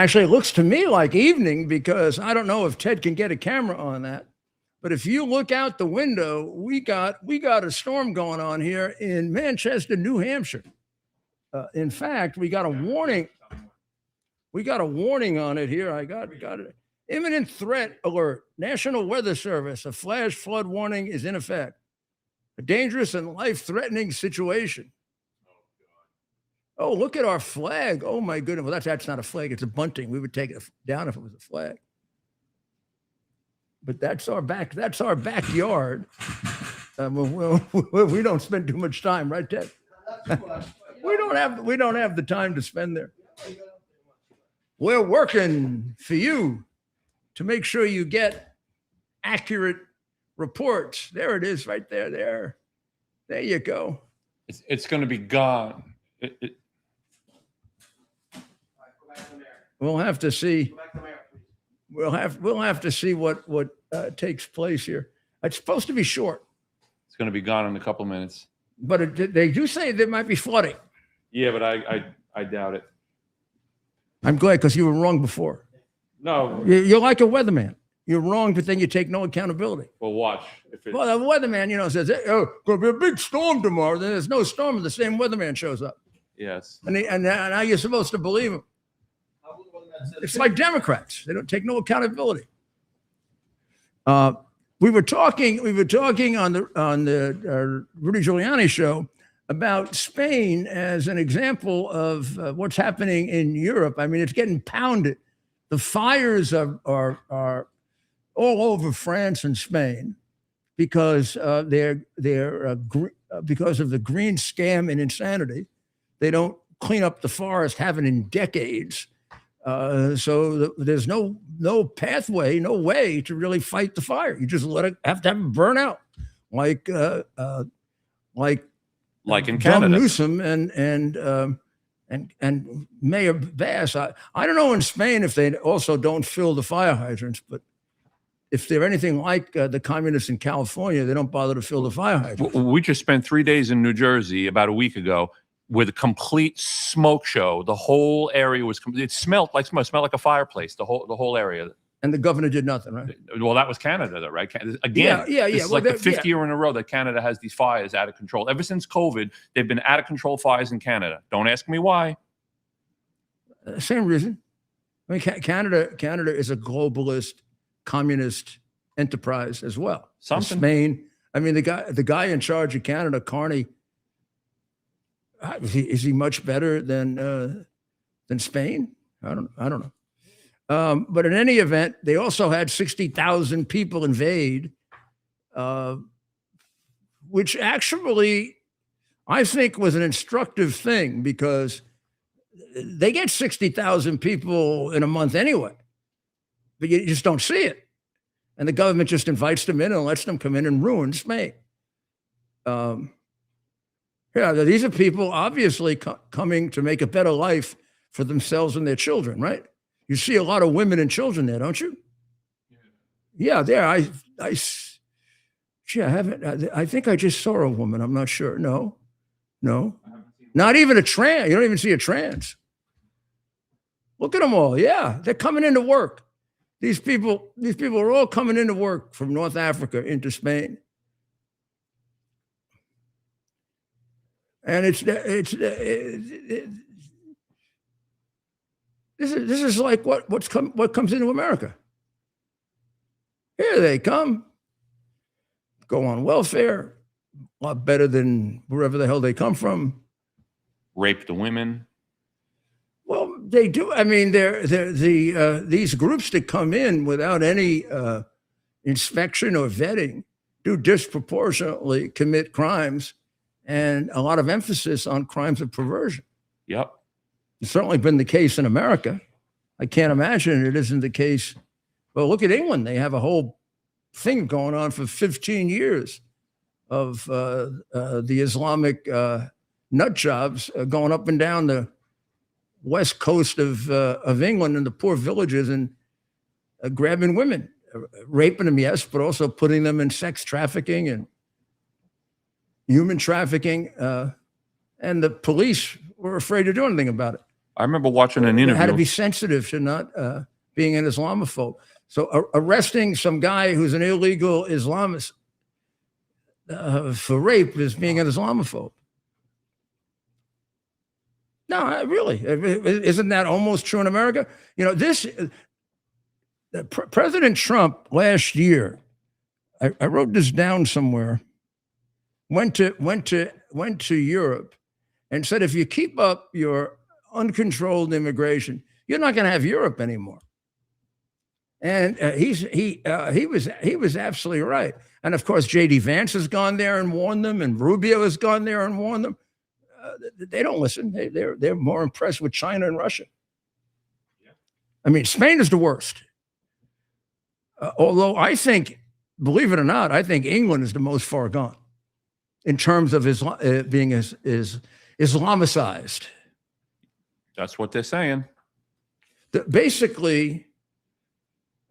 Actually, it looks to me like evening because I don't know if Ted can get a camera on that. But if you look out the window, we got a storm going on here in Manchester, New Hampshire. In fact, we got a warning. We got a warning on it here. I got it. Imminent threat alert. National Weather Service. A flash flood warning is in effect. A dangerous and life-threatening situation. Oh, look at our flag. Oh my goodness. Well, that's not a flag. It's a bunting. We would take it down if it was a flag. But that's our backyard. We don't spend too much time, right, Ted? we don't have the time to spend there. We're working for you to make sure you get accurate reports. There it is, right there. There you go. It's going to be gone. We'll have to see. We'll have to see what takes place here. It's supposed to be short. It's going to be gone in a couple minutes. But they do say there might be flooding. Yeah, but I doubt it. I'm glad because you were wrong before. No. You're like a weatherman. You're wrong, but then you take no accountability. Well, watch. Well, the weatherman, says, "Oh, going to be a big storm tomorrow." Then there's no storm, and the same weatherman shows up. Yes. And now you're supposed to believe him. It's like Democrats; they don't take no accountability. We were talking on the Rudy Giuliani show about Spain as an example of what's happening in Europe. I mean, it's getting pounded. The fires are all over France and Spain because they're because of the green scam and insanity. They don't clean up the forest, haven't in decades. So there's no pathway, no way to really fight the fire. You just have to have it burn out, like in Canada. Newsom and Mayor Bass. I don't know in Spain if they also don't fill the fire hydrants, but if they're anything like the communists in California, they don't bother to fill the fire hydrants. We just spent 3 days in New Jersey about a week ago with a complete smoke show. The whole area was it smelled like smoke, smelled like a fireplace. The whole area. And the governor did nothing, right? Well, that was Canada, though, right? Again, this is like the fifth year in a row that Canada has these fires out of control. Ever since COVID, they've been out of control fires in Canada. Don't ask me why. Same reason. I mean, Canada is a globalist, communist enterprise as well. Something. Spain. I mean, the guy in charge of Canada, Carney. Is he much better than Spain? I don't know. But in any event, they also had 60,000 people invade, which actually I think was an instructive thing because they get 60,000 people in a month anyway, but you just don't see it. And the government just invites them in and lets them come in and ruin Spain. Yeah, these are people obviously coming to make a better life for themselves and their children, right? You see a lot of women and children there, don't you? Yeah, there. I haven't. I think I just saw a woman. I'm not sure. No, not even a trans. You don't even see a trans. Look at them all. Yeah, they're coming into work. These people are all coming into work from North Africa into Spain. And this is like what comes into America. Here they come, go on welfare, a lot better than wherever the hell they come from. Rape the women. Well, they do. I mean, these groups that come in without any inspection or vetting do disproportionately commit crimes. And a lot of emphasis on crimes of perversion. Yep. It's certainly been the case in America. I can't imagine it isn't the case. Well, look at England. They have a whole thing going on for 15 years of the Islamic nut jobs going up and down the west coast of England and the poor villages and grabbing women, raping them, yes, but also putting them in sex trafficking and human trafficking, and the police were afraid to do anything about it. I remember watching an They interview. had to be sensitive to not being an Islamophobe. So arresting some guy who's an illegal Islamist for rape is being an Islamophobe. No, really, isn't that almost true in America? You know, President Trump last year, I wrote this down somewhere, went to Europe and said, if you keep up your uncontrolled immigration, you're not going to have Europe anymore. And he was absolutely right. And of course, J.D. Vance has gone there and warned them, and Rubio has gone there and warned them. They don't listen. They're more impressed with China and Russia. I mean, Spain is the worst. Although I think, believe it or not, I think England is the most far gone in terms of being Islamicized. That's what they're saying. Basically,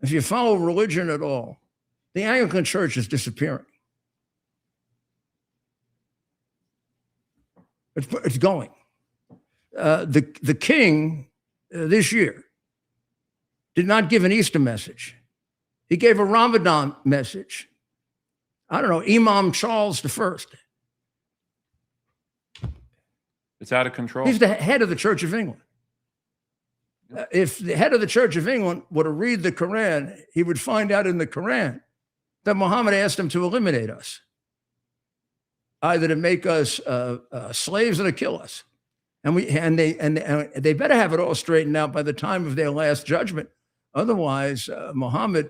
if you follow religion at all, the Anglican Church is disappearing. It's going. The king this year did not give an Easter message. He gave a Ramadan message. I don't know, Imam Charles I. It's out of control. He's the head of the Church of England. If the head of the Church of England were to read the Quran, he would find out in the Quran that Muhammad asked him to eliminate us, either to make us slaves or to kill us. And they better have it all straightened out by the time of their last judgment. Otherwise, Muhammad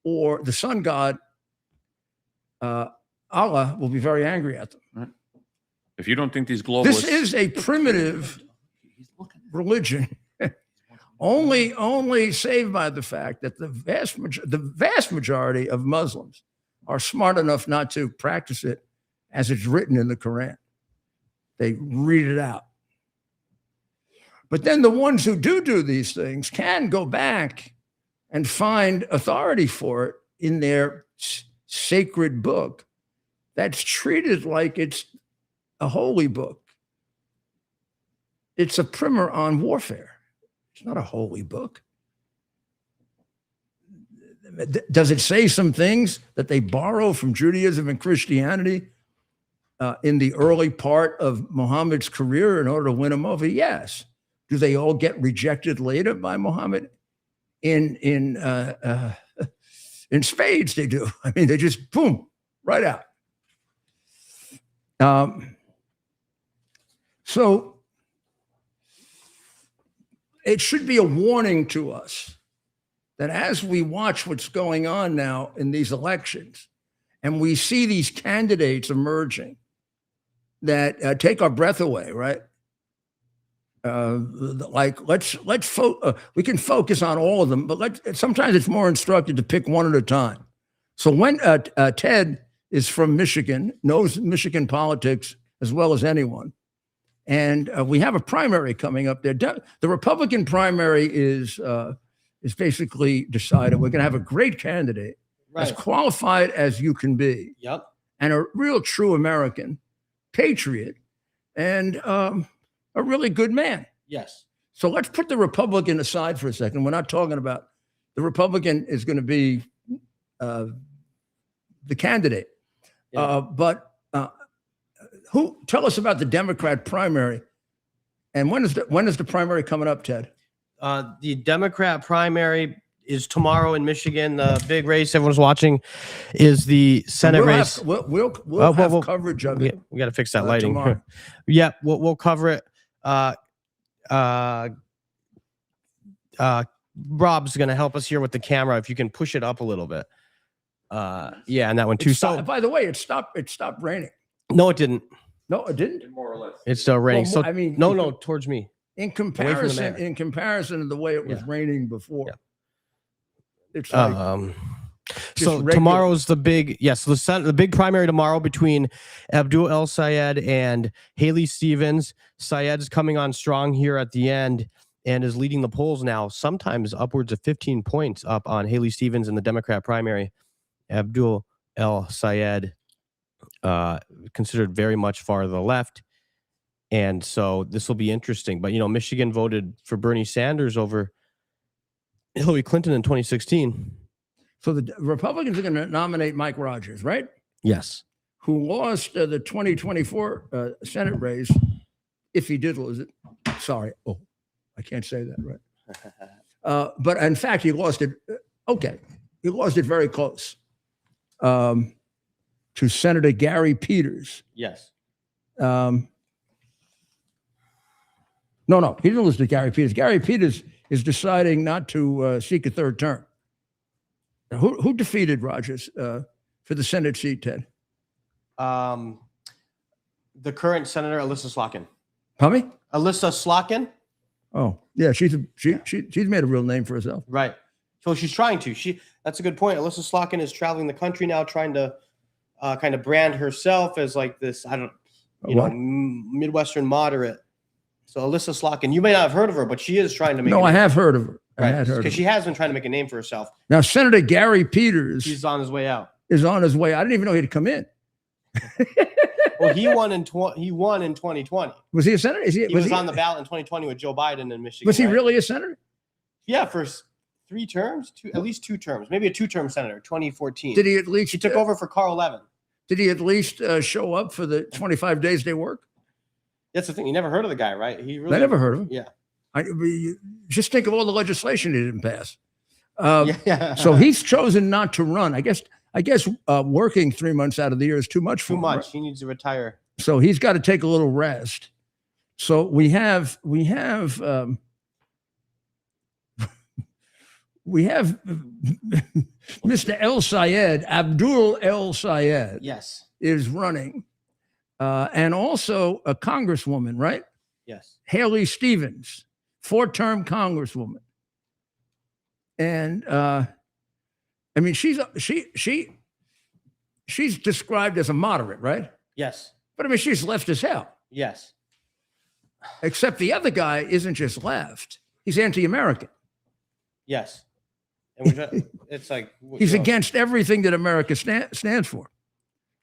or the sun god, Allah, will be very angry at them. Right. If you don't think these globalists... This is a primitive religion, only saved by the fact that the vast majority of Muslims are smart enough not to practice it as it's written in the Quran. They read it out. But then the ones who do these things can go back and find authority for it in their sacred book that's treated like it's a holy book. It's a primer on warfare. It's not a holy book. Does it say some things that they borrow from Judaism and Christianity in the early part of Muhammad's career in order to win him over? Yes. Do they all get rejected later by Muhammad? In spades, they do. I mean, they just boom, right out. So it should be a warning to us that as we watch what's going on now in these elections, and we see these candidates emerging that take our breath away, right? Like we can focus on all of them, but sometimes it's more instructive to pick one at a time. So when Ted is from Michigan, knows Michigan politics as well as anyone, and we have a primary coming up there. The Republican primary is basically decided. We're going to have a great candidate, right, as qualified as you can be, yep, and a real true American patriot, and a really good man. Yes. So let's put the Republican aside for a second. We're not talking about the Republican is going to be the candidate. Yeah. Tell us about the Democrat primary, and when is the primary coming up, Ted? The Democrat primary is tomorrow in Michigan. The big race everyone's watching is the Senate race. We'll have coverage of it. We got to fix that lighting. Yeah, we'll cover it. Rob's going to help us here with the camera. If you can push it up a little bit. Yeah, and that one too. So, by the way, it stopped raining. No, it didn't. No, it didn't. More or less. It's still raining. Well, so I mean, no, towards me. In comparison to the way it was raining before. Yeah. It's like so regular. Tomorrow's the big the big primary tomorrow between Abdul El Sayed and Haley Stevens. Sayed's coming on strong here at the end and is leading the polls now, sometimes upwards of 15 points up on Haley Stevens in the Democrat primary. Abdul El Sayed considered very much far to the left, And so this will be interesting. But, Michigan voted for Bernie Sanders over Hillary Clinton in 2016. So the Republicans are going to nominate Mike Rogers, right? Yes. Who lost the 2024 Senate race, if he did lose it. Sorry. Oh, I can't say that, right? But in fact, he lost it. Okay. He lost it very close to Senator Gary Peters. Yes. No, he didn't lose to Gary Peters. Gary Peters is deciding not to seek a third term. Now, who defeated Rogers for the Senate seat, Ted? The current Senator Alyssa Slotkin. Pardon me? Alyssa Slotkin. Oh, yeah, she's made a real name for herself. Right. So she's trying to. That's a good point. Alyssa Slotkin is traveling the country now, trying to kind of brand herself as like this, Midwestern moderate. So Alyssa Slotkin, you may not have heard of her, but she is trying to make. No, I have heard of her. Right, because she has been trying to make a name for herself. Now, Senator Gary Peters, he's on his way out. Is on his way. I didn't even know he'd come in. Well, he won in 2020. Was he a senator? He was on the ballot in 2020 with Joe Biden in Michigan. Was he really a senator? Yeah, for 3 terms, at least 2 terms, maybe a 2-term senator. 2014. Did he at least? He took over for Carl Levin. Did he at least show up for the 25 days they work? That's the thing. You never heard of the guy, right? I never heard of him. Yeah. Just think of all the legislation he didn't pass. Yeah. So he's chosen not to run. I guess working 3 months out of the year is too much for him. Too much. Right? He needs to retire. So he's got to take a little rest. So we have Mr. El Sayed, Abdul El Sayed. Yes. Is running, and also a congresswoman, right? Yes. Haley Stevens, 4-term congresswoman, and I mean she's described as a moderate, right? Yes. But I mean she's left as hell. Yes. Except the other guy isn't just left; he's anti-American. Yes. And it's like he's against everything that America stands for.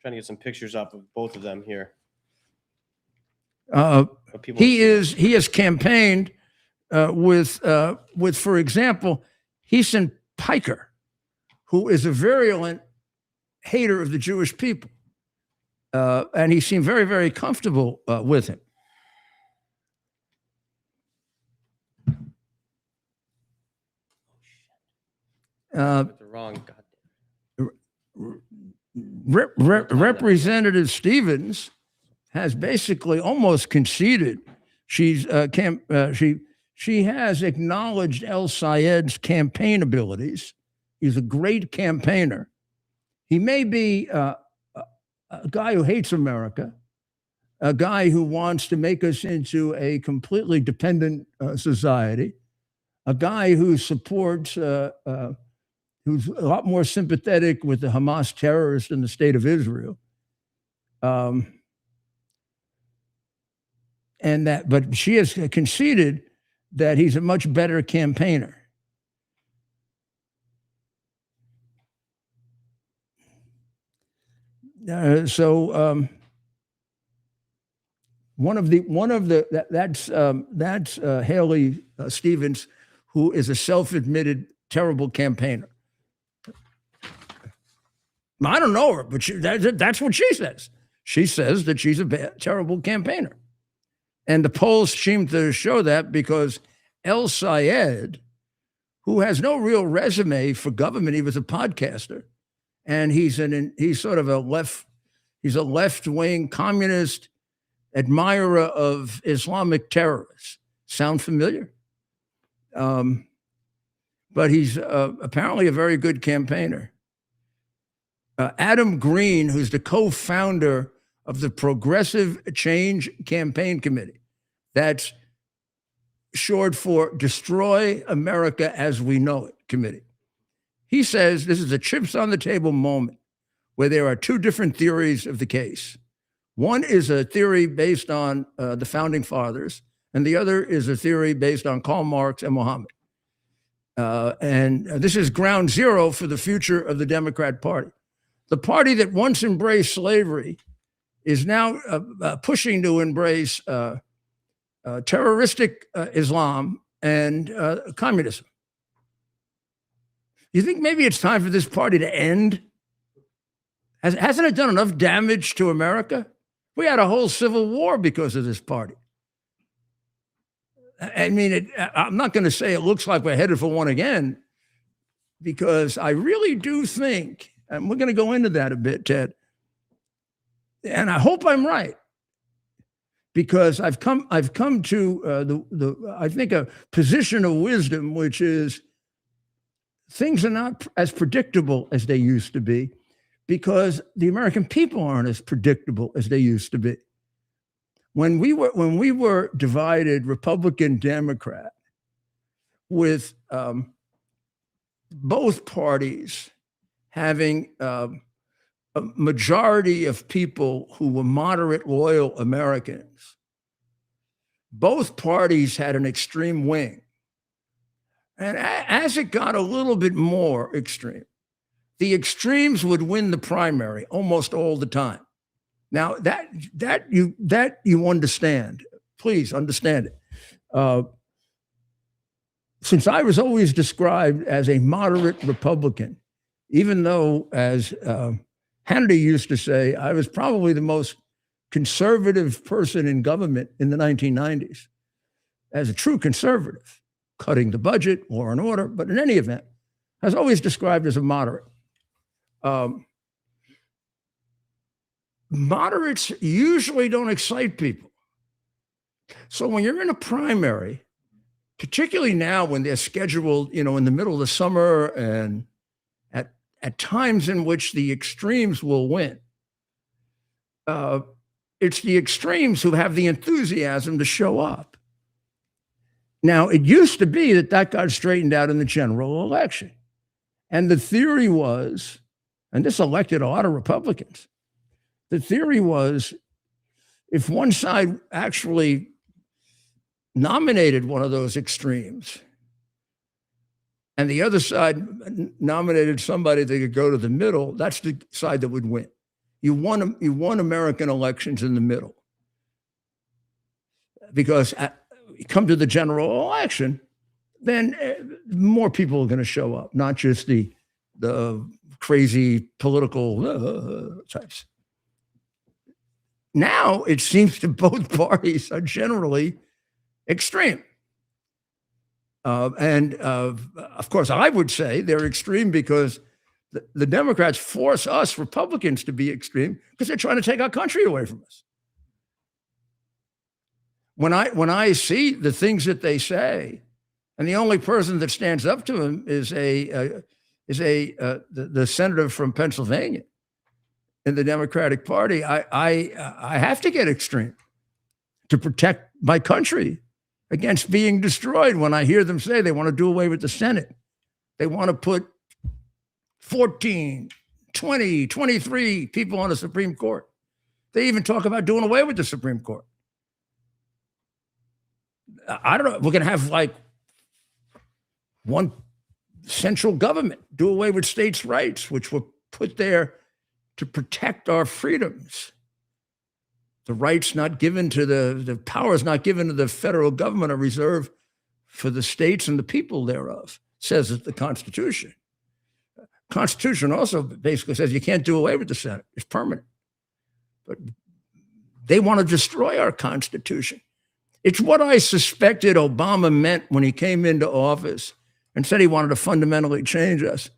Trying to get some pictures up of both of them here. He has campaigned with, for example, Heason Piker, who is a virulent hater of the Jewish people, and he seemed very, very comfortable with him. The wrong Representative Stevens has basically almost conceded. She has acknowledged El Sayed's campaign abilities. He's a great campaigner. He may be a guy who hates America, a guy who wants to make us into a completely dependent society, a guy who supports who's a lot more sympathetic with the Hamas terrorists in the state of Israel. But she has conceded that he's a much better campaigner. That's Haley Stevens, who is a self-admitted terrible campaigner. I don't know her, but that's what she says. She says that she's a terrible campaigner. And the polls seem to show that because El Sayed, who has no real resume for government, he was a podcaster, and he's sort of a left-wing communist admirer of Islamic terrorists. Sound familiar? But he's apparently a very good campaigner. Adam Green, who's the co-founder of the Progressive Change Campaign Committee, that's short for Destroy America as We Know It Committee. He says this is a chips on the table moment where there are 2 different theories of the case. One is a theory based on the founding fathers, and the other is a theory based on Karl Marx and Muhammad. And this is ground zero for the future of the Democrat Party. The party that once embraced slavery is now pushing to embrace terroristic Islam and communism. You think maybe it's time for this party to end? Hasn't it done enough damage to America? We had a whole civil war because of this party. I mean, I'm not going to say it looks like we're headed for one again, because I really do think, and we're going to go into that a bit, Ted, and I hope I'm right, because I've come to I think a position of wisdom, which is things are not as predictable as they used to be, because the American people aren't as predictable as they used to be. When we were divided, Republican, Democrat, with both parties having a majority of people who were moderate, loyal Americans, both parties had an extreme wing. And as it got a little bit more extreme, the extremes would win the primary almost all the time. Now that you understand, please understand it. Since I was always described as a moderate Republican, even though, as Hannity used to say, I was probably the most conservative person in government in the 1990s, as a true conservative, cutting the budget, law and order, but in any event, I was always described as a moderate. Moderates usually don't excite people. So when you're in a primary, particularly now when they're scheduled, in the middle of the summer and at times in which the extremes will win, it's the extremes who have the enthusiasm to show up. Now, it used to be that got straightened out in the general election. And the theory was, and this elected a lot of Republicans, the theory was, if one side actually nominated one of those extremes and the other side nominated somebody that could go to the middle, that's the side that would win. You won American elections in the middle, because you come to the general election, then more people are going to show up, not just the crazy political types. Now it seems that both parties are generally extreme. And of course, I would say they're extreme because the Democrats force us Republicans to be extreme because they're trying to take our country away from us. When I see the things that they say, and the only person that stands up to them is the senator from Pennsylvania in the Democratic Party, I have to get extreme to protect my country against being destroyed. When I hear them say they want to do away with the Senate, they want to put 14, 20, 23 people on the Supreme Court. They even talk about doing away with the Supreme Court. I don't know. We're going to have like one central government, do away with states' rights, which were put there to protect our freedoms. The rights not given to the powers not given to the federal government are reserved for the states and the people thereof, says the Constitution. Constitution also basically says you can't do away with the Senate. It's permanent. But they want to destroy our Constitution. It's what I suspected Obama meant when he came into office and said he wanted to fundamentally change us,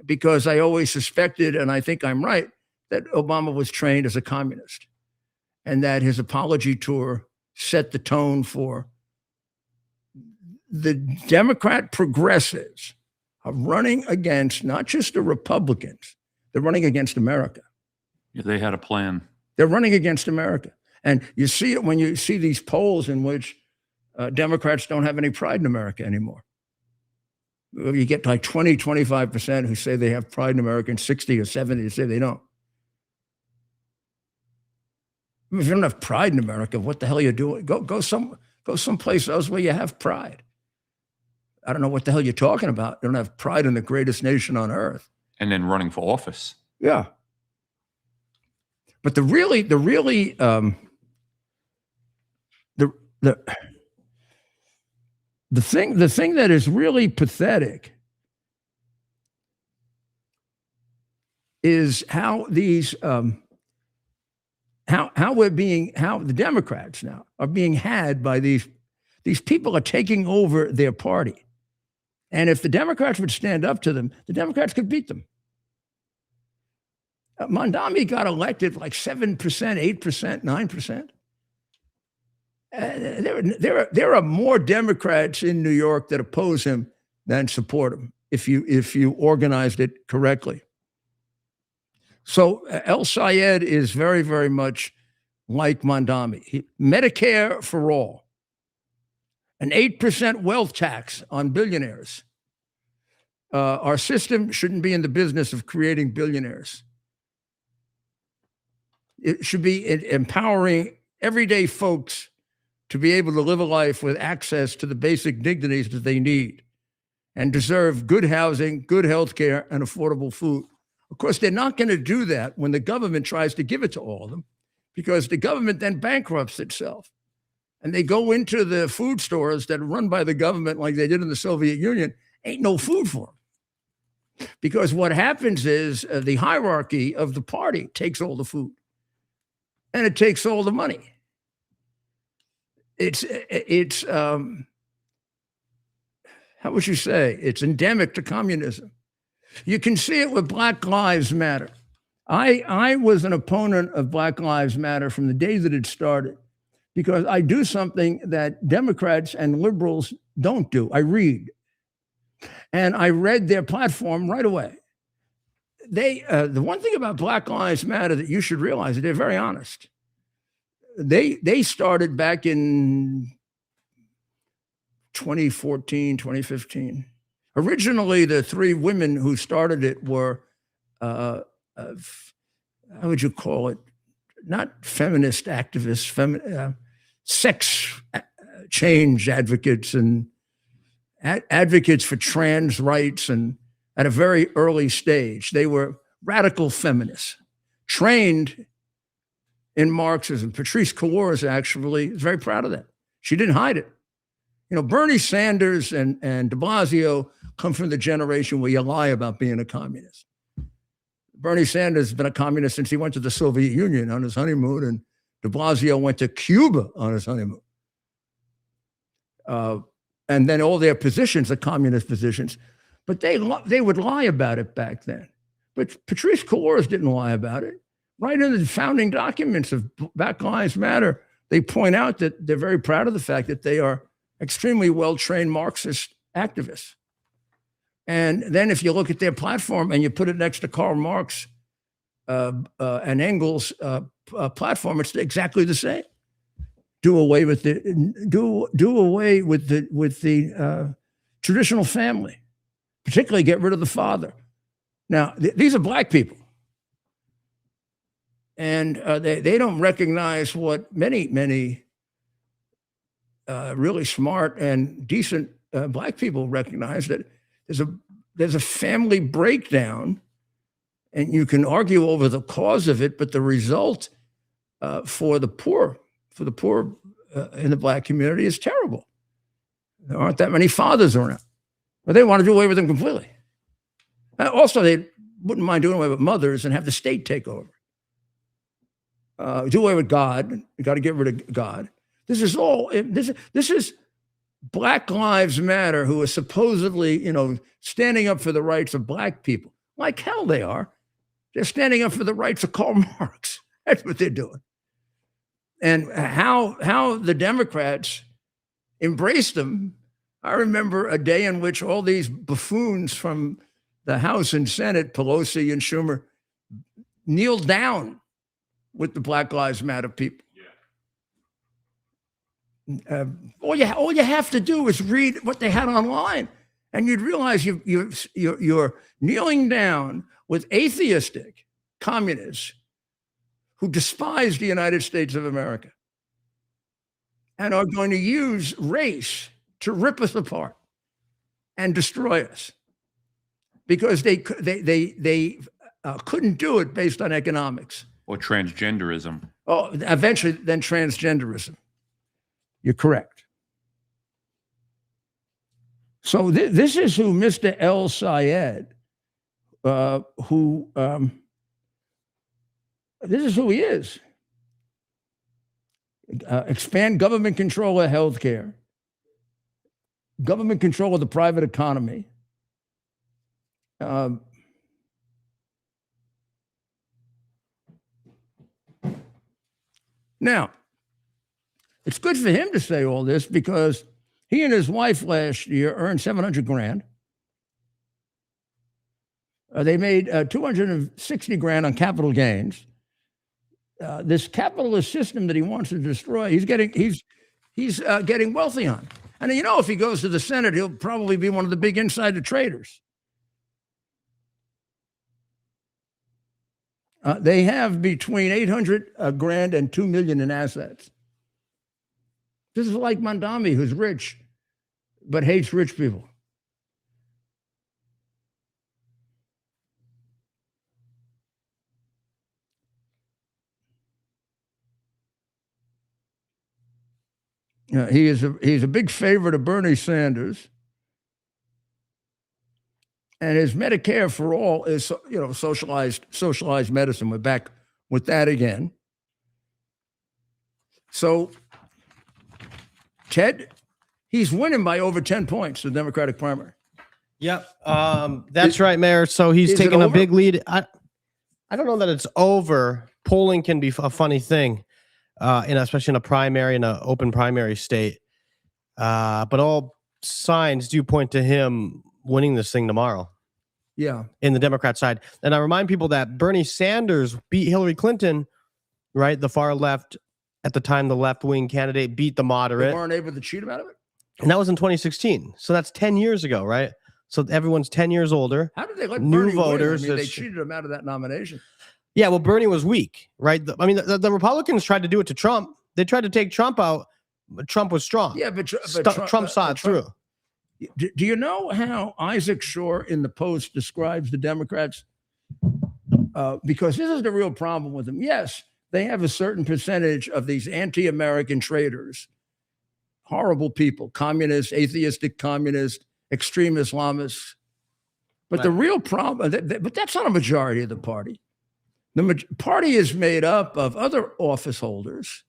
because I always suspected, and I think I'm right, that Obama was trained as a communist and that his apology tour set the tone for the Democrat progressives are running against not just the Republicans, they're running against America. Yeah, they had a plan. They're running against America. And you see it when you see these polls in which Democrats don't have any pride in America anymore. You get like 20, 25% who say they have pride in America, and 60 or 70 who say they don't. I mean, if you don't have pride in America, what the hell are you doing? Go someplace else where you have pride. I don't know what the hell you're talking about. You don't have pride in the greatest nation on earth. And then running for office. Yeah. But the thing that is really pathetic is how these how the Democrats now are being had by these people are taking over their party. And if the Democrats would stand up to them, the Democrats could beat them. Mondami got elected like 7%, 8%, 9%. There are more Democrats in New York that oppose him than support him if you organized it correctly. So El Sayed is very, very much like Mondami. Medicare for all, an 8% wealth tax on billionaires. Our system shouldn't be in the business of creating billionaires. It should be empowering everyday folks to be able to live a life with access to the basic dignities that they need and deserve good housing, good health care, and affordable food. Of course, they're not going to do that when the government tries to give it to all of them, because the government then bankrupts itself. And they go into the food stores that are run by the government like they did in the Soviet Union, ain't no food for them. Because what happens is the hierarchy of the party takes all the food and it takes all the money. It's how would you say? It's endemic to communism. You can see it with Black Lives Matter. I was an opponent of Black Lives Matter from the day that it started, because I do something that Democrats and liberals don't do. I read. And I read their platform right away. The one thing about Black Lives Matter that you should realize is they're very honest. They started back in 2014, 2015. Originally, the three women who started it were, how would you call it? Not feminist activists, sex change advocates and advocates for trans rights. And at a very early stage, they were radical feminists, trained in Marxism. Patrice Kaworis actually is very proud of that. She didn't hide it. You know, Bernie Sanders and de Blasio come from the generation where you lie about being a communist. Bernie Sanders has been a communist since he went to the Soviet Union on his honeymoon, and de Blasio went to Cuba on his honeymoon. And then all their positions are communist positions, but they would lie about it back then. But Patrice Kaworis didn't lie about it. Right in the founding documents of Black Lives Matter, they point out that they're very proud of the fact that they are extremely well-trained Marxist activists. And then if you look at their platform and you put it next to Karl Marx and Engels' platform, it's exactly the same. Do away with the traditional family, particularly get rid of the father. Now, these are Black people. And they don't recognize what many really smart and decent Black people recognize, that there's a family breakdown, and you can argue over the cause of it, but the result for the poor in the Black community is terrible. There aren't that many fathers around, but they want to do away with them completely. Also, they wouldn't mind doing away with mothers and have the state take over. Do away with God. You got to get rid of God. This is all. This is Black Lives Matter, who are supposedly, standing up for the rights of Black people. Like hell, they are. They're standing up for the rights of Karl Marx. That's what they're doing. And how the Democrats embraced them. I remember a day in which all these buffoons from the House and Senate, Pelosi and Schumer, kneeled down with the Black Lives Matter people. Yeah. All you have to do is read what they had online, and you'd realize you're kneeling down with atheistic communists who despise the United States of America and are going to use race to rip us apart and destroy us, because they couldn't do it based on economics. Or transgenderism. Oh, eventually, then transgenderism. You're correct. So this is who Mr. El Sayed, this is who he is. Expand government control of healthcare, government control of the private economy. Now, it's good for him to say all this because he and his wife last year earned $700,000. They made $260,000 on capital gains. This capitalist system that he wants to destroy, he's getting wealthy on. And you know, if he goes to the Senate, he'll probably be one of the big insider traders. They have between $800,000 and $2 million in assets. This is like Mondami, who's rich, but hates rich people. He's a big favorite of Bernie Sanders, and his Medicare for all is socialized medicine. We're back with that again. So Ted, he's winning by over 10 points the Democratic primary. Yep, that's right, Mayor. So he's taking a big lead. I don't know that it's over. Polling can be a funny thing. Especially in a primary, in an open primary state. But all signs do point to him winning this thing tomorrow. Yeah. In the Democrat side. And I remind people that Bernie Sanders beat Hillary Clinton, right? The far left, at the time, the left-wing candidate beat the moderate. They weren't able to cheat about it? And that was in 2016. So that's 10 years ago, right? So everyone's 10 years older. How did they let new Bernie voters? win? I mean, they cheated him out of that nomination. Yeah, well, Bernie was weak, right? The Republicans tried to do it to Trump. They tried to take Trump out, but Trump was strong. Yeah, but Trump saw it through. Do you know how Isaac Shore in the Post describes the Democrats? Because this is the real problem with them. Yes, they have a certain percentage of these anti-American traitors, horrible people, communists, atheistic communists, extreme Islamists. But the real problem, but that's not a majority of the party. The party is made up of other office holders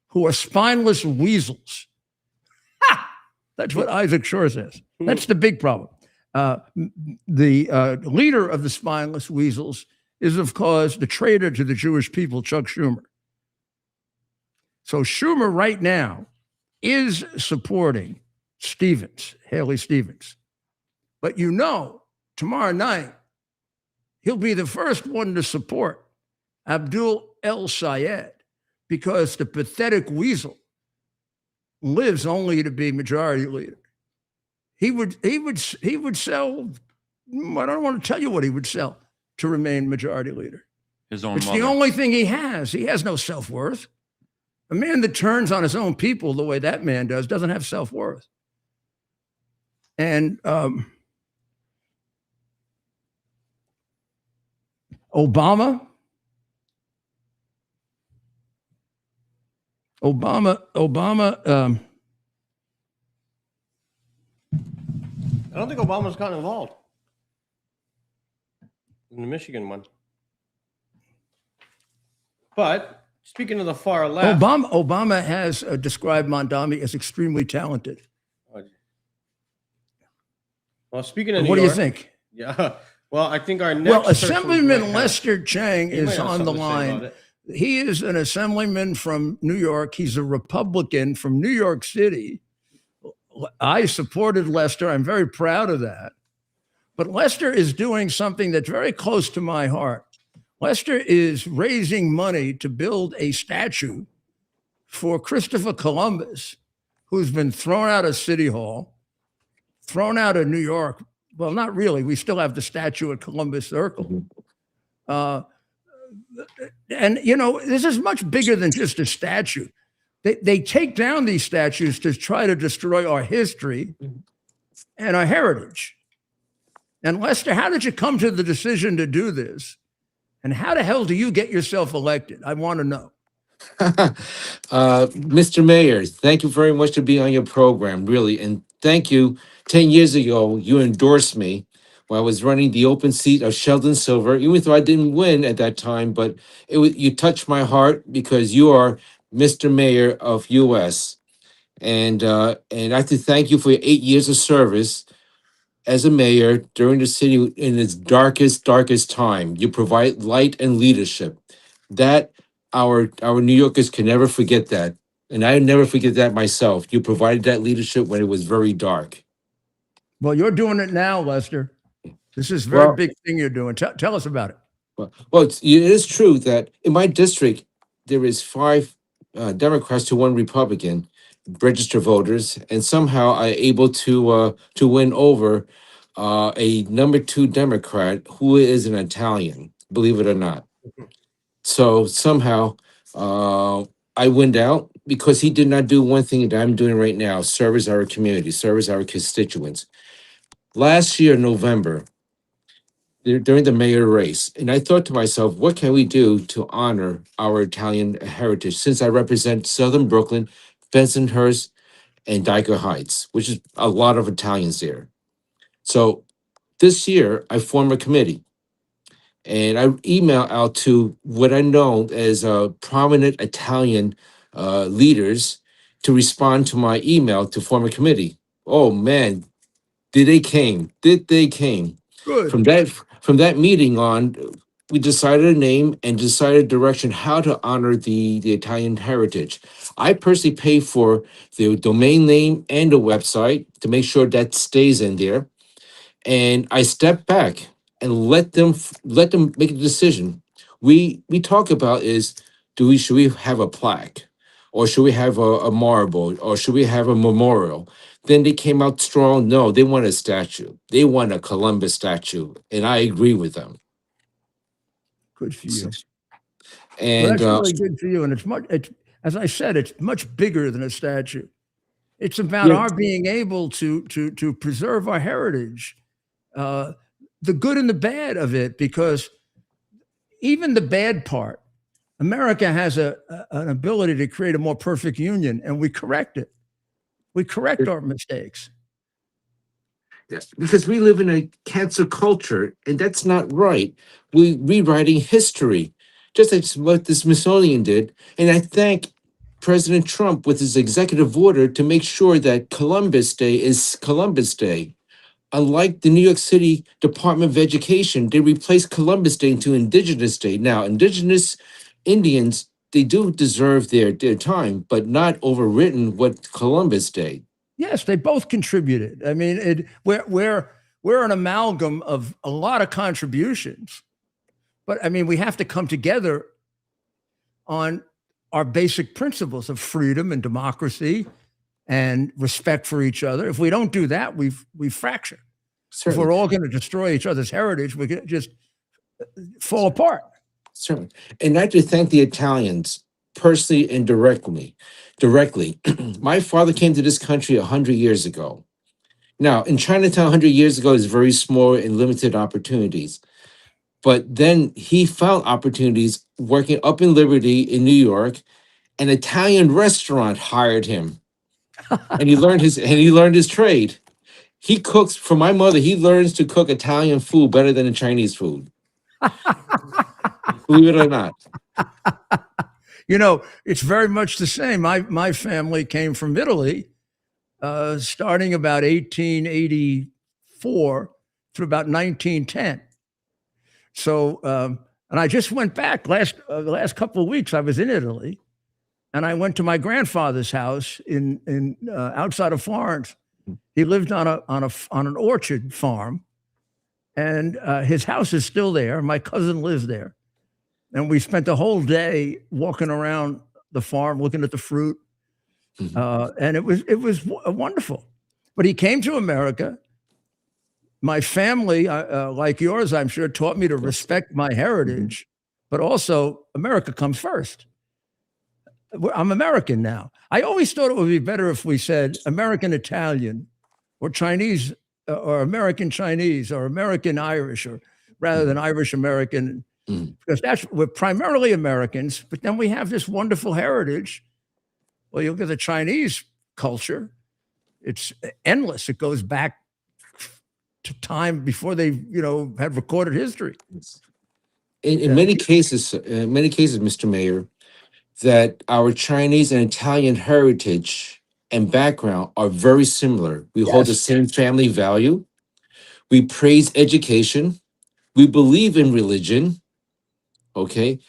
who are spineless weasels. Ha! That's what Isaac Shore says. That's the big problem. The leader of the spineless weasels is, of course, the traitor to the Jewish people, Chuck Schumer. So Schumer right now is supporting Haley Stevens. But you know, tomorrow night, he'll be the first one to support Abdul El Sayed because the pathetic weasel lives only to be majority leader. He would sell, I don't want to tell you what he would sell to remain majority leader. His own It's mother. the only thing he has. He has no self-worth. A man that turns on his own people the way that man does doesn't have self-worth. And Obama, I don't think Obama's gotten involved in the Michigan one. But speaking of the far left, Obama has described Mondami as extremely talented. Well, speaking of what do you think? Yeah. Well, I think our next Assemblyman Lester Chang is on the line. He is an assemblyman from New York. He's a Republican from New York City. I supported Lester. I'm very proud of that. But Lester is doing something that's very close to my heart. Lester is raising money to build a statue for Christopher Columbus, who's been thrown out of City Hall, thrown out of New York. Well, not really. We still have the statue at Columbus Circle. And, you know, this is much bigger than just a statue. They take down these statues to try to destroy our history and our heritage. And Lester, how did you come to the decision to do this? And how the hell do you get yourself elected? I want to know. Mr. Mayor, thank you very much to be on your program, really. And thank you. 10 years ago, you endorsed me when I was running the open seat of Sheldon Silver, even though I didn't win at that time, but you touched my heart because you are Mr. Mayor of US. And I have to thank you for your 8 years of service as a mayor during the city in its darkest time. You provide light and leadership. That our New Yorkers can never forget that. And I never forget that myself. You provided that leadership when it was very dark. Well, you're doing it now, Lester. This is a very Well, big thing you're doing. Tell us about it. well, it is true that in my district, there is 5 Democrats to 1 Republican registered voters, and somehow I able to win over a number 2 Democrat who is an Italian, believe it or not. So somehow I went out because he did not do one thing that I'm doing right now: service our community, service our constituents. Last year, November, during the mayor race, and I thought to myself, what can we do to honor our Italian heritage? Since I represent Southern Brooklyn, Bensonhurst, and Dyker Heights, which is a lot of Italians there. So this year, I formed a committee, and I email out to what I know as prominent Italian leaders to respond to my email to form a committee. Oh man, did they came? Did they came? Good. From that meeting on, we decided a name and decided direction how to honor the Italian heritage. I personally pay for the domain name and the website to make sure that stays in there. And I step back and let them make a decision. We talk about is should we have a plaque, or should we have a marble, or should we have a memorial? Then they came out strong. No, they want a statue. They want a Columbus statue, and I agree with them. Good for you. Well, And that's really good for you. And it's as I said, it's much bigger than a statue. It's about Yeah. our being able to preserve our heritage, the good and the bad of it, because even the bad part, America has an ability to create a more perfect union, and we correct it. We correct our mistakes. yes, because we live in a cancer culture, and that's not right. We rewriting history, just like what the Smithsonian did. And I thank President Trump with his executive order to make sure that Columbus Day is Columbus Day. Unlike the New York City Department of Education, they replaced Columbus Day into Indigenous Day. Now, Indigenous Indians, they do deserve their time, but not overwritten with Columbus Day. Yes, they both contributed. I mean, we're an amalgam of a lot of contributions, but I mean, we have to come together on our basic principles of freedom and democracy and respect for each other. If we don't do that, we fracture. Certainly. If we're all going to destroy each other's heritage, we can just fall apart. Certainly. And I have to thank the Italians personally and directly. My father came to this country 100 years ago. Now, in Chinatown 100 years ago is very small and limited opportunities. But then he found opportunities working up in Liberty in New York. An Italian restaurant hired him. And he learned his trade. He cooks for my mother. He learns to cook Italian food better than the Chinese food. Believe it or not. You know, it's very much the same. My family came from Italy, starting about 1884 through about 1910. So, and I just went back the last couple of weeks. I was in Italy, and I went to my grandfather's house in outside of Florence. He lived on an orchard farm, and his house is still there. My cousin lives there. And we spent the whole day walking around the farm, looking at the fruit, and it was wonderful. But he came to America. My family, like yours, I'm sure, taught me to respect my heritage, but also America comes first. I'm American now. I always thought it would be better if we said American Italian, or Chinese, or American Chinese, or American Irish, or rather than Irish American. Mm. because we're primarily Americans, but then we have this wonderful heritage. Well, you look at the Chinese culture, it's endless. It goes back to time before they, had recorded history. In many cases, Mr. Mayor, that our Chinese and Italian heritage and background are very similar. We hold the Yes. same family value. We praise education. We believe in religion, okay?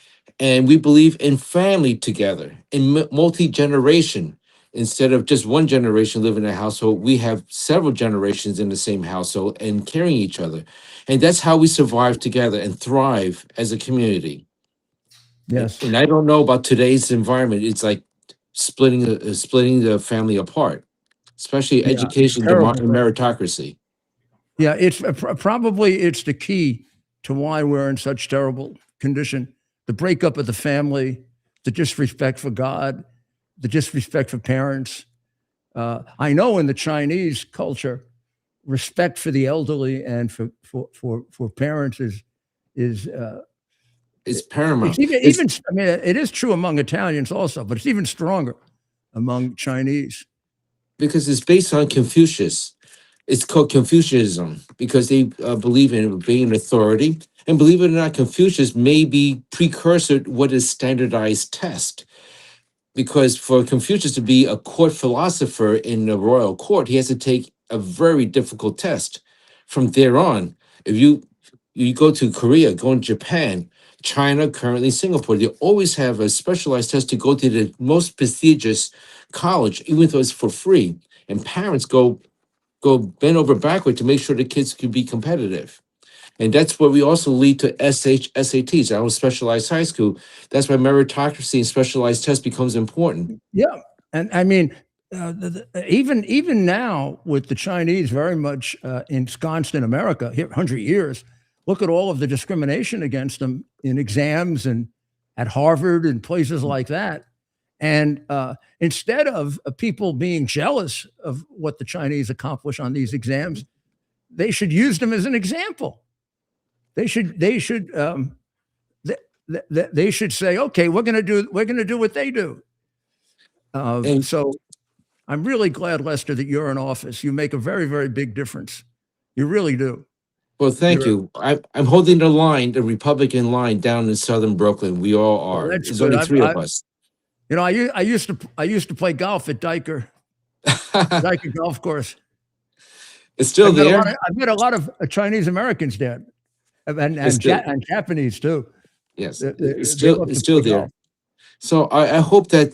And we believe in family together, in multi-generation. Instead of just one generation living in a household, we have several generations in the same household and carrying each other. And that's how we survive together and thrive as a community. Yes. And I don't know about today's environment. It's like splitting the family apart, especially Yeah, education, terrible. and meritocracy. Yeah, it's probably it's the key to why we're in such terrible condition. The breakup of the family, the disrespect for God, the disrespect for parents. I know in the Chinese culture, respect for the elderly and for parents is It's it's paramount. even I mean it is true among Italians also, but it's even stronger among Chinese. Because it's based on Confucius. It's called Confucianism because they believe in obeying authority. And believe it or not, Confucius may be precursor to what is standardized test. Because for Confucius to be a court philosopher in the royal court, he has to take a very difficult test. From there on, if you go to Korea, go to Japan, China, currently Singapore, they always have a specialized test to go to the most prestigious college, even though it's for free. And parents go bend over backward to make sure the kids can be competitive. And that's where we also lead to SATs, our specialized high school. That's why meritocracy and specialized tests becomes important. Yeah, and I mean, even now with the Chinese very much ensconced in America, here 100 years. Look at all of the discrimination against them in exams and at Harvard and places like that. And instead of people being jealous of what the Chinese accomplish on these exams, they should use them as an example. They should they should say, okay, we're going to do what they do. And So I'm really glad, Lester, that you're in office. You make a very, very big difference. You really do. well, thank You're, you. I'm holding the line, the Republican line down in Southern Brooklyn. We all well, are. that's There's good. only three of us. I used to play golf at Diker Golf Course. It's still there. I met a lot of Chinese Americans there, It's still, and Japanese too. yes, They it's love to still play there. golf. So I hope that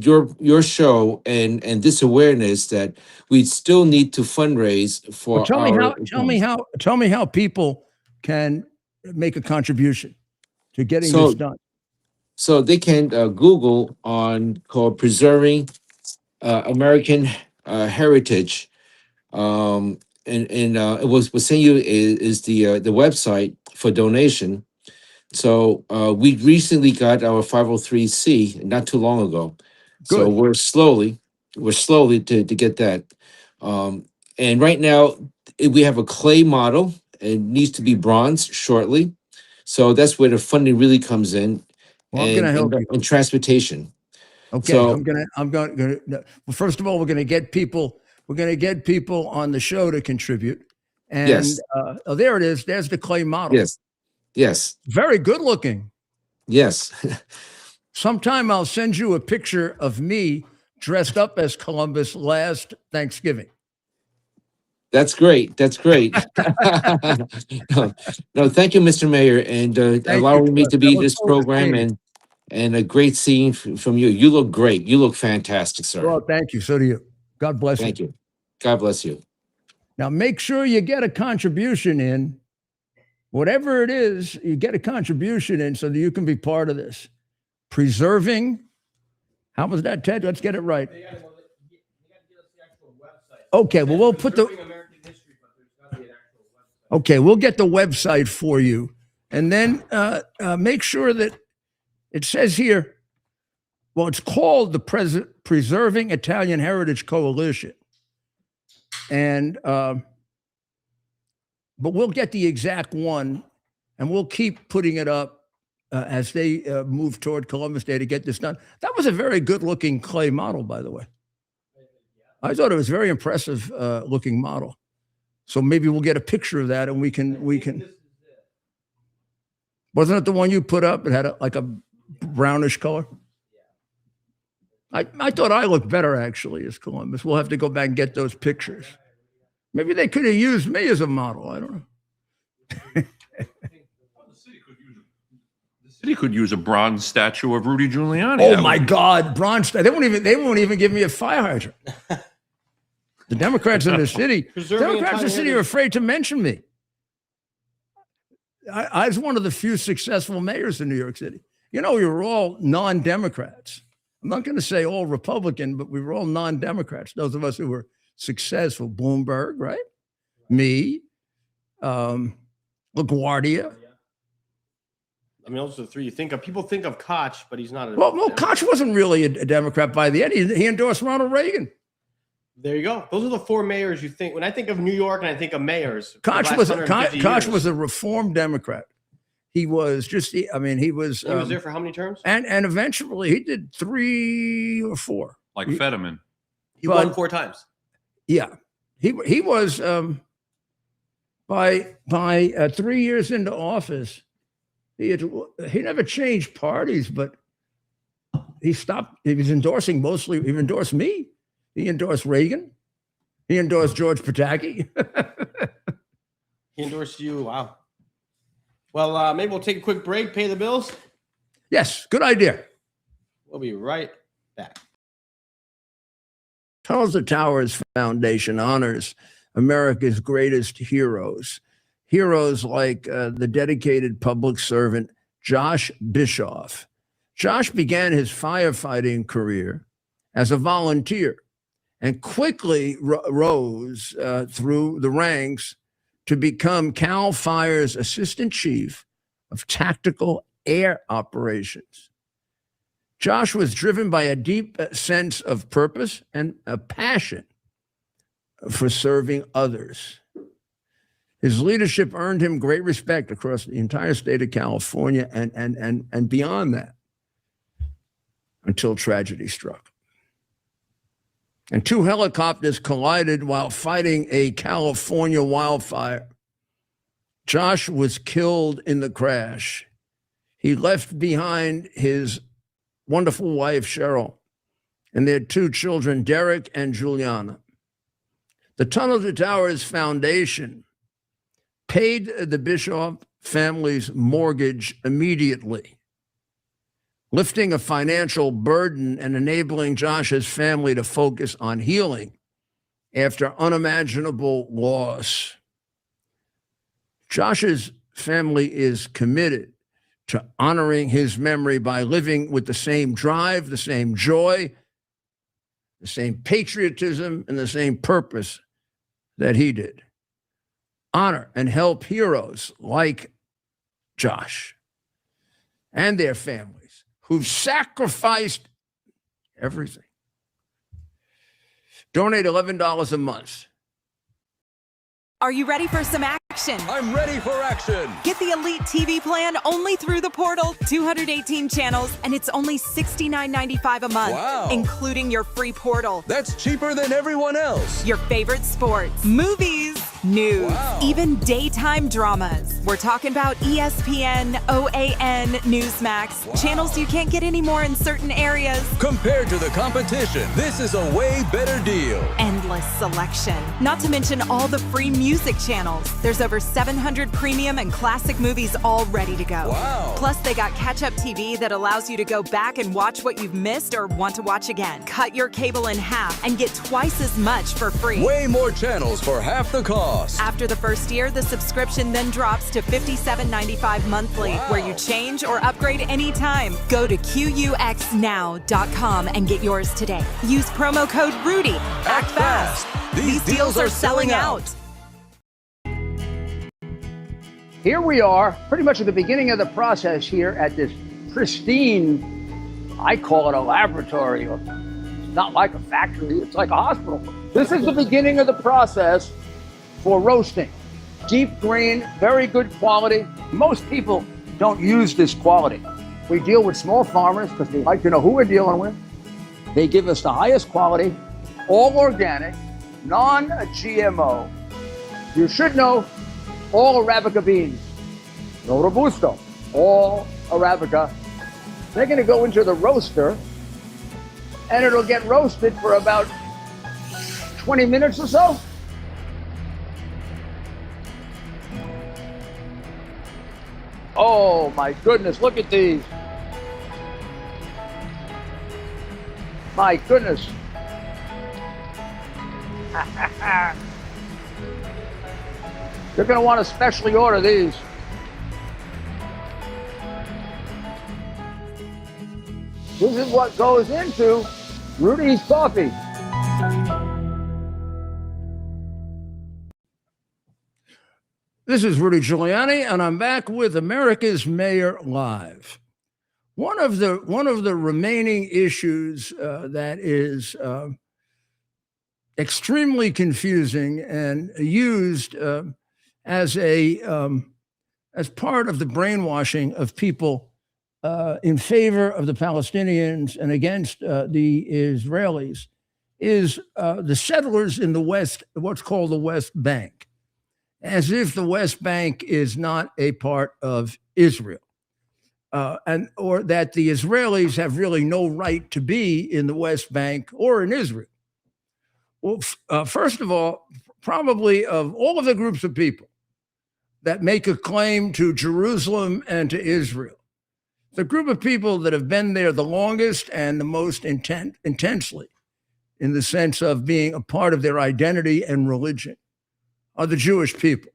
your show and this awareness that we still need to fundraise Well, for our tell me how people can make a contribution to getting so this done. so they can Google on called preserving American heritage. And it was send you is the website for donation. So we recently got our 503c not too long ago. So Good. we're slowly to get that. And right now we have a clay model. It needs to be bronze shortly. So that's where the funding really comes in, Well, I'm going to help you. and transportation. Okay, So I'm going to. Well, first of all, we're going to get people. We're going to get people on the show to contribute. And yes, oh, there it is. There's the clay model. yes, Very good looking. yes. Sometime I'll send you a picture of me dressed up as Columbus last Thanksgiving. That's great. That's great. No, thank you, Mr. Mayor, and allowing me to I be look this forward to program seeing it. and a great scene from you. You look great. You look fantastic, sir. Well, thank you. So do you. God bless Thank you. you. God bless you. Now, make sure you get a contribution in. Whatever it is, you get a contribution in so that you can be part of this. Preserving. How was that, Ted? Let's get it right. Okay, well, we'll put the. Okay, we'll get the website for you. And then make sure that it says here, well, it's called the Preserving Italian Heritage Coalition. And, but we'll get the exact one and we'll keep putting it up as they moved toward Columbus Day to get this done. That was a very good-looking clay model, by the way. I thought it was a very impressive looking model. So maybe we'll get a picture of that, and we can. Wasn't it the one you put up? It had like a brownish color. I thought I looked better actually as Columbus. We'll have to go back and get those pictures. Maybe they could have used me as a model. I don't know. The city could use a bronze statue of Rudy Giuliani. Oh my God, bronze! They won't even give me a fire hydrant. The Democrats in the city, are afraid to mention me. I was one of the few successful mayors in New York City. You know, we were all non-Democrats. I'm not going to say all Republican, but we were all non-Democrats. Those of us who were successful, Bloomberg, right? Me, LaGuardia. I mean, those are the three you think of. People think of Koch, but he's not. Well, Koch wasn't really a Democrat by the end. He endorsed Ronald Reagan. There you go. Those are the four mayors you think. When I think of New York and I think of mayors, Koch was a reformed Democrat. He was just. He was there for how many terms? And eventually he did 3 or 4. Like Fetterman. He won 4 times. Yeah, he was by 3 years into office. He never changed parties, but he stopped. He was endorsing mostly. He endorsed me. He endorsed Reagan. He endorsed George Pataki. He endorsed you. Wow. Well, maybe we'll take a quick break, pay the bills. Yes, good idea. We'll be right back. Tunnels to Towers Foundation honors America's greatest heroes. Heroes like the dedicated public servant, Josh Bischoff. Josh began his firefighting career as a volunteer and quickly rose through the ranks to become CAL FIRE's Assistant Chief of Tactical Air Operations. Josh was driven by a deep sense of purpose and a passion for serving others. His leadership earned him great respect across the entire state of California and beyond that, until tragedy struck. And 2 helicopters collided while fighting a California wildfire. Josh was killed in the crash. He left behind his wonderful wife, Cheryl, and their 2 children, Derek and Juliana. The Tunnel to Towers Foundation paid the Bischoff family's mortgage immediately, lifting a financial burden and enabling Josh's family to focus on healing after unimaginable loss. Josh's family is committed to honoring his memory by living with the same drive, the same joy, the same patriotism, and the same purpose that he did. Honor and help heroes like Josh and their families who've sacrificed everything. Donate $11 a month. Are you ready for some action? I'm ready for action. Get the Elite TV plan only through the portal. 218 channels, and it's only $69.95 a month, Wow. including your free portal. That's cheaper than everyone else. Your favorite sports, movies, news, Wow. even daytime dramas. We're talking about ESPN, OAN, Newsmax, channels you can't get anymore in certain areas. Compared to the competition, this is a way better deal. Endless selection. Not to mention all the free music channels. There's over 700 premium and classic movies all ready to go. Wow. Plus, they got catch-up TV that allows you to go back and watch what you've missed or want to watch again. Cut your cable in half and get twice as much for free. Way more channels for half the cost. After the first year, the subscription then drops to $57.95 monthly, Wow. where you change or upgrade anytime. Go to QUXNow.com and get yours today. Use promo code RUDY. Act fast. These deals are selling out. Here we are, pretty much at the beginning of the process here at this pristine, I call it a laboratory. It's not like a factory, it's like a hospital. This is the beginning of the process for roasting. Deep grain, very good quality. Most people don't use this quality. We deal with small farmers because we like to know who we're dealing with. They give us the highest quality, all organic, non-GMO. You should know all Arabica beans, no Robusto, all Arabica. They're going to go into the roaster, and it'll get roasted for about 20 minutes or so. Oh my goodness, look at these. My goodness. You're going to want to specially order these. This is what goes into Rudy's coffee. This is Rudy Giuliani, and I'm back with America's Mayor Live. One of the remaining issues that is extremely confusing and used as part of the brainwashing of people in favor of the Palestinians and against the Israelis is the settlers in the West, what's called the West Bank, as if the West Bank is not a part of Israel, or that the Israelis have really no right to be in the West Bank or in Israel. Well, first of all, probably of all of the groups of people that make a claim to Jerusalem and to Israel, the group of people that have been there the longest and the most intensely, in the sense of being a part of their identity and religion, are the Jewish people.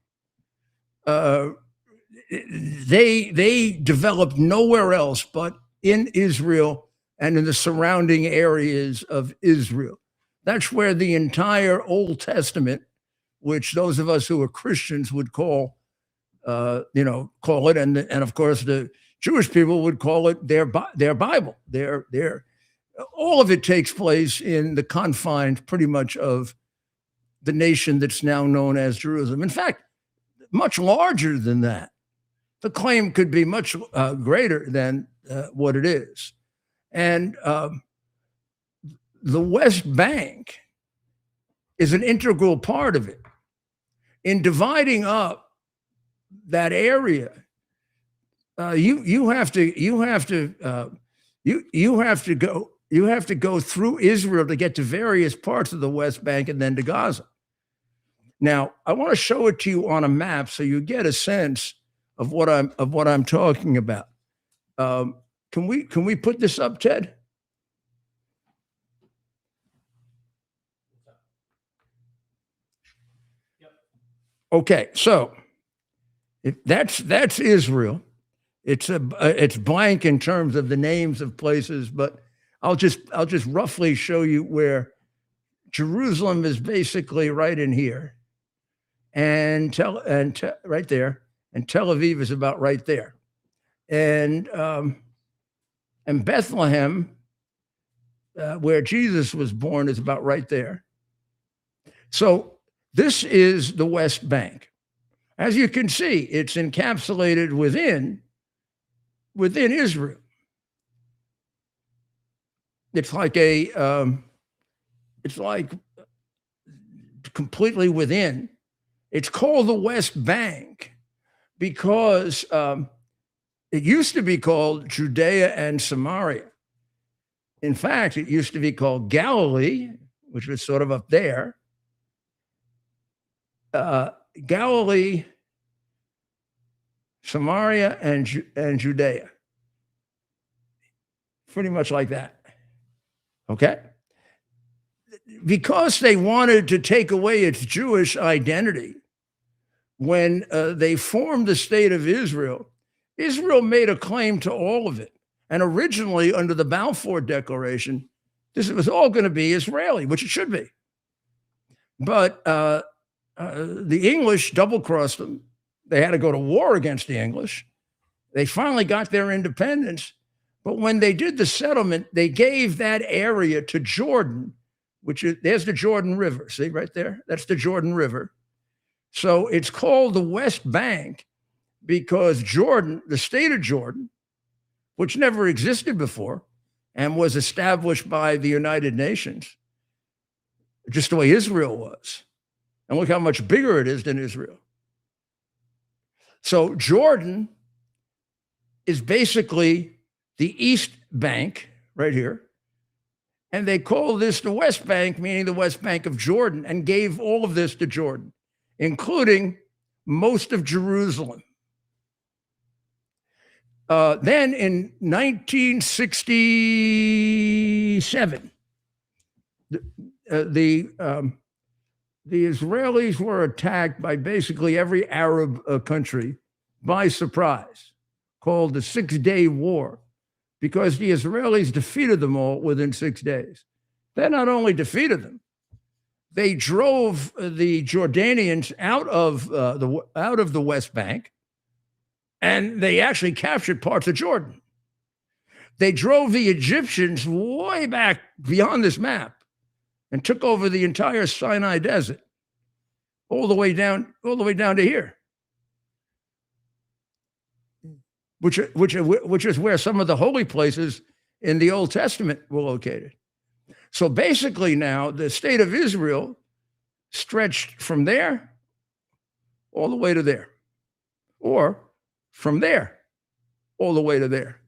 They developed nowhere else but in Israel and in the surrounding areas of Israel. That's where the entire Old Testament, which those of us who are Christians would call it, and of course the Jewish people would call it their Bible. All of it takes place in the confines, pretty much, of the nation that's now known as Jerusalem. In fact, much larger than that. The claim could be much greater than what it is. And the West Bank is an integral part of it. In dividing up that area, you have to go through Israel to get to various parts of the West Bank and then to Gaza. Now, I want to show it to you on a map so you get a sense of what I'm talking about. Can we put this up, Ted? Okay, so that's Israel. It's blank in terms of the names of places, but I'll just roughly show you where Jerusalem is basically right in here, and right there, and Tel Aviv is about right there, and Bethlehem, where Jesus was born, is about right there. So this is the West Bank. As you can see, it's encapsulated within Israel. It's like completely within. It's called the West Bank because it used to be called Judea and Samaria. In fact, it used to be called Galilee, which was sort of up there. Galilee, Samaria, and Judea. Pretty much like that. Okay? Because they wanted to take away its Jewish identity, when they formed the state of Israel, Israel made a claim to all of it. And originally, under the Balfour Declaration, this was all going to be Israeli, which it should be. But the English double-crossed them. They had to go to war against the English. They finally got their independence. But when they did the settlement, they gave that area to Jordan, there's the Jordan River. See right there? That's the Jordan River. So it's called the West Bank because Jordan, the state of Jordan, which never existed before and was established by the United Nations, just the way Israel was. And look how much bigger it is than Israel. So Jordan is basically the East Bank right here. And they call this the West Bank, meaning the West Bank of Jordan, and gave all of this to Jordan, including most of Jerusalem. Then in 1967, the Israelis were attacked by basically every Arab country by surprise, called the 6-Day War, because the Israelis defeated them all within 6 days. They not only defeated them, they drove the Jordanians out of the West Bank, and they actually captured parts of Jordan. They drove the Egyptians way back beyond this map and took over the entire Sinai Desert, all the way down to here, which is where some of the holy places in the Old Testament were located. So basically now the state of Israel stretched from there all the way to there, or from there all the way to there.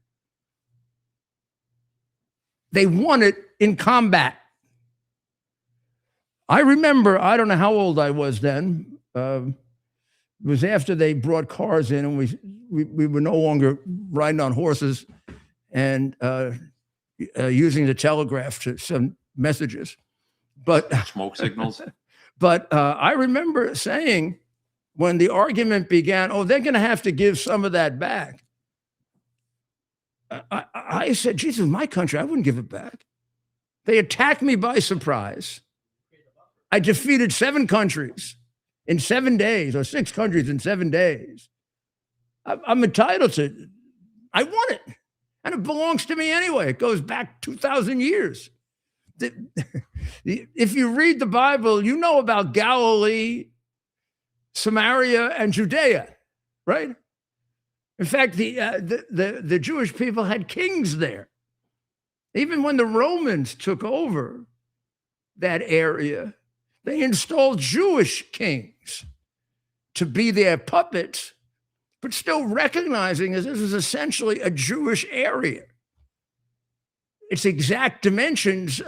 They won it in combat. I remember, I don't know how old I was then. It was after they brought cars in, and we were no longer riding on horses and using the telegraph to send messages. But Smoke signals. But I remember saying when the argument began, oh, they're going to have to give some of that back. I said, Jesus, my country, I wouldn't give it back. They attacked me by surprise. I defeated 7 countries in 7 days, or 6 countries in 7 days. I'm entitled to it. I want it. And it belongs to me anyway. It goes back 2,000 years. If you read the Bible, you know about Galilee, Samaria, and Judea, right? In fact, the Jewish people had kings there. Even when the Romans took over that area, they installed Jewish kings to be their puppets, but still recognizing that this is essentially a Jewish area. Its exact dimensions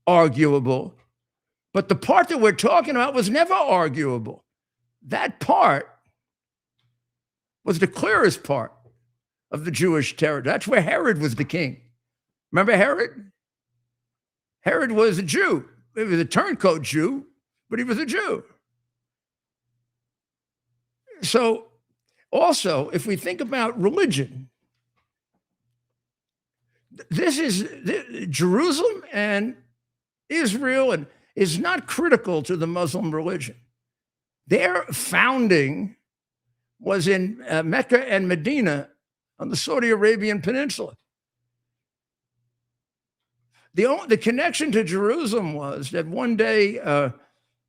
arguable, but the part that we're talking about was never arguable. That part was the clearest part of the Jewish territory. That's where Herod was the king. Remember Herod? Herod was a Jew. He was a turncoat Jew, but he was a Jew. So also, if we think about religion, Jerusalem and Israel and is not critical to the Muslim religion. Their founding was in Mecca and Medina on the Saudi Arabian Peninsula. The connection to Jerusalem was that one day,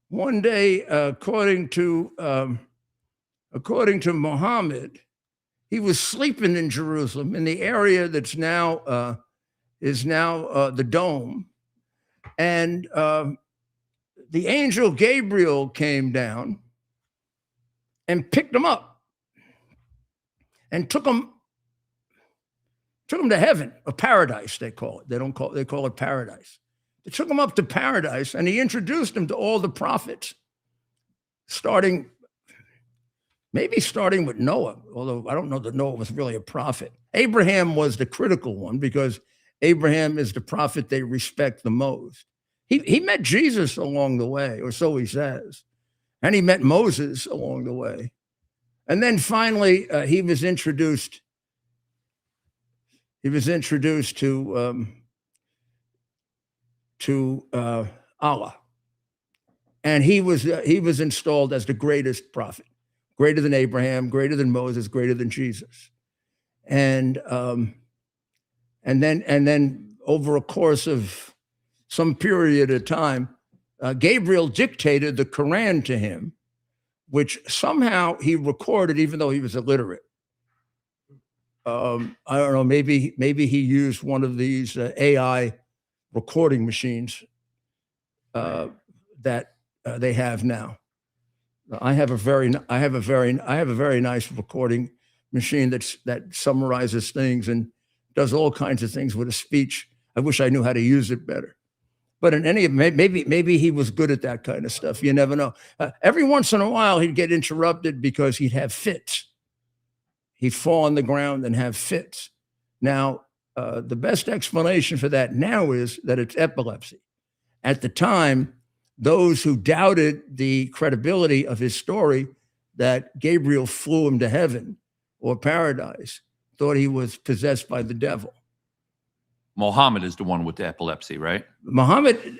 according to Muhammad, he was sleeping in Jerusalem in the area that's now the Dome, and the angel Gabriel came down and picked him up and took him to heaven, or paradise, they call it. They call it paradise. They took him up to paradise, and he introduced him to all the prophets, starting with Noah, although I don't know that Noah was really a prophet. Abraham was the critical one because Abraham is the prophet they respect the most. He met Jesus along the way, or so he says, and he met Moses along the way. And then finally, he was introduced to Allah, and he was installed as the greatest prophet, greater than Abraham, greater than Moses, greater than Jesus, and then over a course of some period of time, Gabriel dictated the Quran to him, which somehow he recorded, even though he was illiterate. I don't know. Maybe he used one of these AI recording machines that they have now. I have a very nice recording machine that summarizes things and does all kinds of things with a speech. I wish I knew how to use it better. But in any maybe he was good at that kind of stuff. You never know. Every once in a while, he'd get interrupted because he'd have fits. He'd fall on the ground and have fits. Now, the best explanation for that now is that it's epilepsy. At the time, those who doubted the credibility of his story that Gabriel flew him to heaven or paradise thought he was possessed by the devil. Muhammad is the one with the epilepsy, right? Muhammad,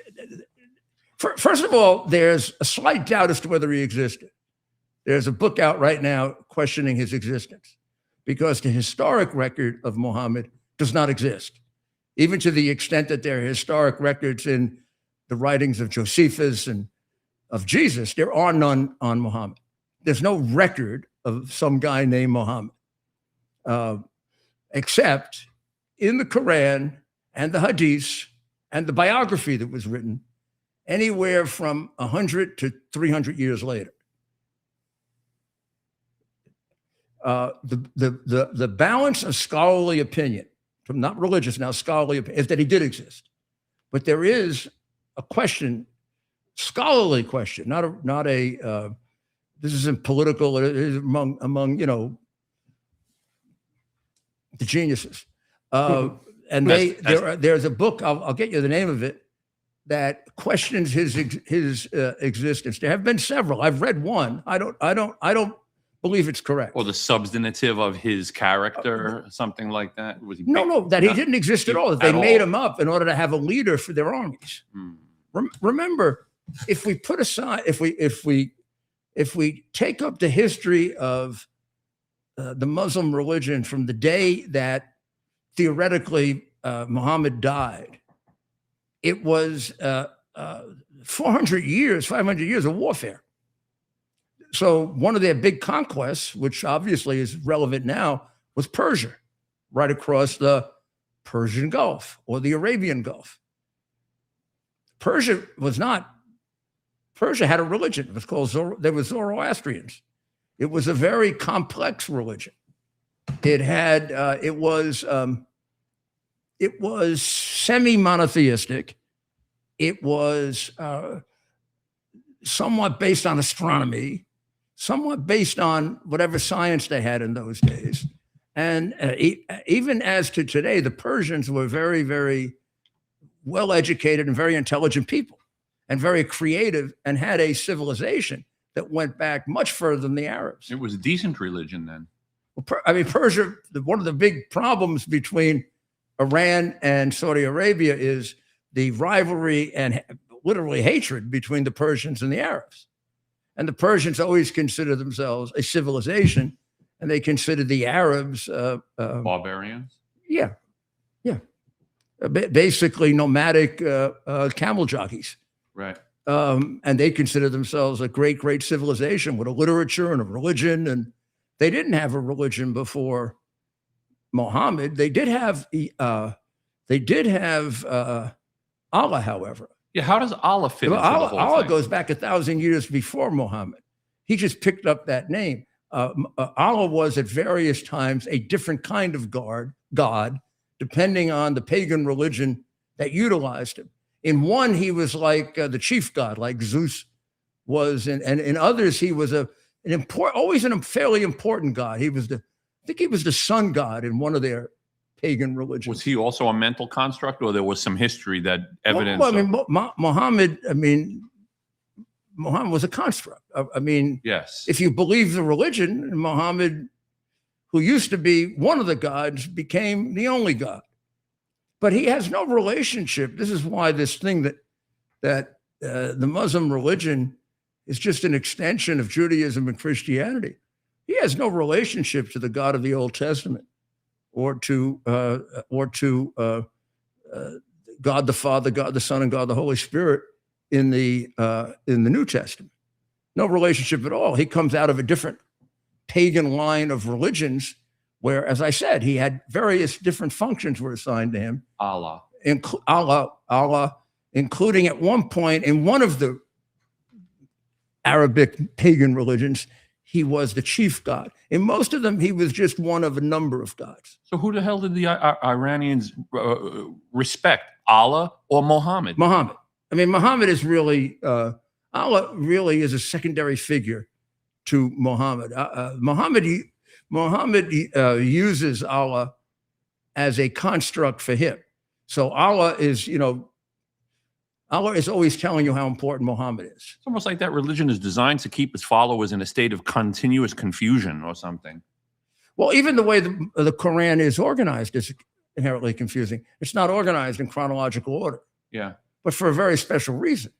first of all, there's a slight doubt as to whether he existed. There's a book out right now questioning his existence because the historic record of Muhammad does not exist, even to the extent that there are historic records in the writings of Josephus and of Jesus. There are none on Muhammad. There's no record of some guy named Muhammad, except in the Quran and the Hadith and the biography that was written anywhere from 100 to 300 years later. The balance of scholarly opinion, from not religious now, scholarly opinion, is that he did exist. But there is a question, scholarly question, not a this isn't political, it is among the geniuses. And there's a book, I'll get you the name of it, that questions his existence. There have been several. I've read one. I don't believe it's correct. Or the substantive of his character, something like that. Was he that he didn't exist at all. That they made him up in order to have a leader for their armies. Remember, if we put aside, if we take up the history of the Muslim religion from the day that theoretically Muhammad died, it was 400 years, 500 years of warfare. So one of their big conquests, which obviously is relevant now, was Persia, right across the Persian Gulf or the Arabian Gulf. Persia had a religion. It was called there was Zoroastrians. It was a very complex religion. It had it was semi-monotheistic. It was somewhat based on astronomy, somewhat based on whatever science they had in those days. And even as to today, the Persians were very, very well-educated and very intelligent people and very creative and had a civilization that went back much further than the Arabs. It was a decent religion then. Well, Persia, one of the big problems between Iran and Saudi Arabia is the rivalry and literally hatred between the Persians and the Arabs. And the Persians always consider themselves a civilization, and they consider the Arabs barbarians. Yeah. Basically nomadic camel jockeys. Right. And they consider themselves a great, great civilization with a literature and a religion. And they didn't have a religion before Muhammad. They did have Allah, however. Yeah, how does Allah fit into the whole thing? Allah goes back 1,000 years before Muhammad. He just picked up that name. Allah was at various times a different kind of God, depending on the pagan religion that utilized him. In one, he was like the chief god, like Zeus was, and in others, he was always a fairly important god. I think he was the sun god in one of their pagan religions. Was he also a mental construct, or there was some history that evidence? Muhammad was a construct. Yes. If you believe the religion, Muhammad, who used to be one of the gods, became the only god. But he has no relationship. This is why this thing that the Muslim religion is just an extension of Judaism and Christianity. He has no relationship to the God of the Old Testament, or to God the Father, God the Son, and God the Holy Spirit in the New Testament. No relationship at all. He comes out of a different pagan line of religions where, as I said, he had various different functions were assigned to him. Allah. Allah, including at one point in one of the Arabic pagan religions, he was the chief god. In most of them, he was just one of a number of gods. So who the hell did the Iranians respect, Allah or Muhammad? Muhammad. I mean, Muhammad is really, Allah really is a secondary figure to Muhammad. Muhammad uses Allah as a construct for him. So Allah is, Allah is always telling you how important Muhammad is. It's almost like that religion is designed to keep its followers in a state of continuous confusion or something. Well, even the way the Quran is organized is inherently confusing. It's not organized in chronological order. Yeah. But for a very special reason.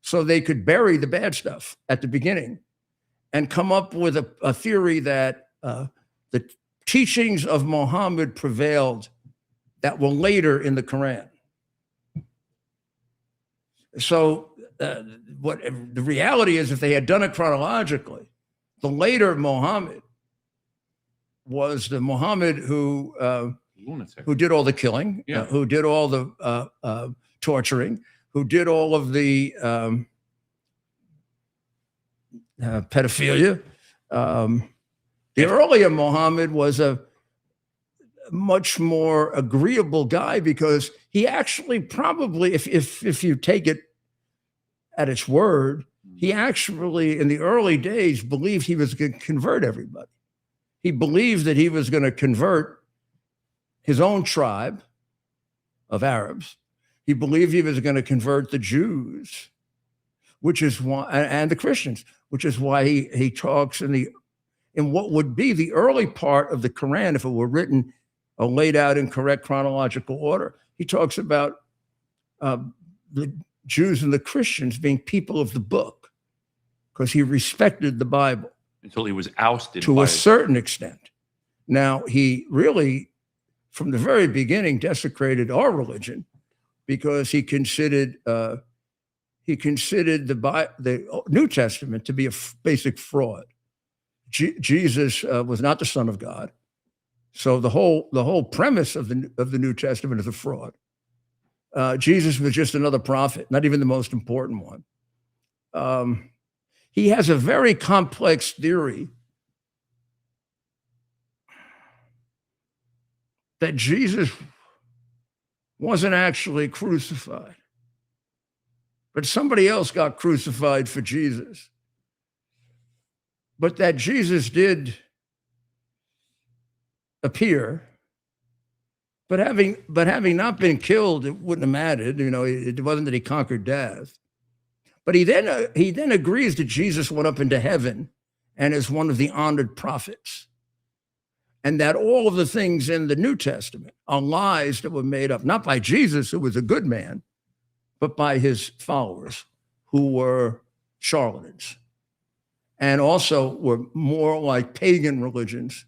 So they could bury the bad stuff at the beginning and come up with a theory that the teachings of Muhammad prevailed that were later in the Quran. So what the reality is, if they had done it chronologically, the later Muhammad was the Muhammad who did all the killing, who did all the torturing, who did all of the pedophilia. The earlier Muhammad was a much more agreeable guy because he actually probably, if you take it at its word, he actually in the early days believed he was going to convert everybody. He believed that he was going to convert his own tribe of Arabs. He believed he was going to convert the Jews, which is why, and the Christians, which is why he talks in what would be the early part of the Quran, if it were written or laid out in correct chronological order. He talks about the Jews and the Christians being people of the book because he respected the Bible. Until he was ousted. To a certain extent. Now, he really, from the very beginning, desecrated our religion because he considered the New Testament to be a basic fraud. Jesus was not the Son of God. So the whole premise of the New Testament is a fraud. Jesus was just another prophet, not even the most important one. He has a very complex theory that Jesus wasn't actually crucified, but somebody else got crucified for Jesus. But that Jesus did appear, but having not been killed, it wouldn't have mattered. It wasn't that he conquered death. But he then agrees that Jesus went up into heaven and is one of the honored prophets. And that all of the things in the New Testament are lies that were made up, not by Jesus, who was a good man, but by his followers, who were charlatans. And also were more like pagan religions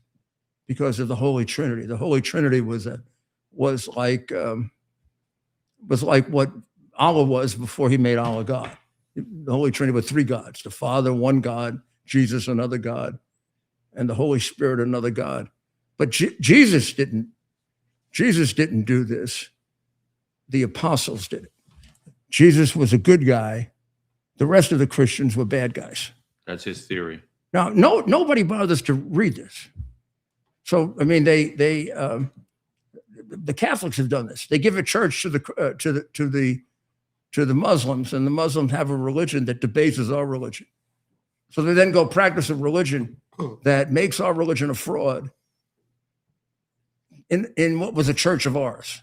because of the Holy Trinity. The Holy Trinity was like what Allah was before he made Allah God. The Holy Trinity were three gods: the Father, one God; Jesus, another God; and the Holy Spirit, another God. But Jesus didn't do this. The apostles did it. Jesus was a good guy. The rest of the Christians were bad guys. That's his theory. Now, nobody bothers to read this. So, I mean, the Catholics have done this. They give a church to the Muslims, and the Muslims have a religion that debases our religion. So they then go practice a religion that makes our religion a fraud in what was a church of ours.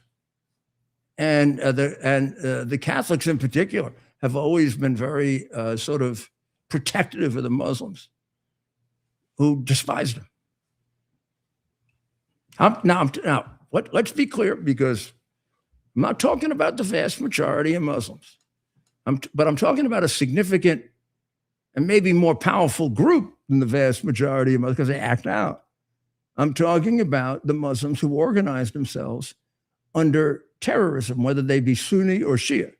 And the Catholics in particular have always been very sort of protective of the Muslims who despised them. Let's be clear, because I'm not talking about the vast majority of Muslims, but I'm talking about a significant and maybe more powerful group than the vast majority of Muslims because they act out. I'm talking about the Muslims who organize themselves under terrorism, whether they be Sunni or Shia.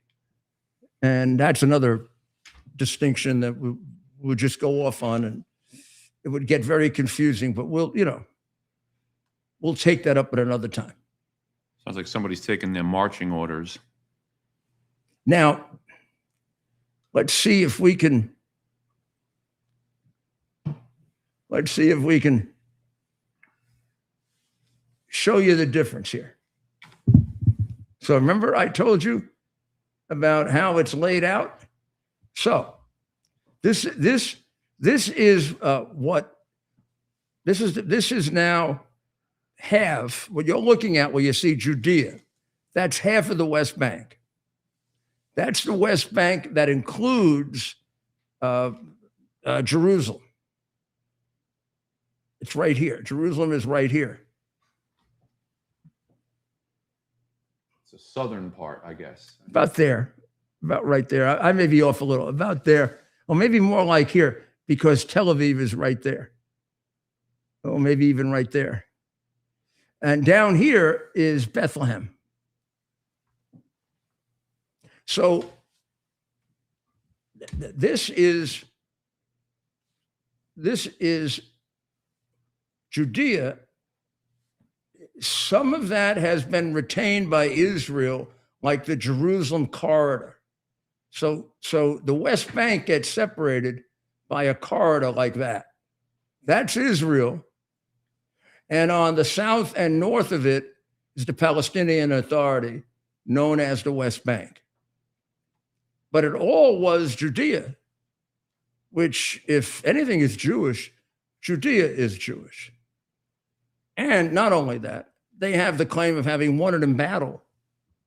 And that's another distinction that we'll just go off on, and it would get very confusing, but we'll take that up at another time. Sounds like somebody's taking their marching orders. Now, let's see if we can show you the difference here. So remember I told you about how it's laid out? So this is now half, what you're looking at where you see Judea, that's half of the West Bank. That's the West Bank that includes Jerusalem. It's right here. Jerusalem is right here. It's the southern part, I guess. About there, about right there. I may be off a little, about there, or maybe more like here, because Tel Aviv is right there. Or maybe even right there. And down here is Bethlehem. So this is Judea. Some of that has been retained by Israel, like the Jerusalem corridor. So the West Bank gets separated by a corridor like that. That's Israel. And on the south and north of it is the Palestinian Authority, known as the West Bank. But it all was Judea, which, if anything is Jewish, Judea is Jewish. And not only that, they have the claim of having won it in battle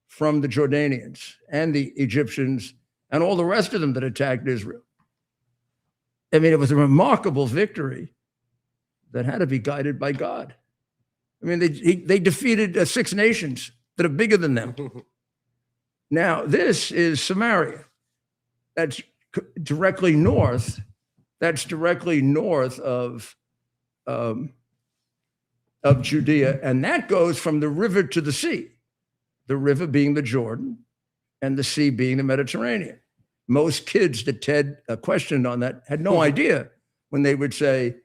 from the Jordanians and the Egyptians and all the rest of them that attacked Israel. I mean, it was a remarkable victory that had to be guided by God. I mean, they defeated 6 nations that are bigger than them. Now, this is Samaria. That's directly north. That's directly north of Judea, and that goes from the river to the sea. The river being the Jordan, and the sea being the Mediterranean. Most kids that Ted questioned on that had no idea when they would say,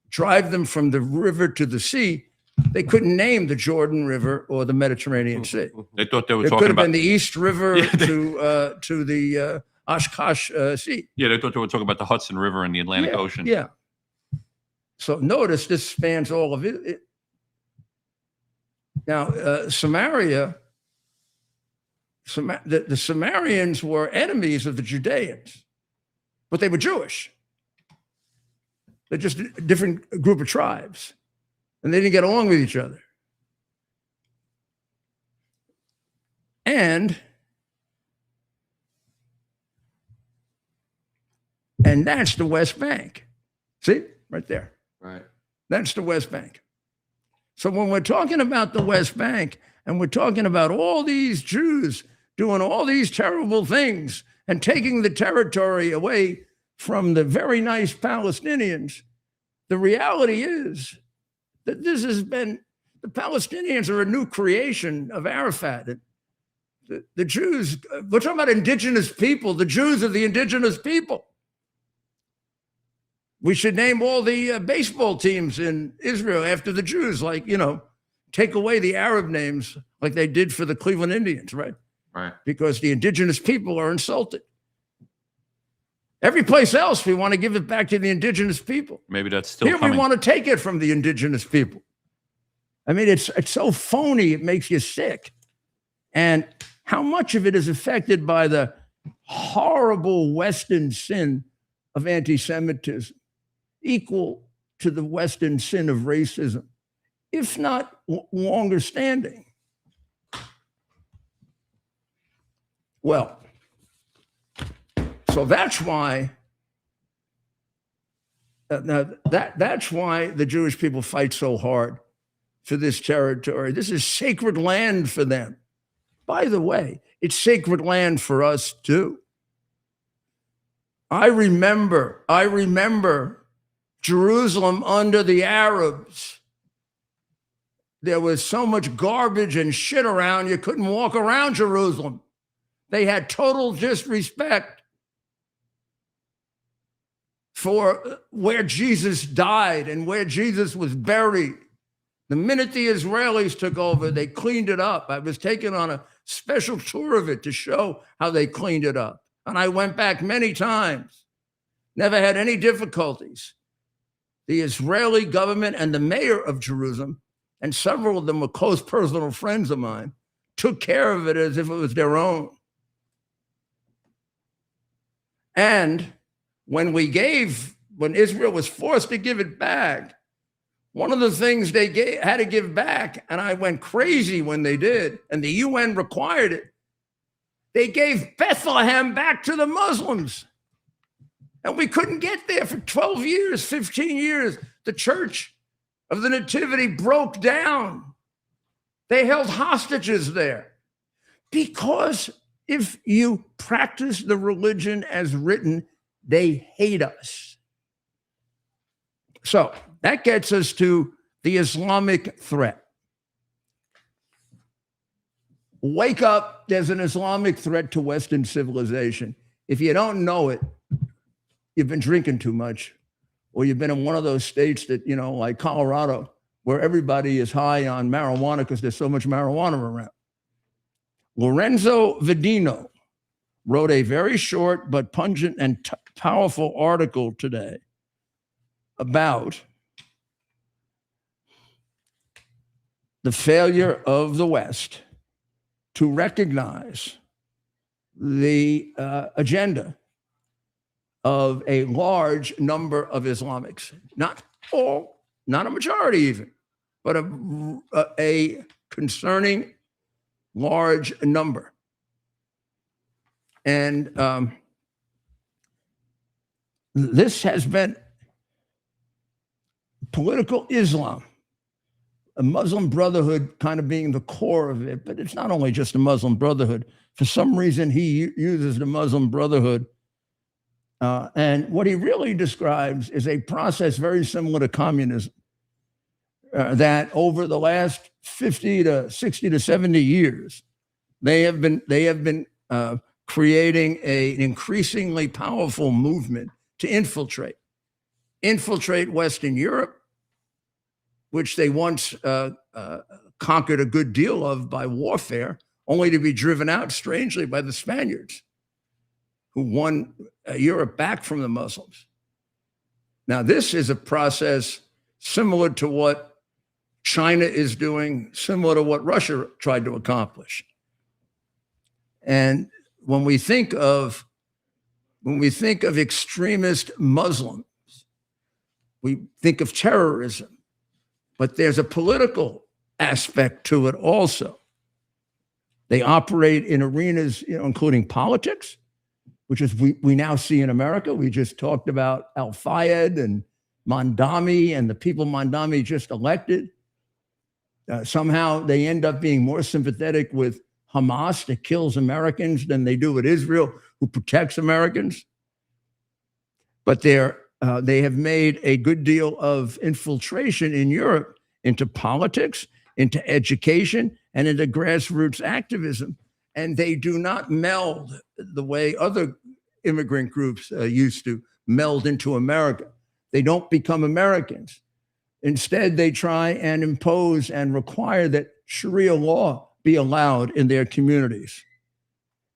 drive them from the river to the sea. They couldn't name the Jordan River or the Mediterranean Sea. They thought they were It talking could have about been the East River to the Oshkosh Sea. Yeah, they thought they were talking about the Hudson River and the Atlantic Ocean. Yeah. So notice this spans all of it. Now, Samaria, the Sumerians were enemies of the Judeans, but they were Jewish. They're just a different group of tribes, and they didn't get along with each other. And that's the West Bank. See, right there. Right. That's the West Bank. So when we're talking about the West Bank and we're talking about all these Jews doing all these terrible things and taking the territory away from the very nice Palestinians, the reality is that this has been, the Palestinians are a new creation of Arafat. The Jews, we're talking about indigenous people. The Jews are the indigenous people. We should name all the baseball teams in Israel after the Jews, like, take away the Arab names like they did for the Cleveland Indians, right? Right. Because the indigenous people are insulted. Every place else, we want to give it back to the indigenous people. Maybe that's still Here coming. we want to take it from the indigenous people. I mean, it's so phony, it makes you sick. And how much of it is affected by the horrible Western sin of anti-Semitism, equal to the Western sin of racism, if not longer standing. Well, so that's why that's why the Jewish people fight so hard for this territory. This is sacred land for them. By the way, it's sacred land for us too. I remember Jerusalem under the Arabs. There was so much garbage and shit around, you couldn't walk around Jerusalem. They had total disrespect for where Jesus died and where Jesus was buried. The minute the Israelis took over, they cleaned it up. I was taken on a special tour of it to show how they cleaned it up. And I went back many times, never had any difficulties. The Israeli government and the mayor of Jerusalem, and several of them were close personal friends of mine, took care of it as if it was their own. And when Israel was forced to give it back, one of the things they had to give back, and I went crazy when they did, and the UN required it, they gave Bethlehem back to the Muslims. And we couldn't get there for 12 years, 15 years. The Church of the Nativity broke down. They held hostages there. Because if you practice the religion as written, they hate us. So that gets us to the Islamic threat. Wake up, there's an Islamic threat to Western civilization. If you don't know it, you've been drinking too much, or you've been in one of those states that, like Colorado, where everybody is high on marijuana because there's so much marijuana around. Lorenzo Vidino wrote a very short but pungent and powerful article today about the failure of the West to recognize the agenda of a large number of Islamics, not all, not a majority even, but a concerning large number. And this has been political Islam, a Muslim Brotherhood kind of being the core of it, but it's not only just a Muslim Brotherhood. For some reason, he uses the Muslim Brotherhood. And what he really describes is a process very similar to communism, that over the last 50 to 60 to 70 years, they have been creating an increasingly powerful movement to infiltrate Western Europe, which they once conquered a good deal of by warfare, only to be driven out, strangely, by the Spaniards, who won Europe back from the Muslims. Now, this is a process similar to what China is doing, similar to what Russia tried to accomplish. And when we think of extremist Muslims, we think of terrorism, but there's a political aspect to it also. They operate in arenas, including politics, which is we now see in America. We just talked about Al-Fayed and Mondami and the people Mondami just elected. Somehow they end up being more sympathetic with Hamas that kills Americans than they do with Israel, who protects Americans. But they have made a good deal of infiltration in Europe into politics, into education, and into grassroots activism. And they do not meld the way other immigrant groups used to meld into America. They don't become Americans. Instead, they try and impose and require that Sharia law be allowed in their communities.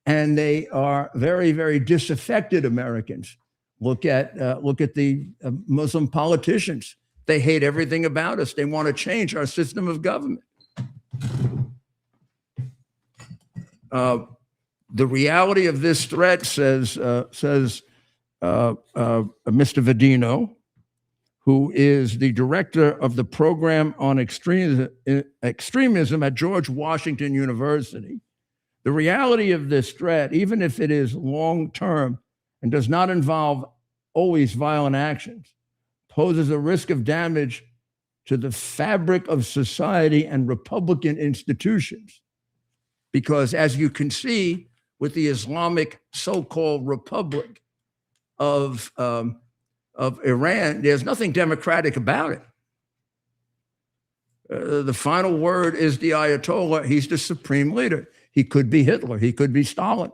And they are very, very disaffected Americans. Look at the Muslim politicians. They hate everything about us. They want to change our system of government. The reality of this threat, says Mr. Vidino, who is the director of the program on extremism at George Washington University. The reality of this threat, even if it is long-term and does not involve always violent actions, poses a risk of damage to the fabric of society and Republican institutions. Because as you can see with the Islamic so-called Republic of Iran, there's nothing democratic about it. The final word is the Ayatollah. He's the supreme leader. He could be Hitler. He could be Stalin.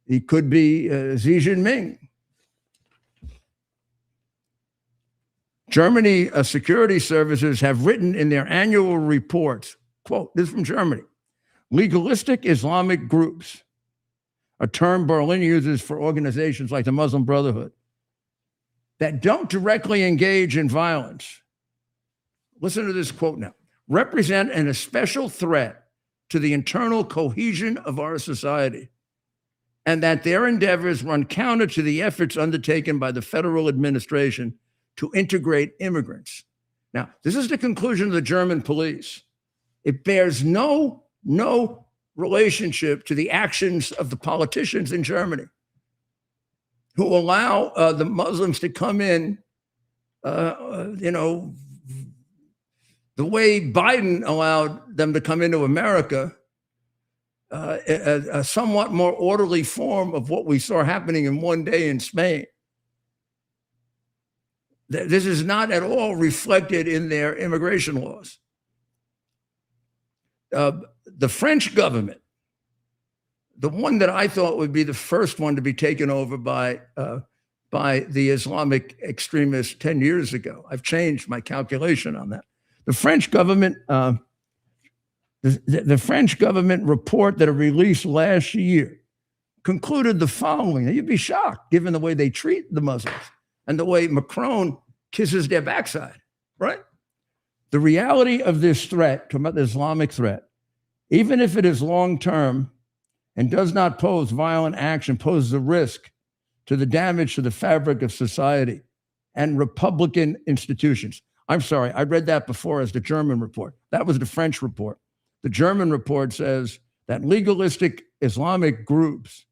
He could be Xi Jinping. Germany security services have written in their annual reports, quote, this is from Germany, legalistic Islamic groups, a term Berlin uses for organizations like the Muslim Brotherhood, that don't directly engage in violence, listen to this quote now, represent an especial threat to the internal cohesion of our society, and that their endeavors run counter to the efforts undertaken by the federal administration to integrate immigrants. Now, this is the conclusion of the German police. It bears no relationship to the actions of the politicians in Germany who allow the Muslims to come in, the way Biden allowed them to come into America, a somewhat more orderly form of what we saw happening in one day in Spain. This is not at all reflected in their immigration laws. The French government, the one that I thought would be the first one to be taken over by the Islamic extremists 10 years ago. I've changed my calculation on that. The French government, the French government report that it released last year concluded the following. Now, you'd be shocked given the way they treat the Muslims and the way Macron kisses their backside, right? The reality of this threat, talking about the Islamic threat, even if it is long-term and does not pose violent action, poses a risk to the damage to the fabric of society and Republican institutions. I'm sorry, I read that before as the German report. That was the French report. The German report says that legalistic Islamic groups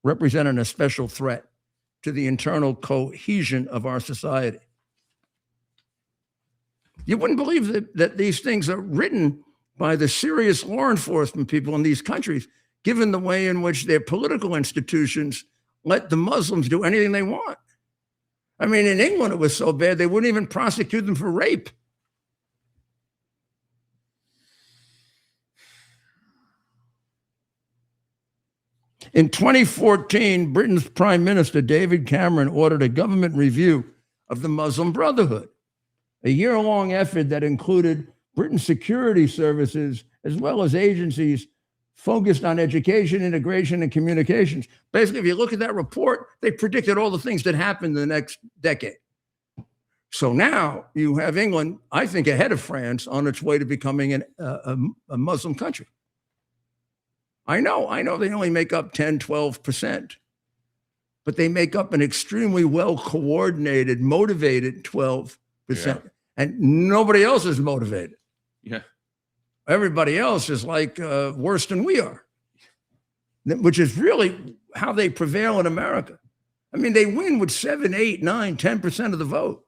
represent an especial threat to the internal cohesion of our society. You wouldn't believe that these things are written by the serious law enforcement people in these countries, given the way in which their political institutions let the Muslims do anything they want. I mean, in England, it was so bad, they wouldn't even prosecute them for rape. In 2014, Britain's Prime Minister, David Cameron, ordered a government review of the Muslim Brotherhood, a year-long effort that included Britain's security services as well as agencies focused on education, integration, and communications. Basically, if you look at that report, they predicted all the things that happened in the next decade. So now you have England, I think, ahead of France on its way to becoming a Muslim country. I know they only make up 10, 12%, but they make up an extremely well-coordinated, motivated 12%. Yeah. And nobody else is motivated. Yeah. Everybody else is like worse than we are, which is really how they prevail in America. I mean, they win with 7, 8, 9, 10% of the vote,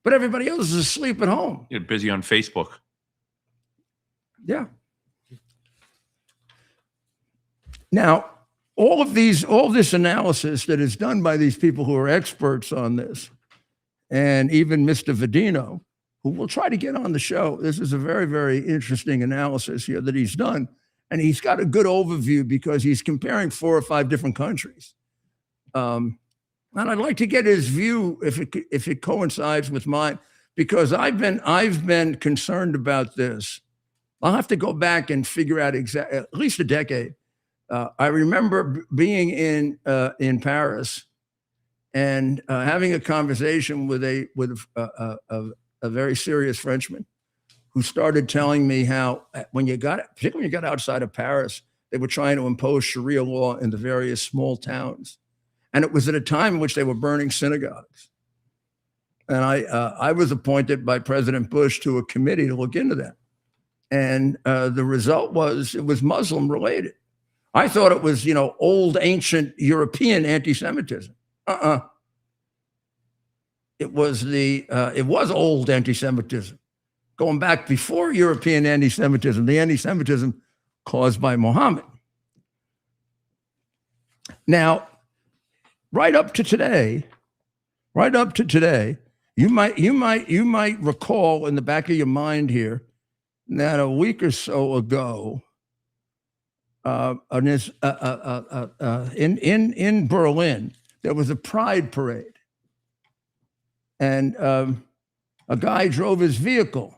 but everybody else is asleep at home. You're busy on Facebook. Yeah. Now, all this analysis that is done by these people who are experts on this, and even Mr. Vedino, who will try to get on the show. This is a very, very interesting analysis here that he's done. And he's got a good overview because he's comparing 4 or 5 different countries. And I'd like to get his view if it coincides with mine, because I've been concerned about this. I'll have to go back and figure out at least a decade. I remember being in Paris and having a conversation with a very serious Frenchman who started telling me how particularly when you got outside of Paris, they were trying to impose Sharia law in the various small towns. And it was at a time in which they were burning synagogues. And I was appointed by President Bush to a committee to look into that. And the result was it was Muslim related. I thought it was, old, ancient European anti-Semitism. It was old anti-Semitism, going back before European anti-Semitism, the anti-Semitism caused by Muhammad. Now, right up to today, you might recall in the back of your mind here that a week or so ago, in Berlin, there was a pride parade. And a guy drove his vehicle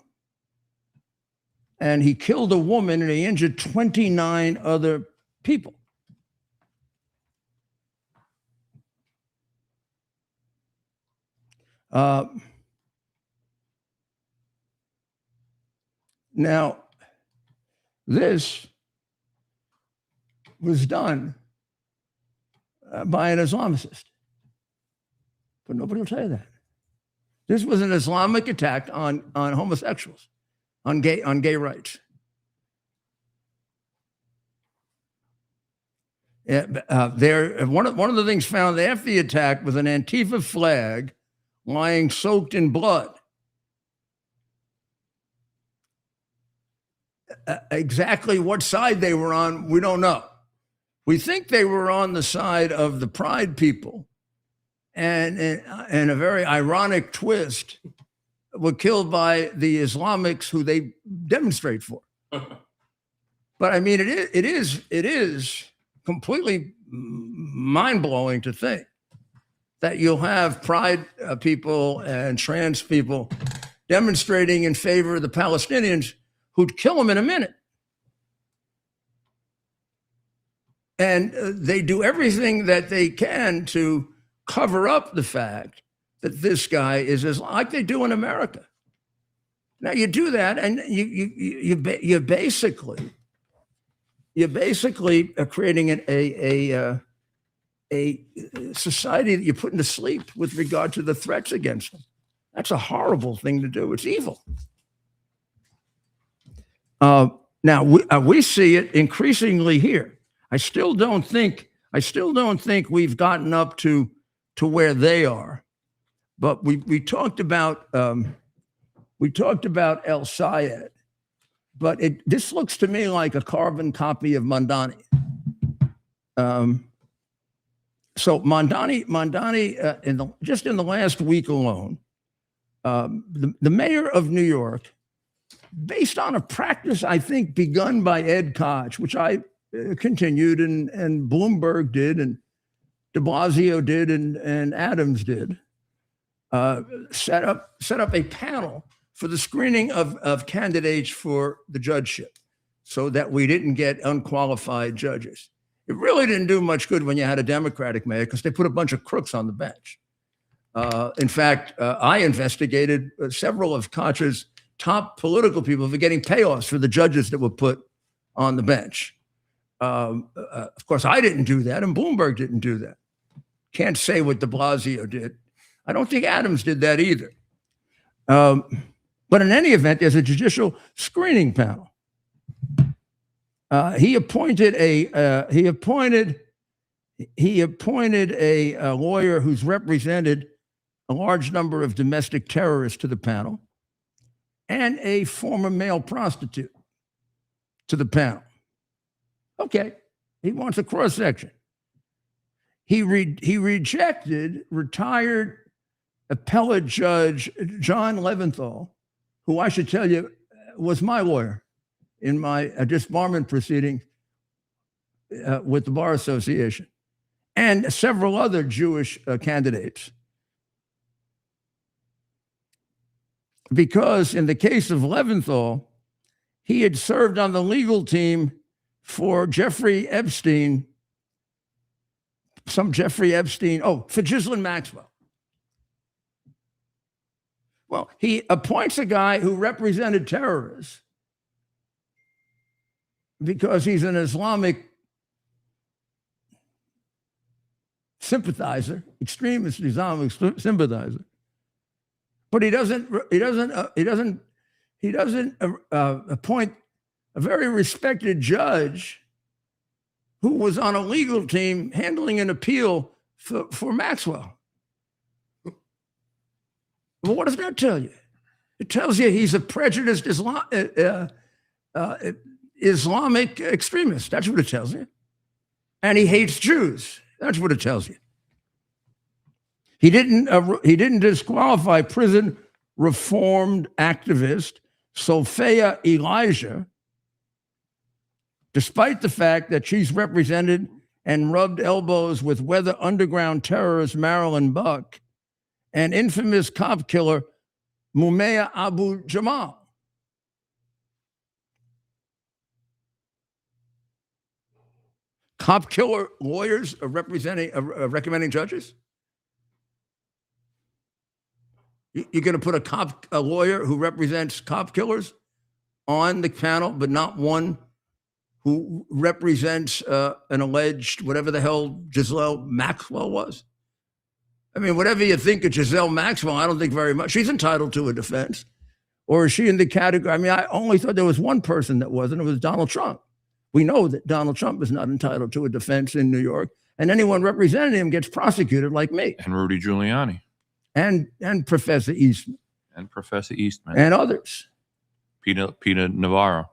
and he killed a woman and he injured 29 other people. Now, this was done by an Islamicist, but nobody will tell you that. This was an Islamic attack on homosexuals, on gay rights. One of the things found after the attack was an Antifa flag lying soaked in blood. Exactly what side they were on, we don't know. We think they were on the side of the Pride people, and in a very ironic twist, were killed by the Islamics who they demonstrate for. But I mean, it is completely mind-blowing to think that you'll have Pride people and trans people demonstrating in favor of the Palestinians who'd kill them in a minute. And they do everything that they can to cover up the fact that this guy is like they do in America. Now you do that, and you basically are creating a society that you're putting to sleep with regard to the threats against them. That's a horrible thing to do. It's evil. Now we see it increasingly here. I still don't think we've gotten up to where they are, but we talked about El Sayed, but this looks to me like a carbon copy of Mondani. So Mondani, just in the last week alone, the mayor of New York, based on a practice I think begun by Ed Koch, which I continued and Bloomberg did and de Blasio did and Adams did, set up a panel for the screening of candidates for the judgeship so that we didn't get unqualified judges. It really didn't do much good when you had a Democratic mayor because they put a bunch of crooks on the bench. In fact, I investigated several of Koch's top political people for getting payoffs for the judges that were put on the bench. Of course, I didn't do that, and Bloomberg didn't do that. Can't say what de Blasio did. I don't think Adams did that either. But in any event, there's a judicial screening panel. He appointed a lawyer who's represented a large number of domestic terrorists to the panel, and a former male prostitute to the panel. Okay, he wants a cross section. He rejected retired appellate judge John Leventhal, who I should tell you was my lawyer in my disbarment proceeding with the Bar Association, and several other Jewish candidates. Because in the case of Leventhal, he had served on the legal team for Jeffrey Epstein, for Ghislaine Maxwell. Well, he appoints a guy who represented terrorists because he's an Islamic sympathizer, extremist Islamic sympathizer. But he doesn't appoint a very respected judge who was on a legal team handling an appeal for Maxwell. Well, what does that tell you? It tells you he's a prejudiced Islamic extremist. That's what it tells you. And he hates Jews. That's what it tells you. He didn't disqualify prison reformed activist Sophia Elijah, despite the fact that she's represented and rubbed elbows with Weather Underground terrorist Marilyn Buck and infamous cop killer Mumia Abu Jamal. Cop killer lawyers are recommending judges? You're going to put a lawyer who represents cop killers on the panel, but not one who represents an alleged, whatever the hell Giselle Maxwell was? I mean, whatever you think of Giselle Maxwell, I don't think very much. She's entitled to a defense. Or is she in the category? I mean, I only thought there was one person that wasn't. It was Donald Trump. We know that Donald Trump is not entitled to a defense in New York, and anyone representing him gets prosecuted like me. And Rudy Giuliani. And Professor Eastman. And Professor Eastman. And others. Peter Navarro.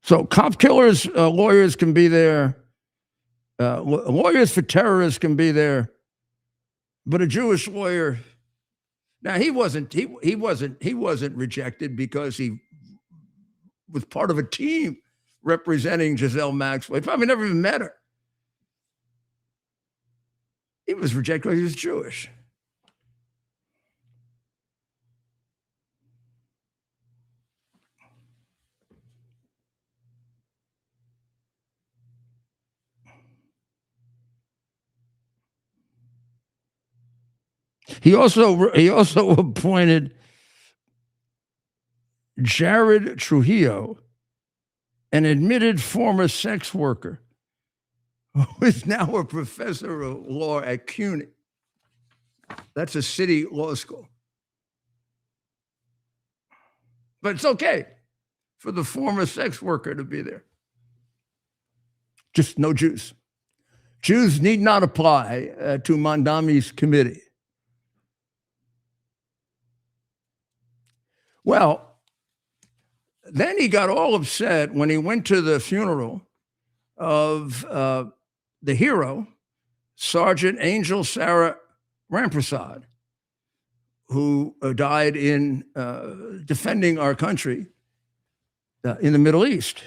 So cop killers, lawyers can be there. Lawyers for terrorists can be there. But a Jewish lawyer, now he wasn't rejected because he was part of a team representing Giselle Maxwell. He probably never even met her. He was rejected because he was Jewish. He also appointed Jared Trujillo, an admitted former sex worker, who is now a professor of law at CUNY. That's a city law school. But it's okay for the former sex worker to be there. Just no Jews. Jews need not apply to Mondami's committee. Well, then he got all upset when he went to the funeral of the hero, Sergeant Angel Sarah Ramprasad, who died in defending our country in the Middle East.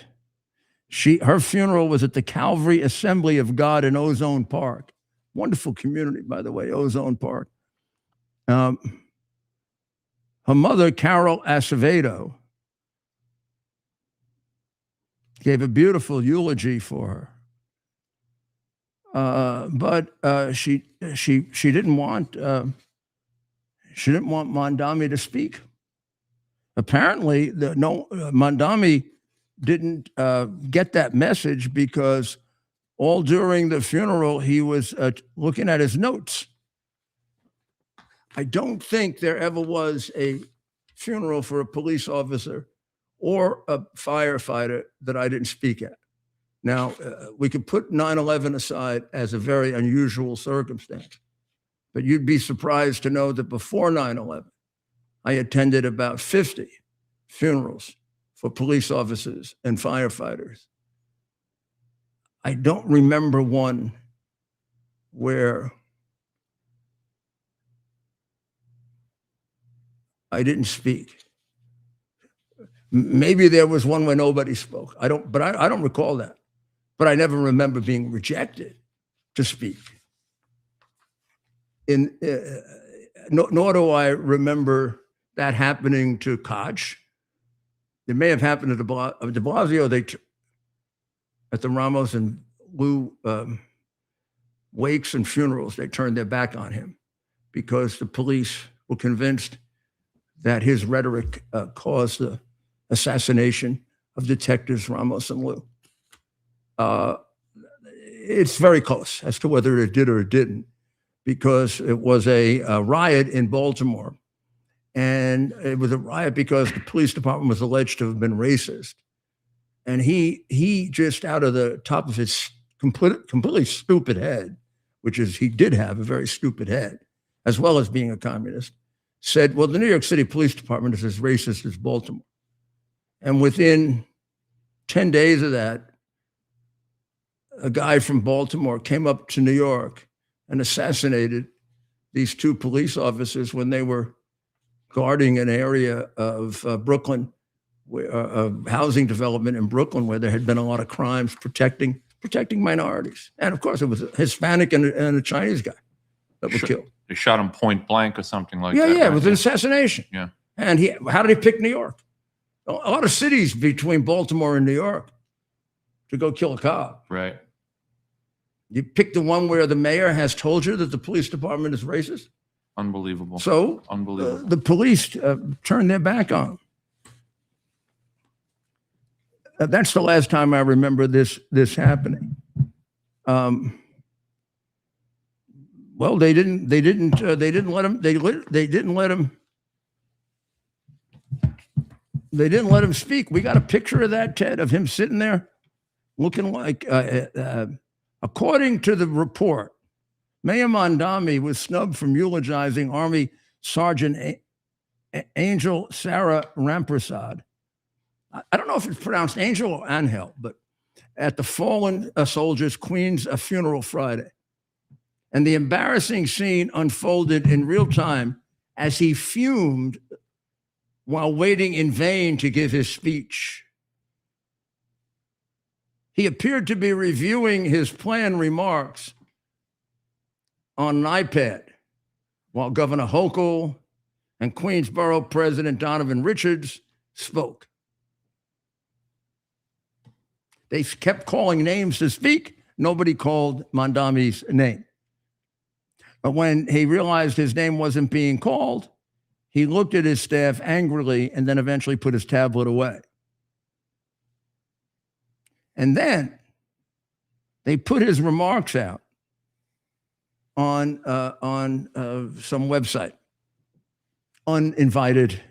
Her funeral was at the Calvary Assembly of God in Ozone Park. Wonderful community, by the way, Ozone Park. Her mother, Carol Acevedo, gave a beautiful eulogy for her, but she didn't want Mondami to speak. Apparently, Mondami didn't get that message because all during the funeral he was looking at his notes. I don't think there ever was a funeral for a police officer or a firefighter that I didn't speak at. Now, we could put 9/11 aside as a very unusual circumstance, but you'd be surprised to know that before 9/11, I attended about 50 funerals for police officers and firefighters. I don't remember one where I didn't speak. Maybe there was one where nobody spoke. I don't recall that. But I never remember being rejected to speak. Nor do I remember that happening to Koch. It may have happened to de Blasio. At the Ramos and Lou wakes and funerals, they turned their back on him because the police were convinced that his rhetoric caused the assassination of detectives Ramos and Lou. It's very close as to whether it did or it didn't, because it was a riot in Baltimore. And it was a riot because the police department was alleged to have been racist. And he just out of the top of his completely stupid head, which is he did have a very stupid head, as well as being a communist, said, well, the New York City Police Department is as racist as Baltimore. And within 10 days of that, a guy from Baltimore came up to New York and assassinated these two police officers when they were guarding an area of Brooklyn, a housing development in Brooklyn where there had been a lot of crimes protecting minorities. And of course, it was a Hispanic and a Chinese guy that were killed. They shot him point blank or something like Yeah, that. yeah, right? it was an assassination. Yeah. And how did he pick New York? A lot of cities between Baltimore and New York to go kill a cop. Right. You pick the one where the mayor has told you that the police department is racist. Unbelievable. So Unbelievable. the police turned their back on him. That's the last time I remember this happening. Well, they didn't let him. They didn't let him speak. We got a picture of that, Ted, of him sitting there, looking like. According to the report, Mayor Mondami was snubbed from eulogizing Army Sergeant Angel Sarah Ramprasad. I don't know if it's pronounced Angel or Angel, but at the fallen soldier's Queen's funeral Friday. And the embarrassing scene unfolded in real time as he fumed while waiting in vain to give his speech. He appeared to be reviewing his planned remarks on an iPad while Governor Hochul and Queensborough President Donovan Richards spoke. They kept calling names to speak. Nobody called Mondami's name. But when he realized his name wasn't being called, he looked at his staff angrily and then eventually put his tablet away. And then they put his remarks out on some website, uninvited.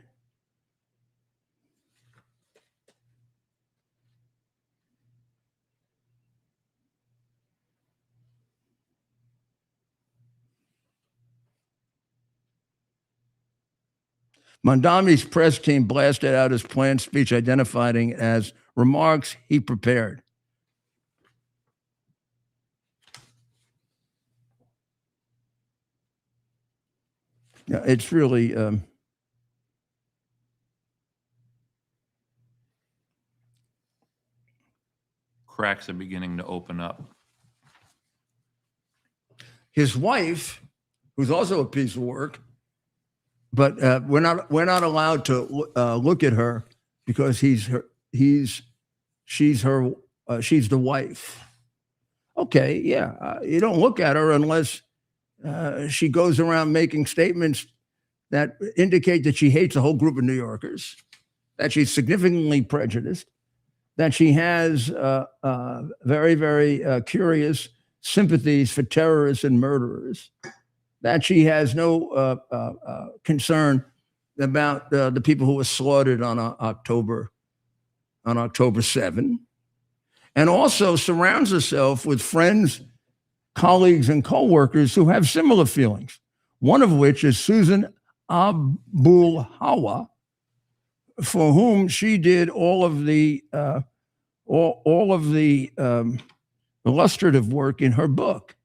Mondami's press team blasted out his planned speech, identifying it as remarks he prepared. Yeah, it's really Cracks are beginning to open up. His wife, who's also a piece of work, but we're not allowed to look at her because she's the wife. Okay, yeah, you don't look at her unless she goes around making statements that indicate that she hates a whole group of New Yorkers, that she's significantly prejudiced, that she has very, very curious sympathies for terrorists and murderers, that she has no concern about the people who were slaughtered on October 7, and also surrounds herself with friends, colleagues, and coworkers who have similar feelings. One of which is Susan Abdul-Hawa, for whom she did all of the illustrative work in her book.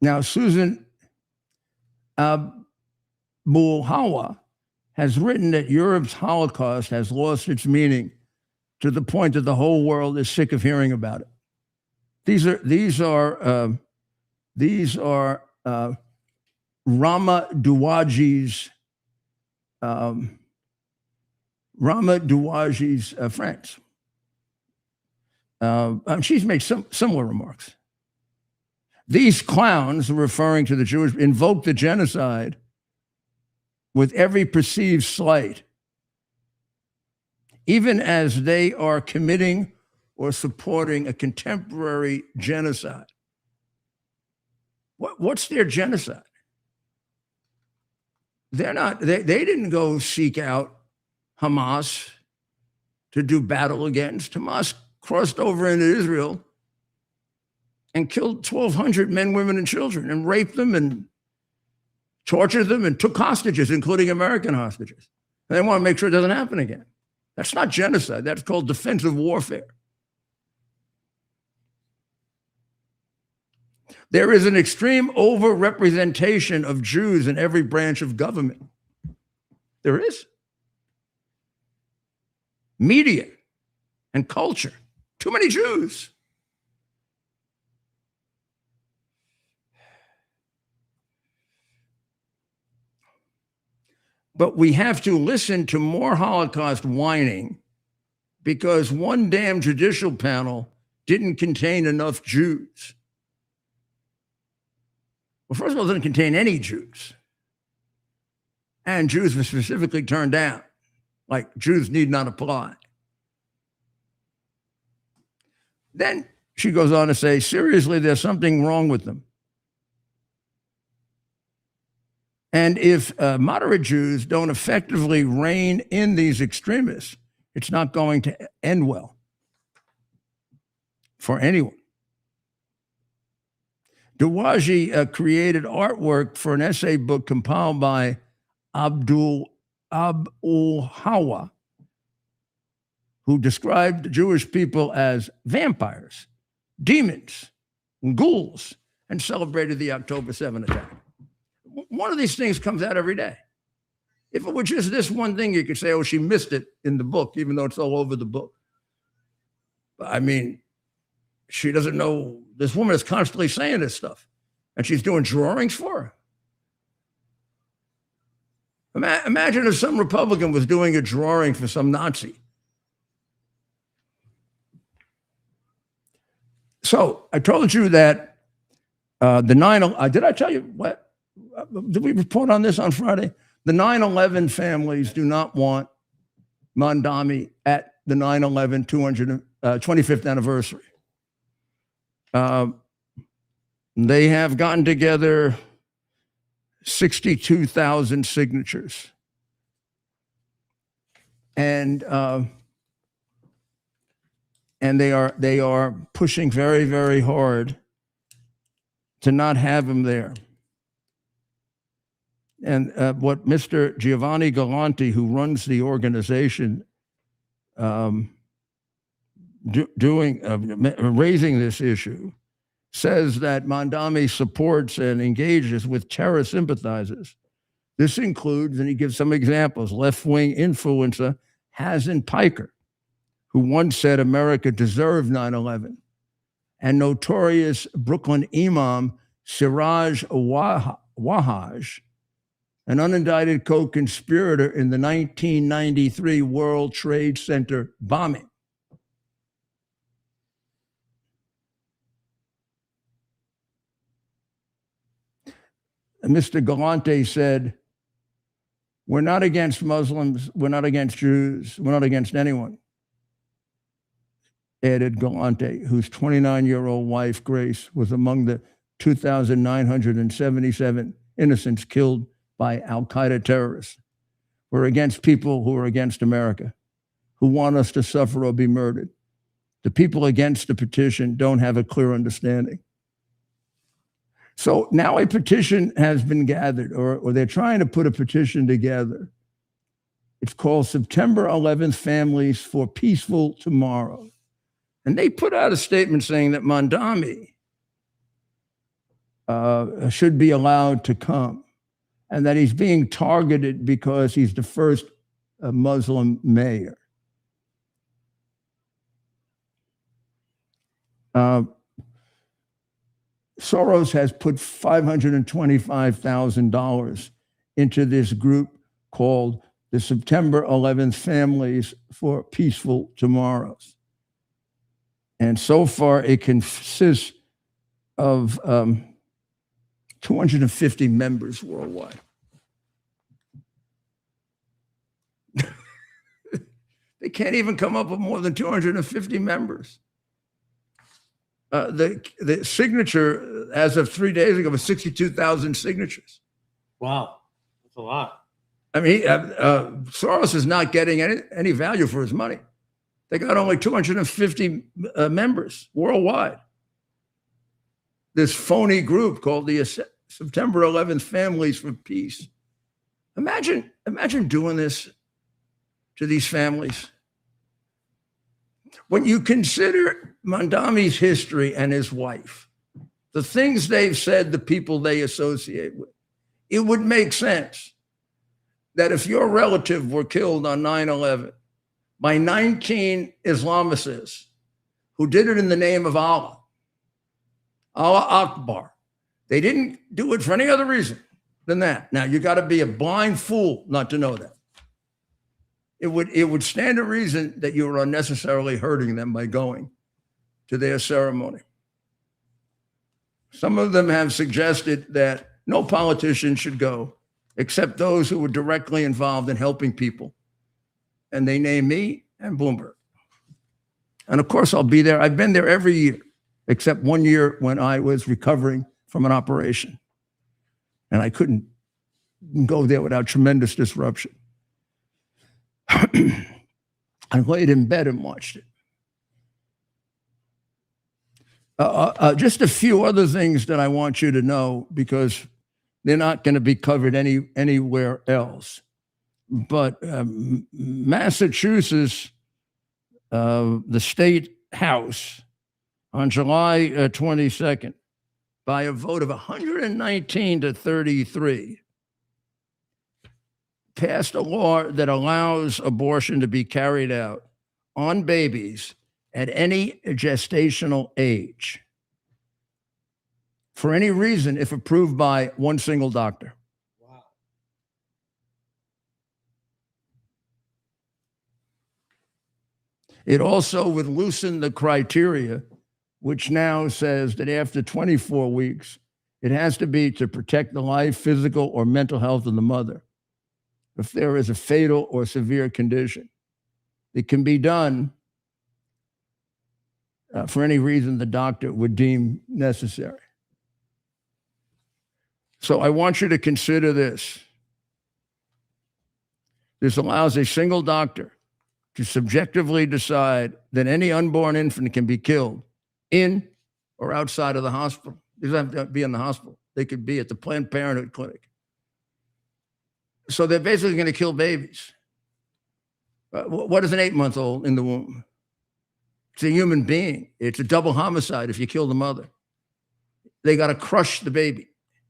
Now, Susan Abdul-Hawa has written that Europe's Holocaust has lost its meaning to the point that the whole world is sick of hearing about it. These are Rama Duwaji's friends. She's made some similar remarks. These clowns, referring to the Jewish, invoke the genocide with every perceived slight, even as they are committing or supporting a contemporary genocide. What's their genocide? They're not, they didn't go seek out Hamas to do battle against. Hamas crossed over into Israel and killed 1,200 men, women, and children, and raped them and tortured them and took hostages, including American hostages. And they want to make sure it doesn't happen again. That's not genocide. That's called defensive warfare. There is an extreme overrepresentation of Jews in every branch of government. There is. Media and culture. Too many Jews. But we have to listen to more Holocaust whining because one damn judicial panel didn't contain enough Jews. Well, first of all, it didn't contain any Jews. And Jews were specifically turned down, like Jews need not apply. Then she goes on to say, seriously, there's something wrong with them. And if moderate Jews don't effectively rein in these extremists, it's not going to end well for anyone. Dawaji created artwork for an essay book compiled by Abul Hawa, who described Jewish people as vampires, demons, and ghouls, and celebrated the October 7 attack. One of these things comes out every day. If it were just this one thing, you could say, oh, she missed it in the book, even though it's all over the book. I mean, she doesn't know. This woman is constantly saying this stuff, and she's doing drawings for her. Imagine if some Republican was doing a drawing for some Nazi. So I told you that the 9/11, did I tell you what? Did we report on this on Friday? The 9/11 families do not want Mandami at the 9/11 25th anniversary. They have gotten together 62,000 signatures. And they are pushing very, very hard to not have him there. And what Mr. Giovanni Gallanti, who runs the organization, raising this issue, says that Mandami supports and engages with terror sympathizers. This includes, and he gives some examples, left-wing influencer Hazen Piker, who once said America deserved 9/11, and notorious Brooklyn imam Siraj Wahaj, an unindicted co-conspirator in the 1993 World Trade Center bombing. And Mr. Galante said, we're not against Muslims, we're not against Jews, we're not against anyone, added Galante, whose 29-year-old wife, Grace, was among the 2,977 innocents killed by al-Qaeda terrorists. We're against people who are against America, who want us to suffer or be murdered. The people against the petition don't have a clear understanding. So now a petition has been gathered, or they're trying to put a petition together. It's called September 11th Families for Peaceful Tomorrow. And they put out a statement saying that Mandami should be allowed to come, and that he's being targeted because he's the first Muslim mayor. Soros has put $525,000 into this group called the September 11th Families for Peaceful Tomorrows. And so far, it consists of 250 members worldwide. They can't even come up with more than 250 members. The signature, as of 3 days ago, was 62,000 signatures. Wow, that's a lot. I mean, Soros is not getting any value for his money. They got only 250 members worldwide. This phony group called the September 11th Families for Peace. Imagine doing this to these families. When you consider Mandami's history and his wife, the things they've said, the people they associate with, it would make sense that if your relative were killed on 9/11 by 19 Islamicists who did it in the name of Allah Akbar, they didn't do it for any other reason. than that. Now, you got to be a blind fool not to know that. It would stand to reason that you were unnecessarily hurting them by going to their ceremony. Some of them have suggested that no politician should go except those who were directly involved in helping people. And they name me and Bloomberg. And of course, I'll be there. I've been there every year, except one year when I was recovering from an operation. And I couldn't go there without tremendous disruption. I laid in bed and watched it. Just a few other things that I want you to know, because they're not going to be covered anywhere else. But Massachusetts, the state house, on July 22nd, by a vote of 119 to 33, passed a law that allows abortion to be carried out on babies at any gestational age for any reason if approved by one single doctor. Wow. It also would loosen the criteria, which now says that after 24 weeks, it has to be to protect the life, physical, or mental health of the mother. If there is a fatal or severe condition, it can be done for any reason the doctor would deem necessary. So I want you to consider this. This allows a single doctor to subjectively decide that any unborn infant can be killed in or outside of the hospital. They don't have to be in the hospital. They could be at the Planned Parenthood clinic. So they're basically going to kill babies. What is an 8-month-old in the womb? It's a human being. It's a double homicide if you kill the mother. They got to crush the baby.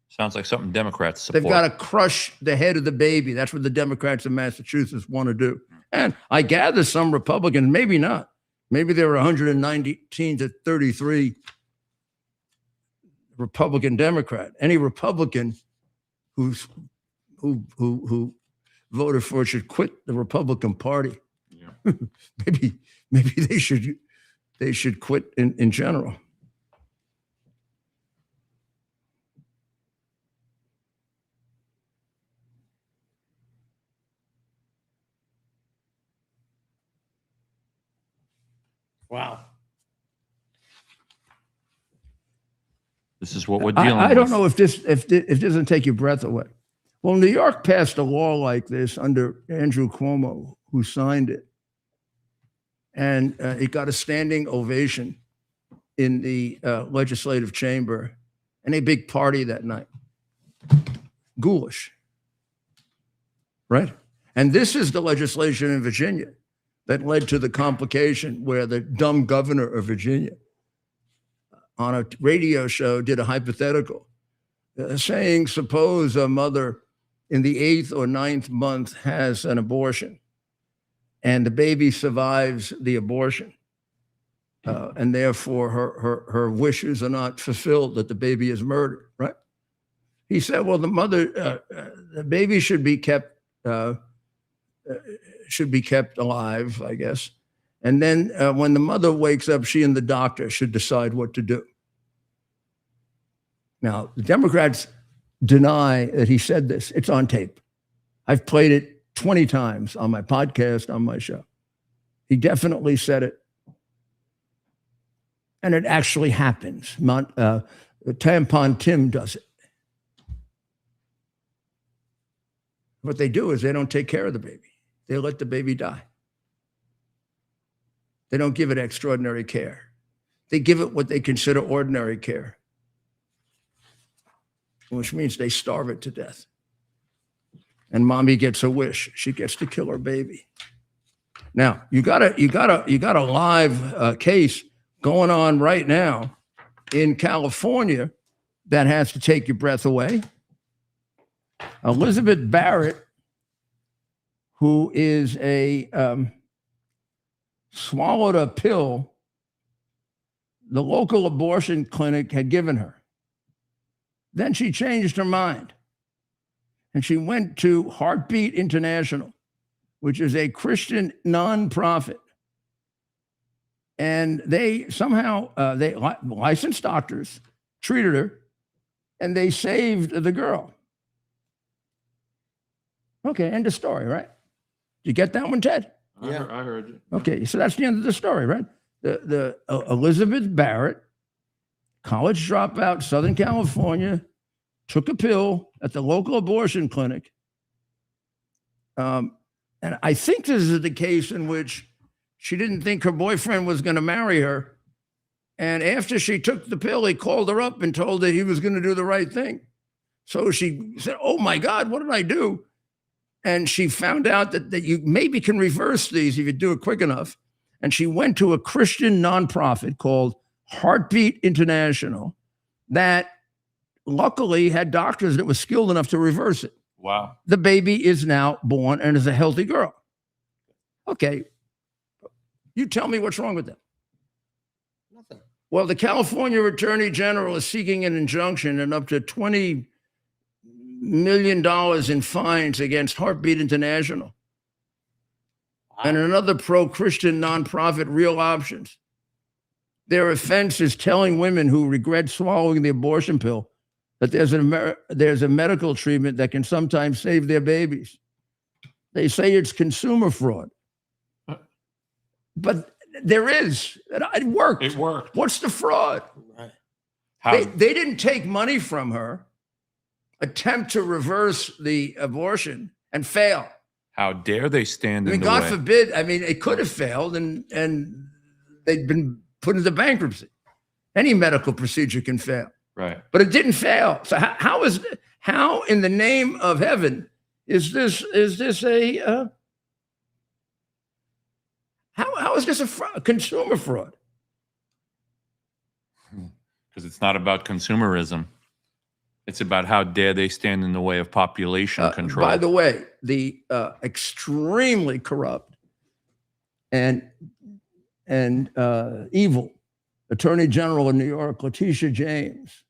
Sounds like something Democrats support. They've got to crush the head of the baby. That's what the Democrats in Massachusetts want to do. And I gather some Republicans, maybe not. Maybe there were 119 to 33 Republican Democrat. Any Republican who voted for it should quit the Republican Party. Yeah. maybe they should quit in general. Wow. This is what we're dealing with. I don't know if this doesn't take your breath away. Well, New York passed a law like this under Andrew Cuomo, who signed it. And it got a standing ovation in the legislative chamber and a big party that night. Ghoulish, right? And this is the legislation in Virginia that led to the complication where the dumb governor of Virginia on a radio show did a hypothetical saying, suppose a mother in the 8th or 9th month has an abortion and the baby survives the abortion. And therefore her wishes are not fulfilled, that the baby is murdered, right? He said, well, the baby should be kept alive, I guess. And then when the mother wakes up, she and the doctor should decide what to do. Now, the Democrats deny that he said this. It's on tape. I've played it 20 times on my podcast, on my show. He definitely said it. And it actually happens. Tampon Tim does it. What they do is they don't take care of the baby. They let the baby die. They don't give it extraordinary care. They give it what they consider ordinary care, which means they starve it to death. And mommy gets a wish. She gets to kill her baby. Now, you got a live case going on right now in California that has to take your breath away. Elizabeth Barrett, who is swallowed a pill the local abortion clinic had given her. Then she changed her mind. and she went to Heartbeat International, which is a Christian nonprofit. And they somehow, licensed doctors treated her, and they saved the girl. Okay, end of story, right? Did you get that one, Ted? I heard you. Okay, so that's the end of the story, right? The Elizabeth Barrett, college dropout, Southern California, took a pill at the local abortion clinic. And I think this is the case in which she didn't think her boyfriend was going to marry her. And after she took the pill, he called her up and told her he was going to do the right thing. So she said, oh my God, what did I do? And she found out that you maybe can reverse these if you do it quick enough. And she went to a Christian nonprofit called Heartbeat International that luckily had doctors that were skilled enough to reverse it. Wow. The baby is now born and is a healthy girl. Okay. You tell me what's wrong with that. Nothing. Well, the California Attorney General is seeking an injunction and up to $20 million in fines against Heartbeat International. Wow. And another pro-Christian nonprofit, Real Options. Their offense is telling women who regret swallowing the abortion pill that there's a medical treatment that can sometimes save their babies. They say it's consumer fraud. But there is. It worked. It worked. What's the fraud? Right. They didn't take money from her, attempt to reverse the abortion, and fail. How dare they stand in the God way? forbid. I mean, it could have failed, and they'd been put into bankruptcy. Any medical procedure can fail. Right. But it didn't fail. So how in the name of heaven is this a how is this a consumer fraud? Because it's not about consumerism. It's about how dare they stand in the way of population control. By the way, the extremely corrupt and evil Attorney General of New York, Letitia James,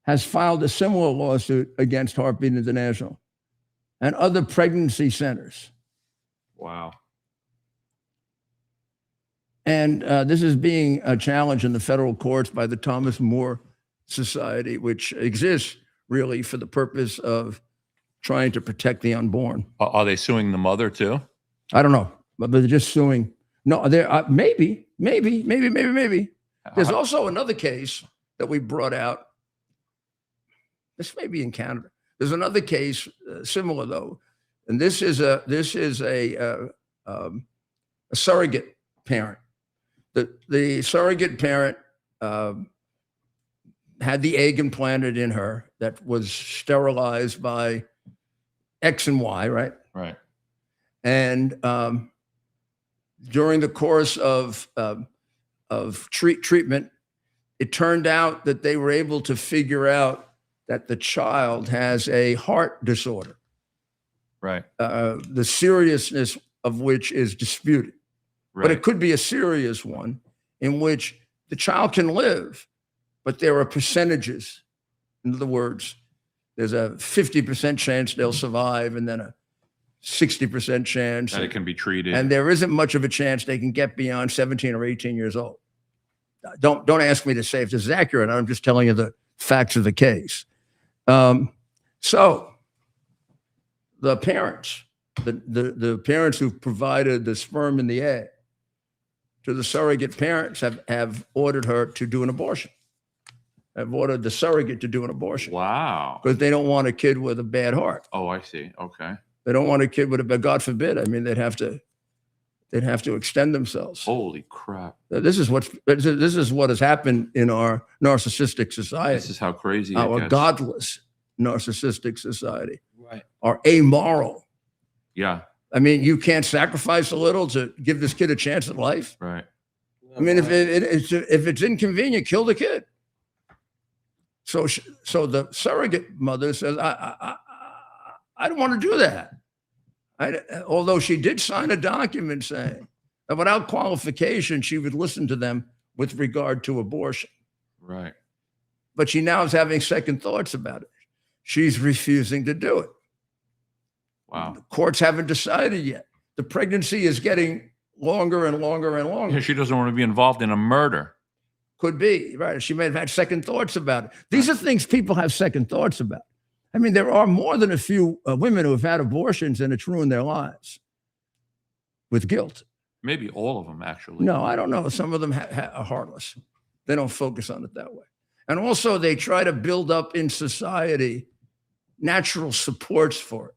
has filed a similar lawsuit against Heartbeat International and other pregnancy centers. Wow. And this is being challenged in the federal courts by the Thomas More Society, which exists really for the purpose of trying to protect the unborn. Are they suing the mother too? I don't know, but they're just suing. No, they're maybe. There's also another case that we brought out. This may be in Canada. There's another case similar though, and this is a surrogate parent. The surrogate parent had the egg implanted in her that was sterilized by X and Y, right? Right. And during the course of treatment, it turned out that they were able to figure out that the child has a heart disorder. Right. The seriousness of which is disputed. Right. But it could be a serious one in which the child can live, but there are percentages. In other words, there's a 50% chance they'll survive and then a 60% chance that it can be treated. And there isn't much of a chance they can get beyond 17 or 18 years old. Don't ask me to say if this is accurate. I'm just telling you the facts of the case. So the parents, the parents who've provided the sperm and the egg to the surrogate parents have ordered her to do an abortion. Have ordered the surrogate to do an abortion. Wow. Because they don't want a kid with a bad heart. Oh, I see. Okay. They don't want a kid with a bad, God forbid. I mean, they'd have to extend themselves. Holy crap. This is what has happened in our narcissistic society. This is how crazy our it gets. godless narcissistic society. Right. Our amoral. Yeah. I mean, you can't sacrifice a little to give this kid a chance at life. Right. I mean, if it's inconvenient, kill the kid. So the surrogate mother says, I don't want to do that. Although she did sign a document saying that without qualification, she would listen to them with regard to abortion. Right. But she now is having second thoughts about it. She's refusing to do it. Wow. The courts haven't decided yet. The pregnancy is getting longer and longer and longer. Yeah, she doesn't want to be involved in a murder. Could be, right? She may have had second thoughts about it. These are things people have second thoughts about. I mean, there are more than a few women who have had abortions and it's ruined their lives with guilt. Maybe all of them, actually. No, I don't know. Some of them are heartless. They don't focus on it that way. And also, they try to build up in society natural supports for it,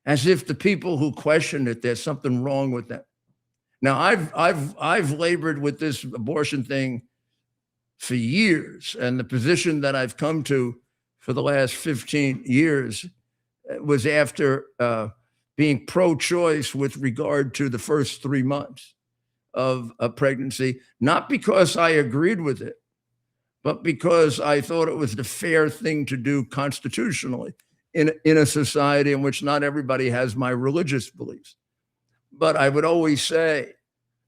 as if the people who question it, there's something wrong with them. Now, I've labored with this abortion thing for years, and the position that I've come to for the last 15 years was after being pro-choice with regard to the first 3 months of a pregnancy, not because I agreed with it, but because I thought it was the fair thing to do constitutionally in a society in which not everybody has my religious beliefs. But I would always say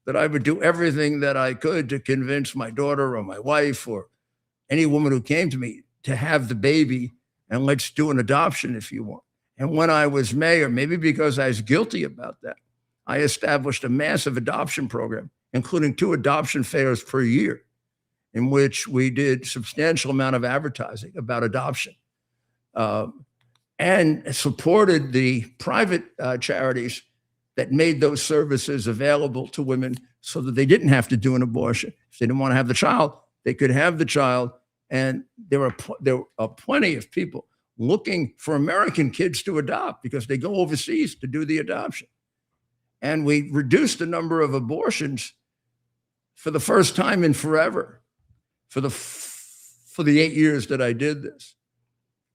that I would do everything that I could to convince my daughter or my wife or any woman who came to me to have the baby, and let's do an adoption if you want. And when I was mayor, maybe because I was guilty about that, I established a massive adoption program, including 2 adoption fairs per year, in which we did substantial amount of advertising about adoption, and supported the private charities that made those services available to women so that they didn't have to do an abortion. If they didn't want to have the child, they could have the child. And there are plenty of people looking for American kids to adopt because they go overseas to do the adoption. And we reduced the number of abortions for the first time in forever for the 8 years that I did this.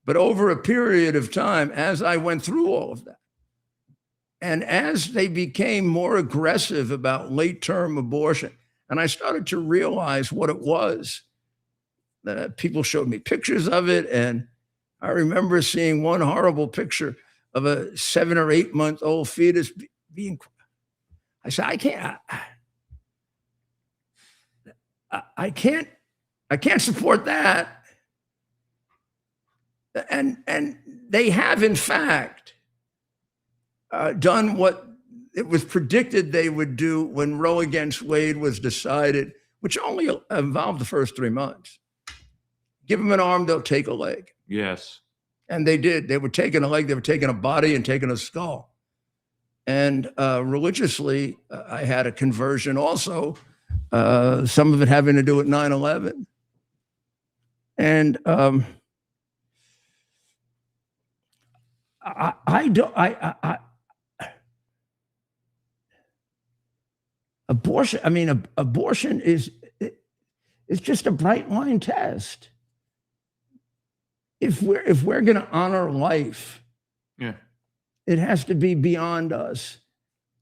But over a period of time, as I went through all of that, and as they became more aggressive about late-term abortion, and I started to realize what it was, people showed me pictures of it, and I remember seeing one horrible picture of a 7 or 8 month old fetus being. I said, I can't support that. And they have, in fact, done what it was predicted they would do when Roe against Wade was decided, which only involved the first 3 months. Give them an arm, they'll take a leg. Yes. And they did. They were taking a leg, they were taking a body and taking a skull. And religiously, I had a conversion also, some of it having to do with 9/11. And abortion. I mean, abortion is just a bright line test. If we're going to honor life, Yeah. it has to be beyond us,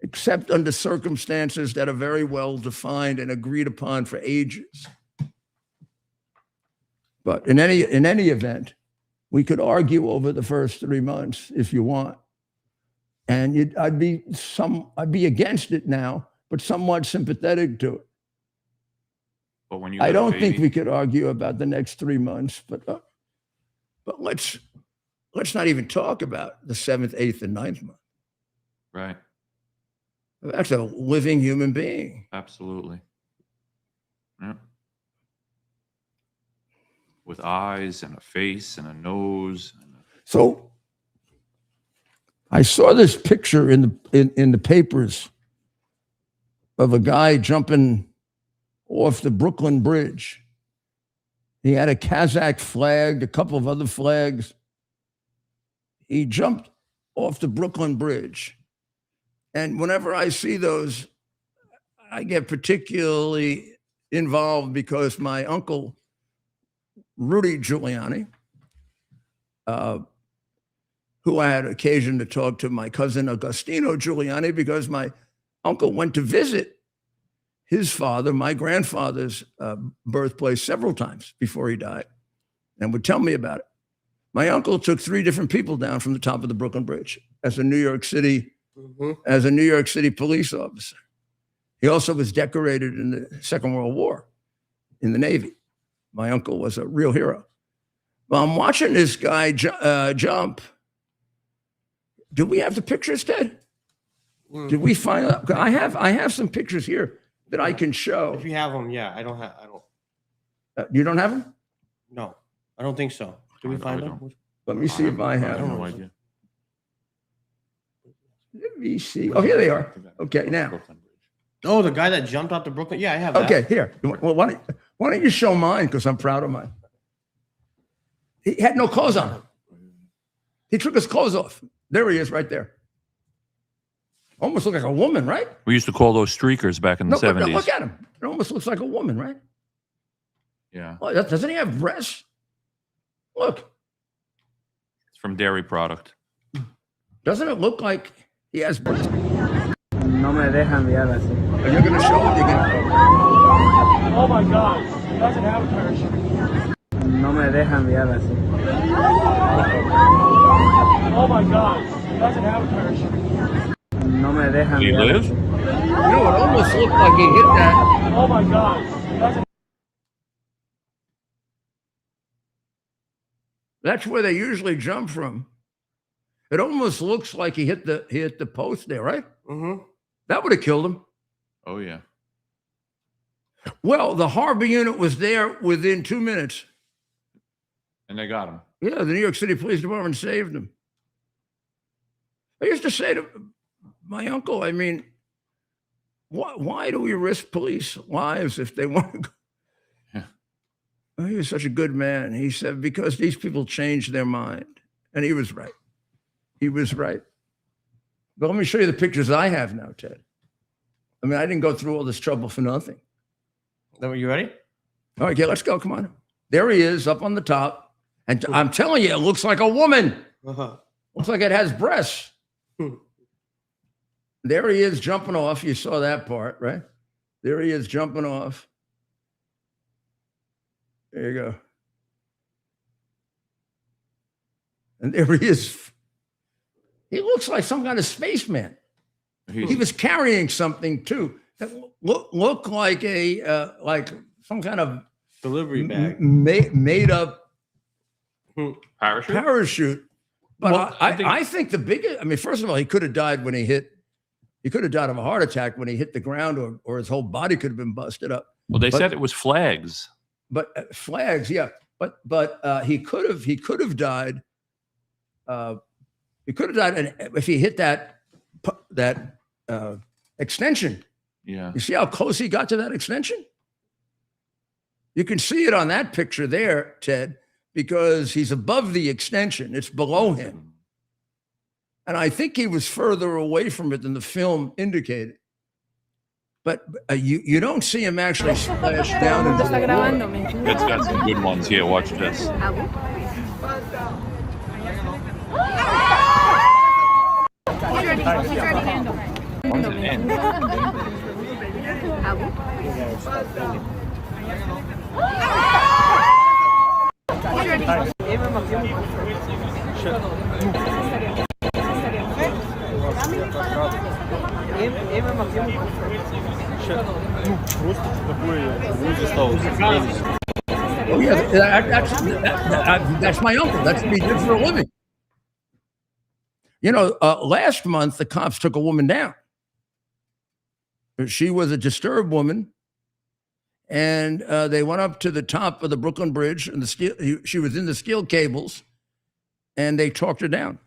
except under circumstances that are very well defined and agreed upon for ages. But in any event, we could argue over the first 3 months if you want, and I'd be against it now, but somewhat sympathetic to it. But when you I got a don't baby- think we could argue about the next 3 months, but let's not even talk about the 7th, 8th, and 9th month. Right. That's a living human being. Absolutely. Yeah. With eyes and a face and a nose. So I saw this picture in the papers of a guy jumping off the Brooklyn Bridge. He had a Kazakh flag, a couple of other flags. He jumped off the Brooklyn Bridge. And whenever I see those, I get particularly involved because my uncle, Rudy Giuliani, who I had occasion to talk to, my cousin Agostino Giuliani, because my uncle went to visit his father, my grandfather's birthplace, several times before he died, and would tell me about it. My uncle took 3 different people down from the top of the Brooklyn Bridge as a New York City police officer. He also was decorated in the Second World War in the Navy. My uncle was a real hero. Well, I'm watching this guy jump. Do we have the pictures, Ted? Did we find out? I have some pictures here that I can show. If you have them, yeah. I don't. You don't have them? No, I don't think so. Did we find them? Let me see if I have them. No idea. Let me see. Oh, here they are. Okay, now. Oh, the guy that jumped out to Brooklyn. Yeah, I have that. Okay, here. Well, why don't you show mine? Because I'm proud of mine. He had no clothes on. He took his clothes off. There he is, right there. Almost look like a woman, right? We used to call those streakers back in the No, but 70s. look at him. It almost looks like a woman, right? Yeah. Well, doesn't he have breasts? Look. It's from dairy product. Doesn't it look like he has breasts? No me dejan enviar así. Are you going to show it? Oh my God, he doesn't have a parachute. No me dejan enviar así. Oh my God, he doesn't have a parachute. No me dejan Do you enviar live? así. You know, it almost looked like he hit that. Oh my God, he doesn't. That's where they usually jump from. It almost looks like he hit the post there, right? Mm-hmm. That would have killed him. Oh, yeah. Well, the Harbor unit was there within 2 minutes. And they got him. Yeah, the New York City Police Department saved him. I used to say to my uncle, I mean, why do we risk police lives if they want to go? Yeah. Oh, he was such a good man. He said, because these people changed their mind. And he was right. He was right. But let me show you the pictures I have now, Ted. I mean, I didn't go through all this trouble for nothing. Are you ready? All right, okay, let's go. Come on. There he is up on the top. And I'm telling you, it looks like a woman. Uh-huh. Looks like it has breasts. Hmm. There he is jumping off. You saw that part, right? There he is jumping off. There you go. And there he is. He looks like some kind of spaceman. He was carrying something too that looked like like some kind of Delivery bag. made up Parachute? But Well, I think the biggest, I mean, first of all, he could have died when he could have died of a heart attack when he hit the ground, or his whole body could have been busted up. Well, they said it was flags. But flags, yeah. But he could have died. He could have died, and if he hit that extension. Yeah. You see how close he got to that extension? You can see it on that picture there, Ted, because he's above the extension. It's below him. And I think he was further away from it than the film indicated. But you don't see him actually splash down into the water. It's got some good ones here. Watch this. When's it end? Oh yeah, that's my uncle. That's what he did for a living. You know, last month the cops took a woman down. She was a disturbed woman, and they went up to the top of the Brooklyn Bridge, and she was in the steel cables, and they talked her down.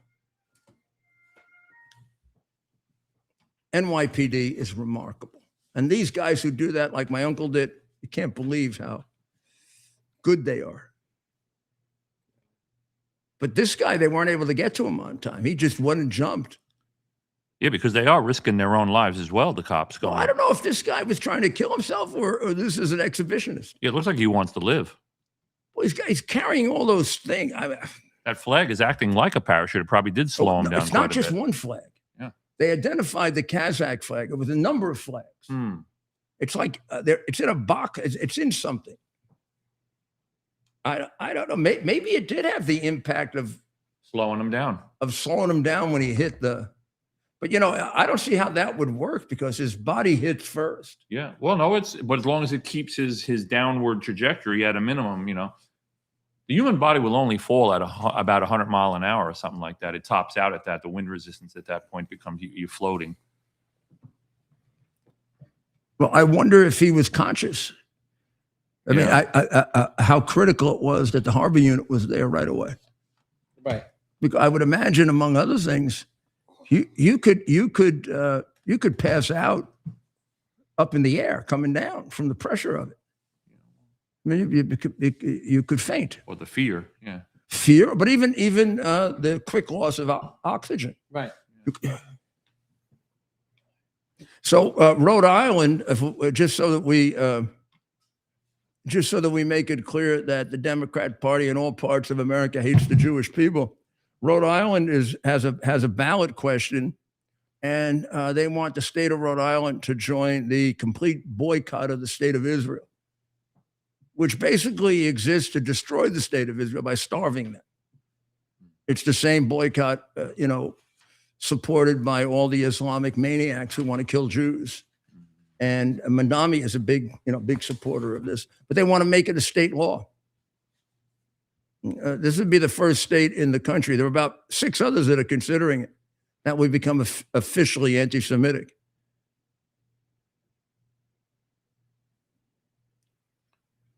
NYPD is remarkable, and these guys who do that, like my uncle did, you can't believe how good they are. But this guy, they weren't able to get to him on time. He just went and jumped. Yeah, because they are risking their own lives as well, the cops going. Well, I don't know if this guy was trying to kill himself or this is an exhibitionist. Yeah, it looks like he wants to live. Well, he's carrying all those things. That flag is acting like a parachute. It probably did slow him down. It's not quite a just bit. one flag. Yeah. They identified the Kazakh flag. It was a number of flags. It's like it's in a box. It's in something. I don't know. Maybe it did have the impact of slowing him down. When he hit the. But you know, I don't see how that would work because his body hits first. Yeah. Well, no, but as long as it keeps his downward trajectory at a minimum, you know. The human body will only fall at about 100 mile an hour or something like that. It tops out at that. The wind resistance at that point becomes you're floating. Well, I wonder if he was conscious. I mean, how critical it was that the Harbor unit was there right away. Right. Because I would imagine, among other things, you could pass out up in the air coming down from the pressure of it. I mean, you could faint. Or the fear, yeah. Fear, but even the quick loss of oxygen. Right. So Rhode Island, just so that we make it clear that the Democrat Party in all parts of America hates the Jewish people, Rhode Island has a ballot question, and they want the state of Rhode Island to join the complete boycott of the state of Israel, which basically exists to destroy the state of Israel by starving them. It's the same boycott, supported by all the Islamic maniacs who want to kill Jews. And Mandami is a big supporter of this, but they want to make it a state law. This would be the first state in the country. There are about 6 others that are considering it. That would become officially anti-Semitic.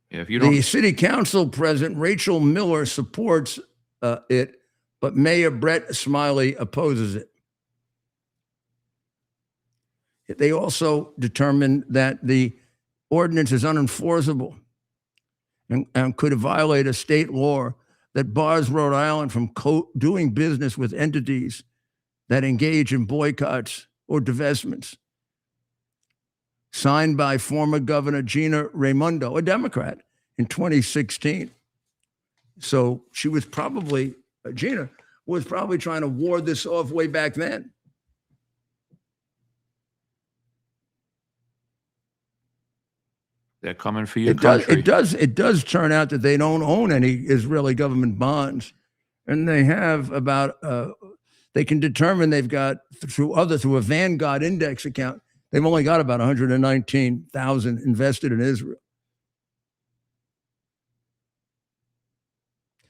Yeah, if you don't. The city council president, Rachel Miller, supports it, but Mayor Brett Smiley opposes it. They also determined that the ordinance is unenforceable and could violate a state law that bars Rhode Island from doing business with entities that engage in boycotts or divestments. Signed by former Governor Gina Raimondo, a Democrat, in 2016. So Gina was probably trying to ward this off way back then. They're coming for your country. It does turn out that they don't own any Israeli government bonds, and they have about. They can determine they've got through a Vanguard index account. They've only got about 119,000 invested in Israel.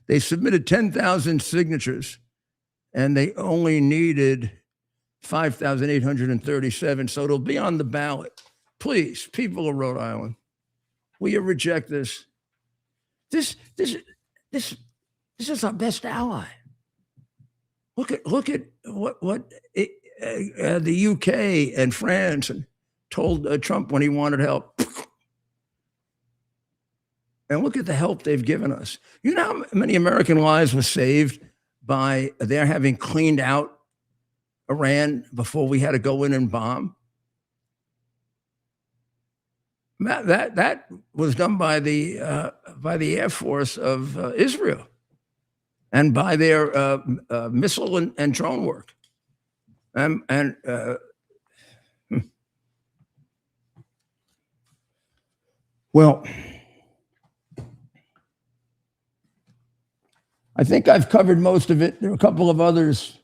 They submitted 10,000 signatures, and they only needed 5,837. So it'll be on the ballot. Please, people of Rhode Island, will you reject this? This is our best ally. Look at what the UK and France told Trump when he wanted help. And look at the help they've given us. You know how many American lives were saved by their having cleaned out Iran before we had to go in and bomb? That was done by the Air Force of Israel and by their missile and drone work. Well, I think I've covered most of it. There are a couple of others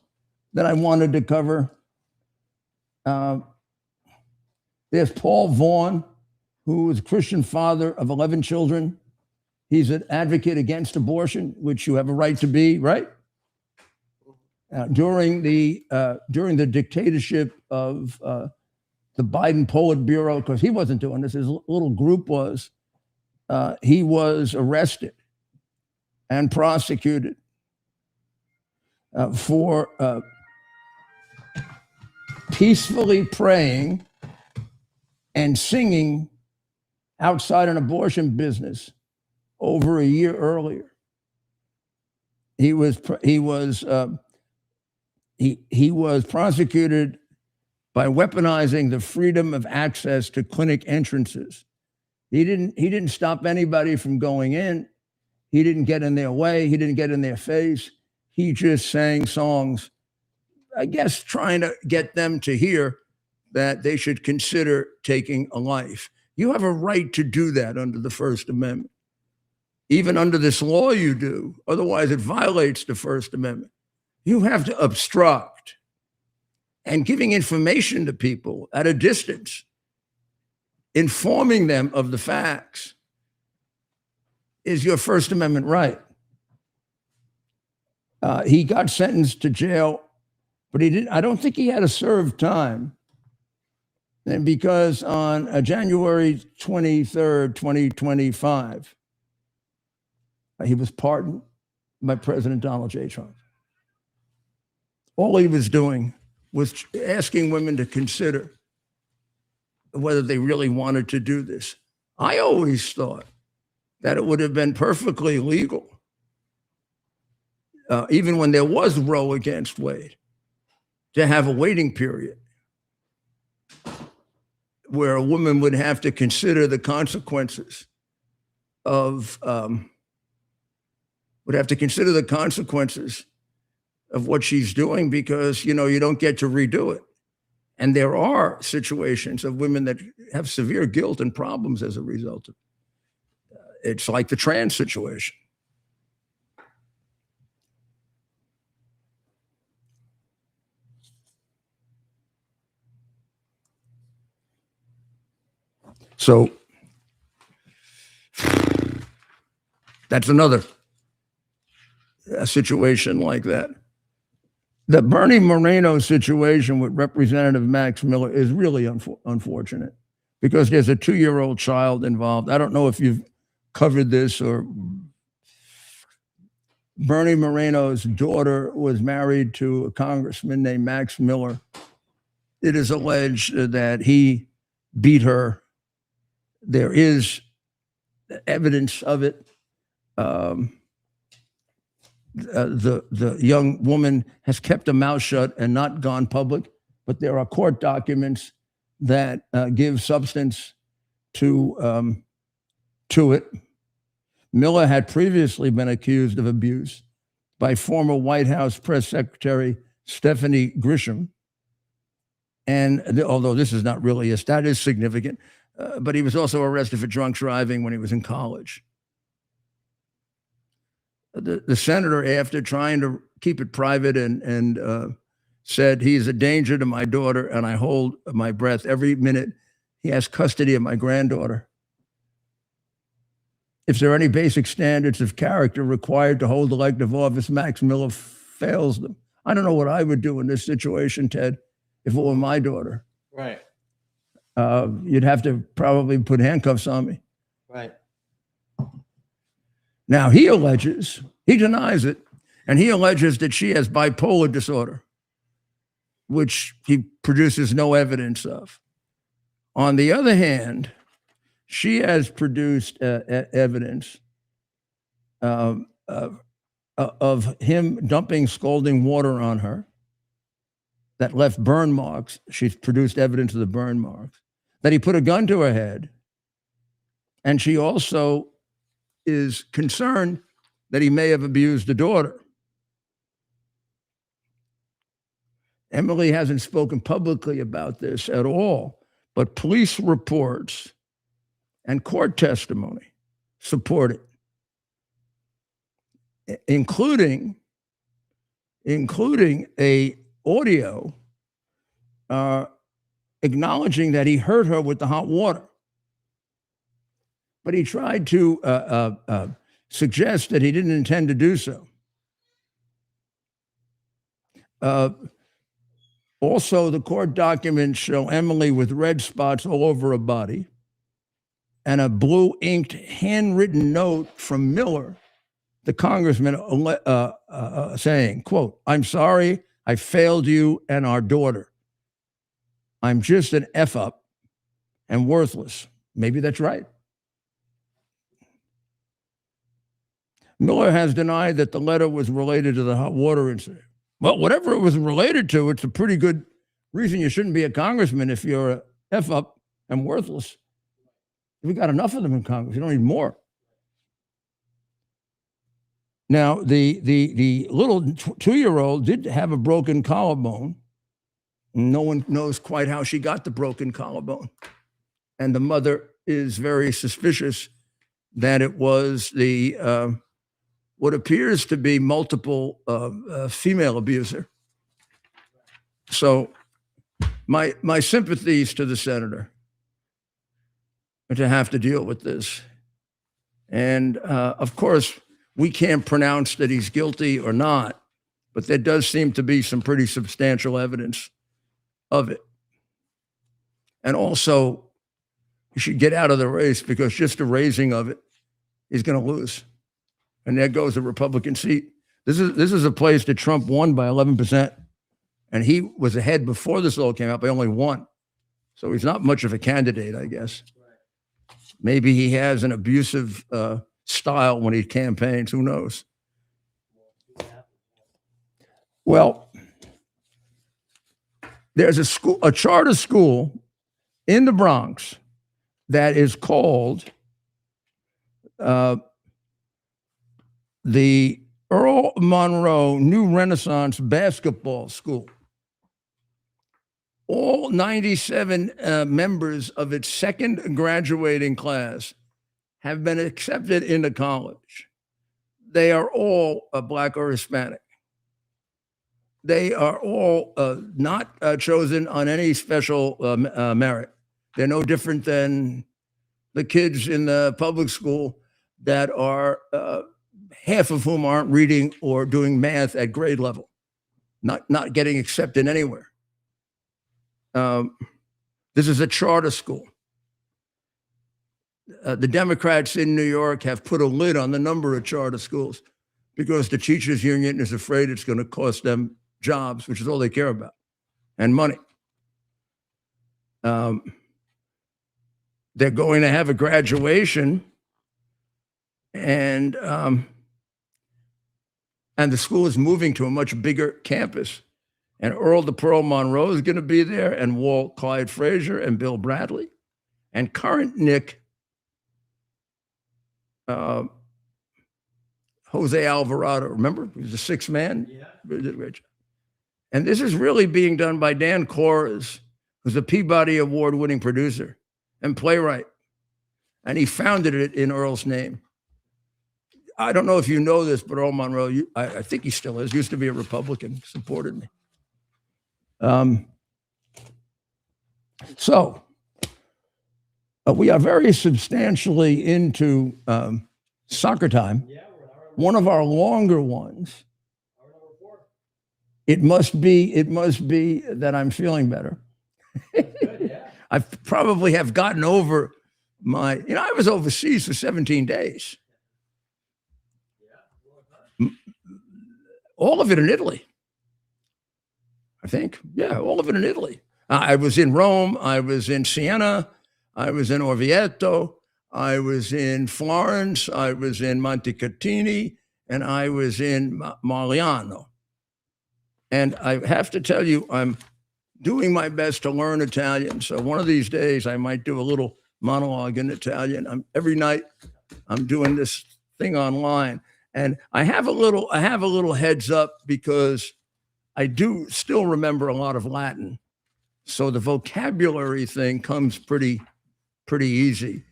that I wanted to cover. There's Paul Vaughn, who is a Christian father of 11 children. He's an advocate against abortion, which you have a right to be, right? During the dictatorship of the Biden Politburo, because he wasn't doing this, his little group was, he was arrested and prosecuted for peacefully praying and singing outside an abortion business over a year earlier. He was prosecuted by weaponizing the freedom of access to clinic entrances. He didn't stop anybody from going in. He didn't get in their way. He didn't get in their face. He just sang songs, I guess, trying to get them to hear that they should consider taking a life. You have a right to do that under the First Amendment. Even under this law you do. Otherwise, it violates the First Amendment. You have to obstruct. And giving information to people at a distance, informing them of the facts, is your First Amendment right. He got sentenced to jail, but he didn't. I don't think he had a served time. And because on January 23rd, 2025, he was pardoned by President Donald J. Trump. All he was doing was asking women to consider whether they really wanted to do this. I always thought that it would have been perfectly legal, even when there was Roe against Wade, to have a waiting period where a woman would have to consider the consequences of what she's doing, because you don't get to redo it. And there are situations of women that have severe guilt and problems as a result of it. It's like the trans situation. So that's another situation like that. The Bernie Moreno situation with Representative Max Miller is really unfortunate, because there's a 2-year-old child involved. I don't know if you've covered this, or Bernie Moreno's daughter was married to a congressman named Max Miller. It is alleged that he beat her. There is evidence of it. The young woman has kept her mouth shut and not gone public, but there are court documents that give substance to it. Miller had previously been accused of abuse by former White House Press Secretary Stephanie Grisham. And although this is not really that is significant, but he was also arrested for drunk driving when he was in college. The senator, after trying to keep it private and said, he is a danger to my daughter, and I hold my breath every minute he has custody of my granddaughter. If there are any basic standards of character required to hold elective office, Max Miller fails them. I don't know what I would do in this situation, Ted, if it were my daughter. Right. You'd have to probably put handcuffs on me. Right. Now, he denies it, and he alleges that she has bipolar disorder, which he produces no evidence of. On the other hand, she has produced evidence of him dumping scalding water on her that left burn marks. She's produced evidence of the burn marks, that he put a gun to her head, and she also is concerned that he may have abused the daughter. Emily hasn't spoken publicly about this at all, but police reports and court testimony support it, including a audio acknowledging that he hurt her with the hot water. But he tried to suggest that he didn't intend to do so. Also, the court documents show Emily with red spots all over her body and a blue inked handwritten note from Miller, the congressman, saying, quote, "I'm sorry, I failed you and our daughter. I'm just an F up and worthless." Maybe that's right. Miller has denied that the letter was related to the hot water incident. Well, whatever it was related to, it's a pretty good reason you shouldn't be a congressman if you're a F up and worthless. We got enough of them in Congress. You don't need more. Now, the little 2-year-old did have a broken collarbone. No one knows quite how she got the broken collarbone. And the mother is very suspicious that it was the what appears to be multiple female abuser. So my sympathies to the senator to have to deal with this. And of course, we can't pronounce that he's guilty or not, but there does seem to be some pretty substantial evidence of it. And also, he should get out of the race because just the raising of it, he's going to lose. And there goes the Republican seat. This is a place that Trump won by 11%. And he was ahead before this all came out by only 1. So he's not much of a candidate, I guess. Maybe he has an abusive style when he campaigns. Who knows? Well, there's a charter school in the Bronx that is called the Earl Monroe New Renaissance Basketball School. All 97 members of its second graduating class have been accepted into college. They are all Black or Hispanic. They are all not chosen on any special merit. They're no different than the kids in the public school that are half of whom aren't reading or doing math at grade level, not getting accepted anywhere. This is a charter school. The Democrats in New York have put a lid on the number of charter schools because the teachers union is afraid it's going to cost them jobs, which is all they care about, and money. They're going to have a graduation, and the school is moving to a much bigger campus. And Earl the Pearl Monroe is going to be there, and Walt Clyde Frazier and Bill Bradley, and current Nick Jose Alvarado. Remember, he was the sixth man. Yeah. And this is really being done by Dan Koras, who's a Peabody Award-winning producer and playwright, and he founded it in Earl's name. I don't know if you know this, but Earl Monroe, I think he still is, used to be a Republican, supported me. So we are very substantially into soccer time. One of our longer ones. It must be that I'm feeling better. I probably have gotten over my, I was overseas for 17 days. All of it in Italy, I think. Yeah, all of it in Italy. I was in Rome. I was in Siena. I was in Orvieto. I was in Florence. I was in Montecatini. And I was in Mariano. And I have to tell you, I'm doing my best to learn Italian. So one of these days, I might do a little monologue in Italian. Every night, I'm doing this thing online. And I have a little heads up because I do still remember a lot of Latin. So the vocabulary thing comes pretty easy,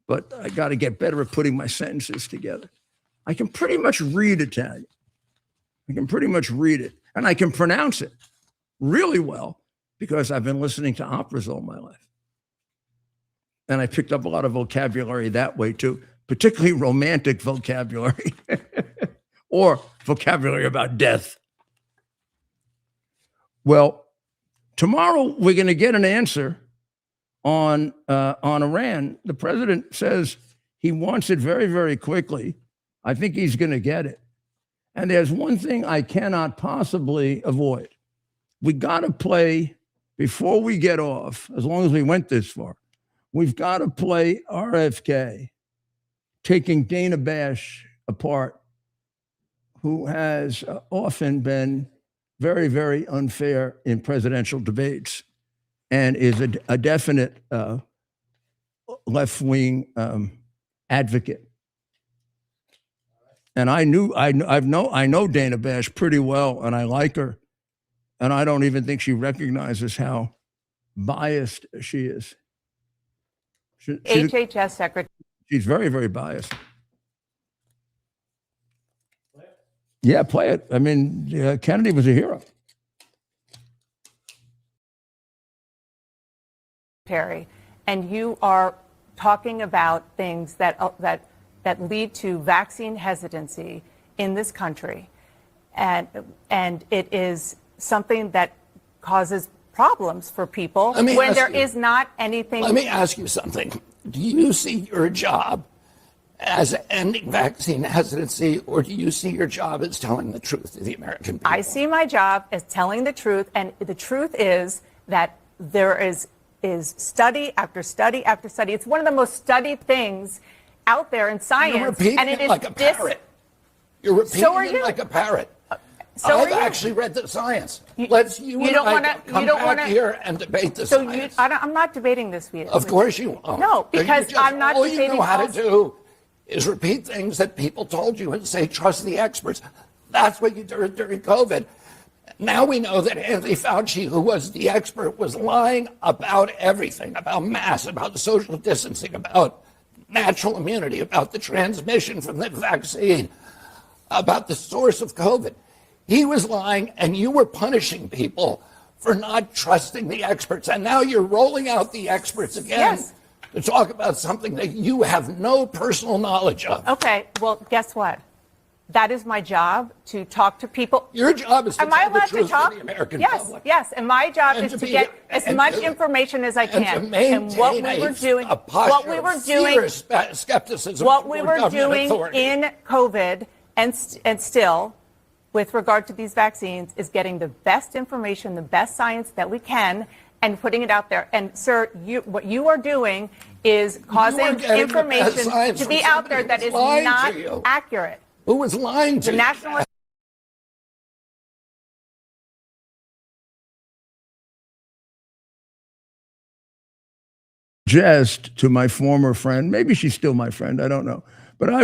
but I got to get better at putting my sentences together. I can pretty much read Italian. I can pretty much read it, and I can pronounce it really well because I've been listening to operas all my life. And I picked up a lot of vocabulary that way too, particularly romantic vocabulary or vocabulary about death. Well, tomorrow we're going to get an answer on Iran. The president says he wants it very, very quickly. I think he's going to get it. And there's one thing I cannot possibly avoid. We got to play, before we get off, as long as we went this far, we've got to play RFK, taking Dana Bash apart, who has often been very, very unfair in presidential debates and is a definite left-wing advocate. And I know Dana Bash pretty well, and I like her, and I don't even think she recognizes how biased she is. HHS Secretary. She's very, very biased. Yeah, play it. I mean, Kennedy was a hero. And you are talking about things that lead to vaccine hesitancy in this country. and it is something that causes problems for people Let me when ask there you- is not anything. Let me ask you something. Do you see your job as ending vaccine hesitancy, or do you see your job as telling the truth to the American people? I see my job as telling the truth, and the truth is that there is study after study after study. It's one of the most studied things out there in science. You're repeating and it it is like a parrot. You're repeating So are it you. like a parrot. So I've are you. actually read the science. You- Let's you you and don't I wanna- come you don't back wanna- here and debate the So science. I'm not debating this with you. Of course you won't. No, You because just- I'm not all debating. you know how to also- do is repeat things that people told you and say, trust the experts. That's what you did during COVID. Now we know that Anthony Fauci, who was the expert, was lying about everything, about masks, about social distancing, about natural immunity, about the transmission from the vaccine, about the source of COVID. He was lying, and you were punishing people for not trusting the experts. And now you're rolling out the experts again Yes. to talk about something that you have no personal knowledge of. Okay, well, guess what? That is my job, to talk to people. Your job is to Am I tell the allowed truth to talk? to the American Yes, public. yes. And my job And is to to be- get as and much to- information as I And to can. maintain what we were doing, a posture what we were of doing, fierce skepticism what we toward were government doing authority. in COVID and still, with regard to these vaccines, is getting the best information, the best science that we can, and putting it out there. And sir, what you are doing is causing getting the best information science to from be out there somebody that who's is lying to not you. accurate. Who was lying to The you? national Suggest to my former friend, maybe she's still my friend, I don't know, but I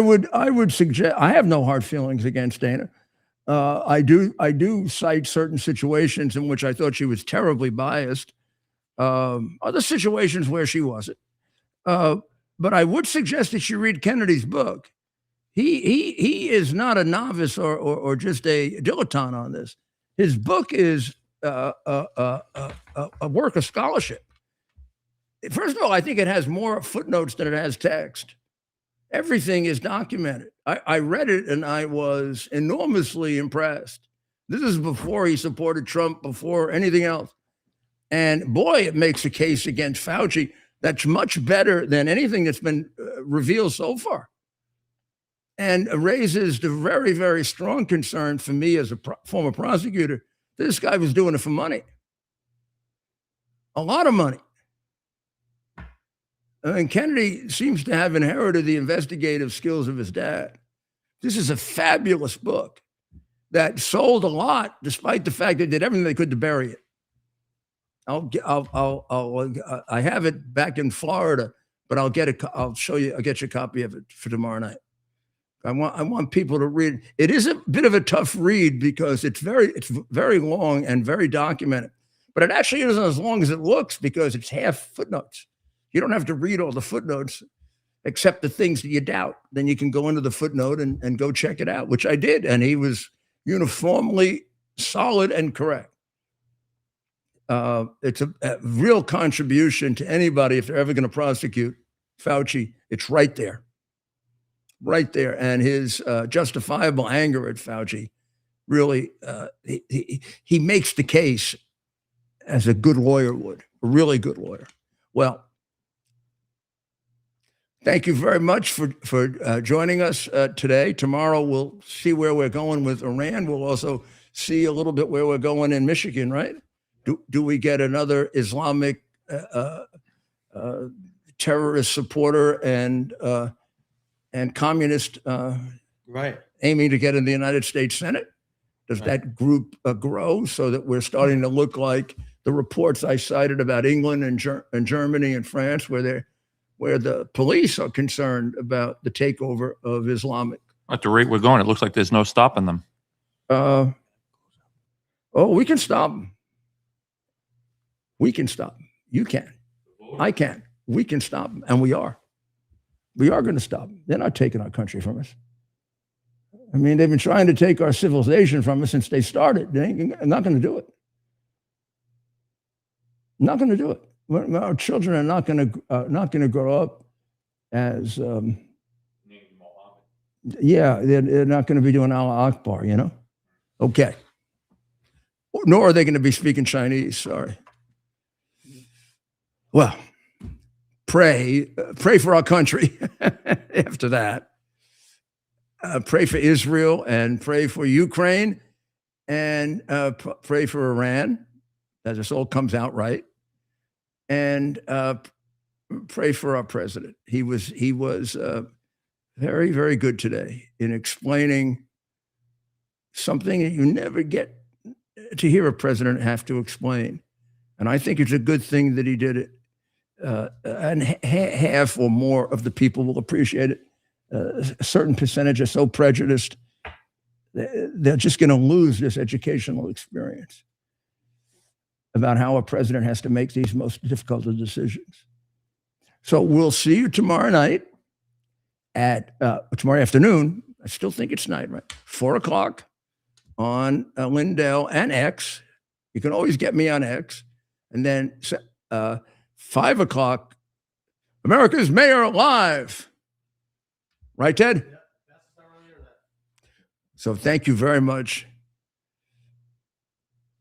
would suggest, I have no hard feelings against Dana. I do cite certain situations in which I thought she was terribly biased. Other situations where she wasn't. But I would suggest that she read Kennedy's book. He is not a novice or just a dilettante on this. His book is a work of scholarship. First of all, I think it has more footnotes than it has text. Everything is documented. I read it and I was enormously impressed. This is before he supported Trump, before anything else. And boy, it makes a case against Fauci that's much better than anything that's been revealed so far. And raises the very, very strong concern for me as a former prosecutor. This guy was doing it for money. A lot of money. And Kennedy seems to have inherited the investigative skills of his dad. This is a fabulous book that sold a lot, despite the fact they did everything they could to bury it. I have it back in Florida, but I'll get you a copy of it for tomorrow night. I want people to read. It is a bit of a tough read because it's very long and very documented, but it actually isn't as long as it looks because it's half footnotes. You don't have to read all the footnotes except the things that you doubt. Then you can go into the footnote and go check it out, which I did. And he was uniformly solid and correct. It's a real contribution to anybody if they're ever going to prosecute Fauci. It's right there. Right there. And his justifiable anger at Fauci really, he makes the case as a good lawyer would, a really good lawyer. Well, thank you very much for joining us today. Tomorrow we'll see where we're going with Iran. We'll also see a little bit where we're going in Michigan, right? Do we get another Islamic terrorist supporter and communist right aiming to get in the United States Senate? Does that group grow so that we're starting to look like the reports I cited about England and Germany and France, where the police are concerned about the takeover of Islamic? At the rate we're going, it looks like there's no stopping them. We can stop them. We can stop them. You can. I can. We can stop them, and we are. We are going to stop them. They're not taking our country from us. I mean, they've been trying to take our civilization from us since they started. They're not going to do it. Not going to do it. Our children are not going to grow up as they're not going to be doing Allah Akbar, Okay. Nor are they going to be speaking Chinese. Sorry. Well, pray for our country after that. Pray for Israel and pray for Ukraine and pray for Iran, that this all comes out right. And pray for our president. He was very, very good today in explaining something that you never get to hear a president have to explain. And I think it's a good thing that he did it. And half or more of the people will appreciate it. A certain percentage are so prejudiced, they're just going to lose this educational experience about how a president has to make these most difficult of decisions. So we'll see you tomorrow night at tomorrow afternoon. I still think it's night, right? 4:00 on Lindell and X. You can always get me on X. And then 5:00, America's Mayor Live. Right, Ted? So thank you very much.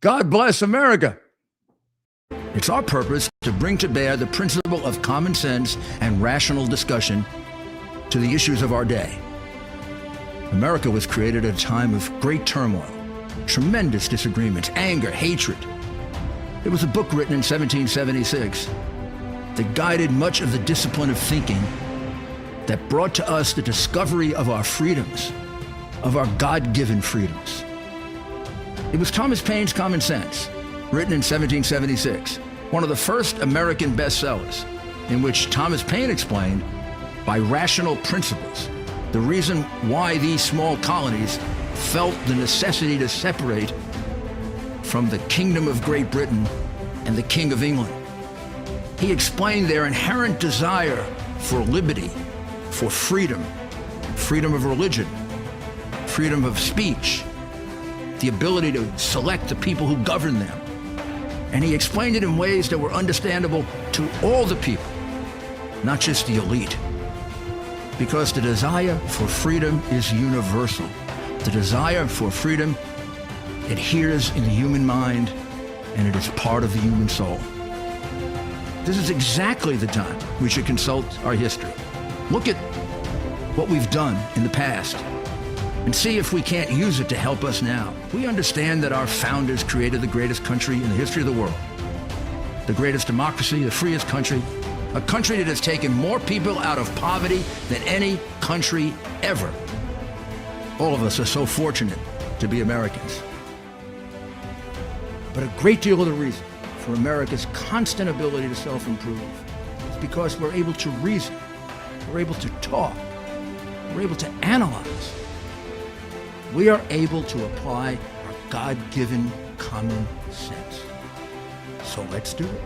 God bless America. It's our purpose to bring to bear the principle of common sense and rational discussion to the issues of our day. America was created at a time of great turmoil, tremendous disagreements, anger, hatred. There was a book written in 1776 that guided much of the discipline of thinking that brought to us the discovery of our freedoms, of our God-given freedoms. It was Thomas Paine's Common Sense, written in 1776, one of the first American bestsellers, in which Thomas Paine explained, by rational principles, the reason why these small colonies felt the necessity to separate from the Kingdom of Great Britain and the King of England. He explained their inherent desire for liberty, for freedom, freedom of religion, freedom of speech, the ability to select the people who govern them. And he explained it in ways that were understandable to all the people, not just the elite. Because the desire for freedom is universal. The desire for freedom adheres in the human mind, and it is part of the human soul. This is exactly the time we should consult our history. Look at what we've done in the past and see if we can't use it to help us now. We understand that our founders created the greatest country in the history of the world, the greatest democracy, the freest country, a country that has taken more people out of poverty than any country ever. All of us are so fortunate to be Americans. But a great deal of the reason for America's constant ability to self-improve is because we're able to reason, we're able to talk, we're able to analyze. We are able to apply our God-given common sense. So let's do it.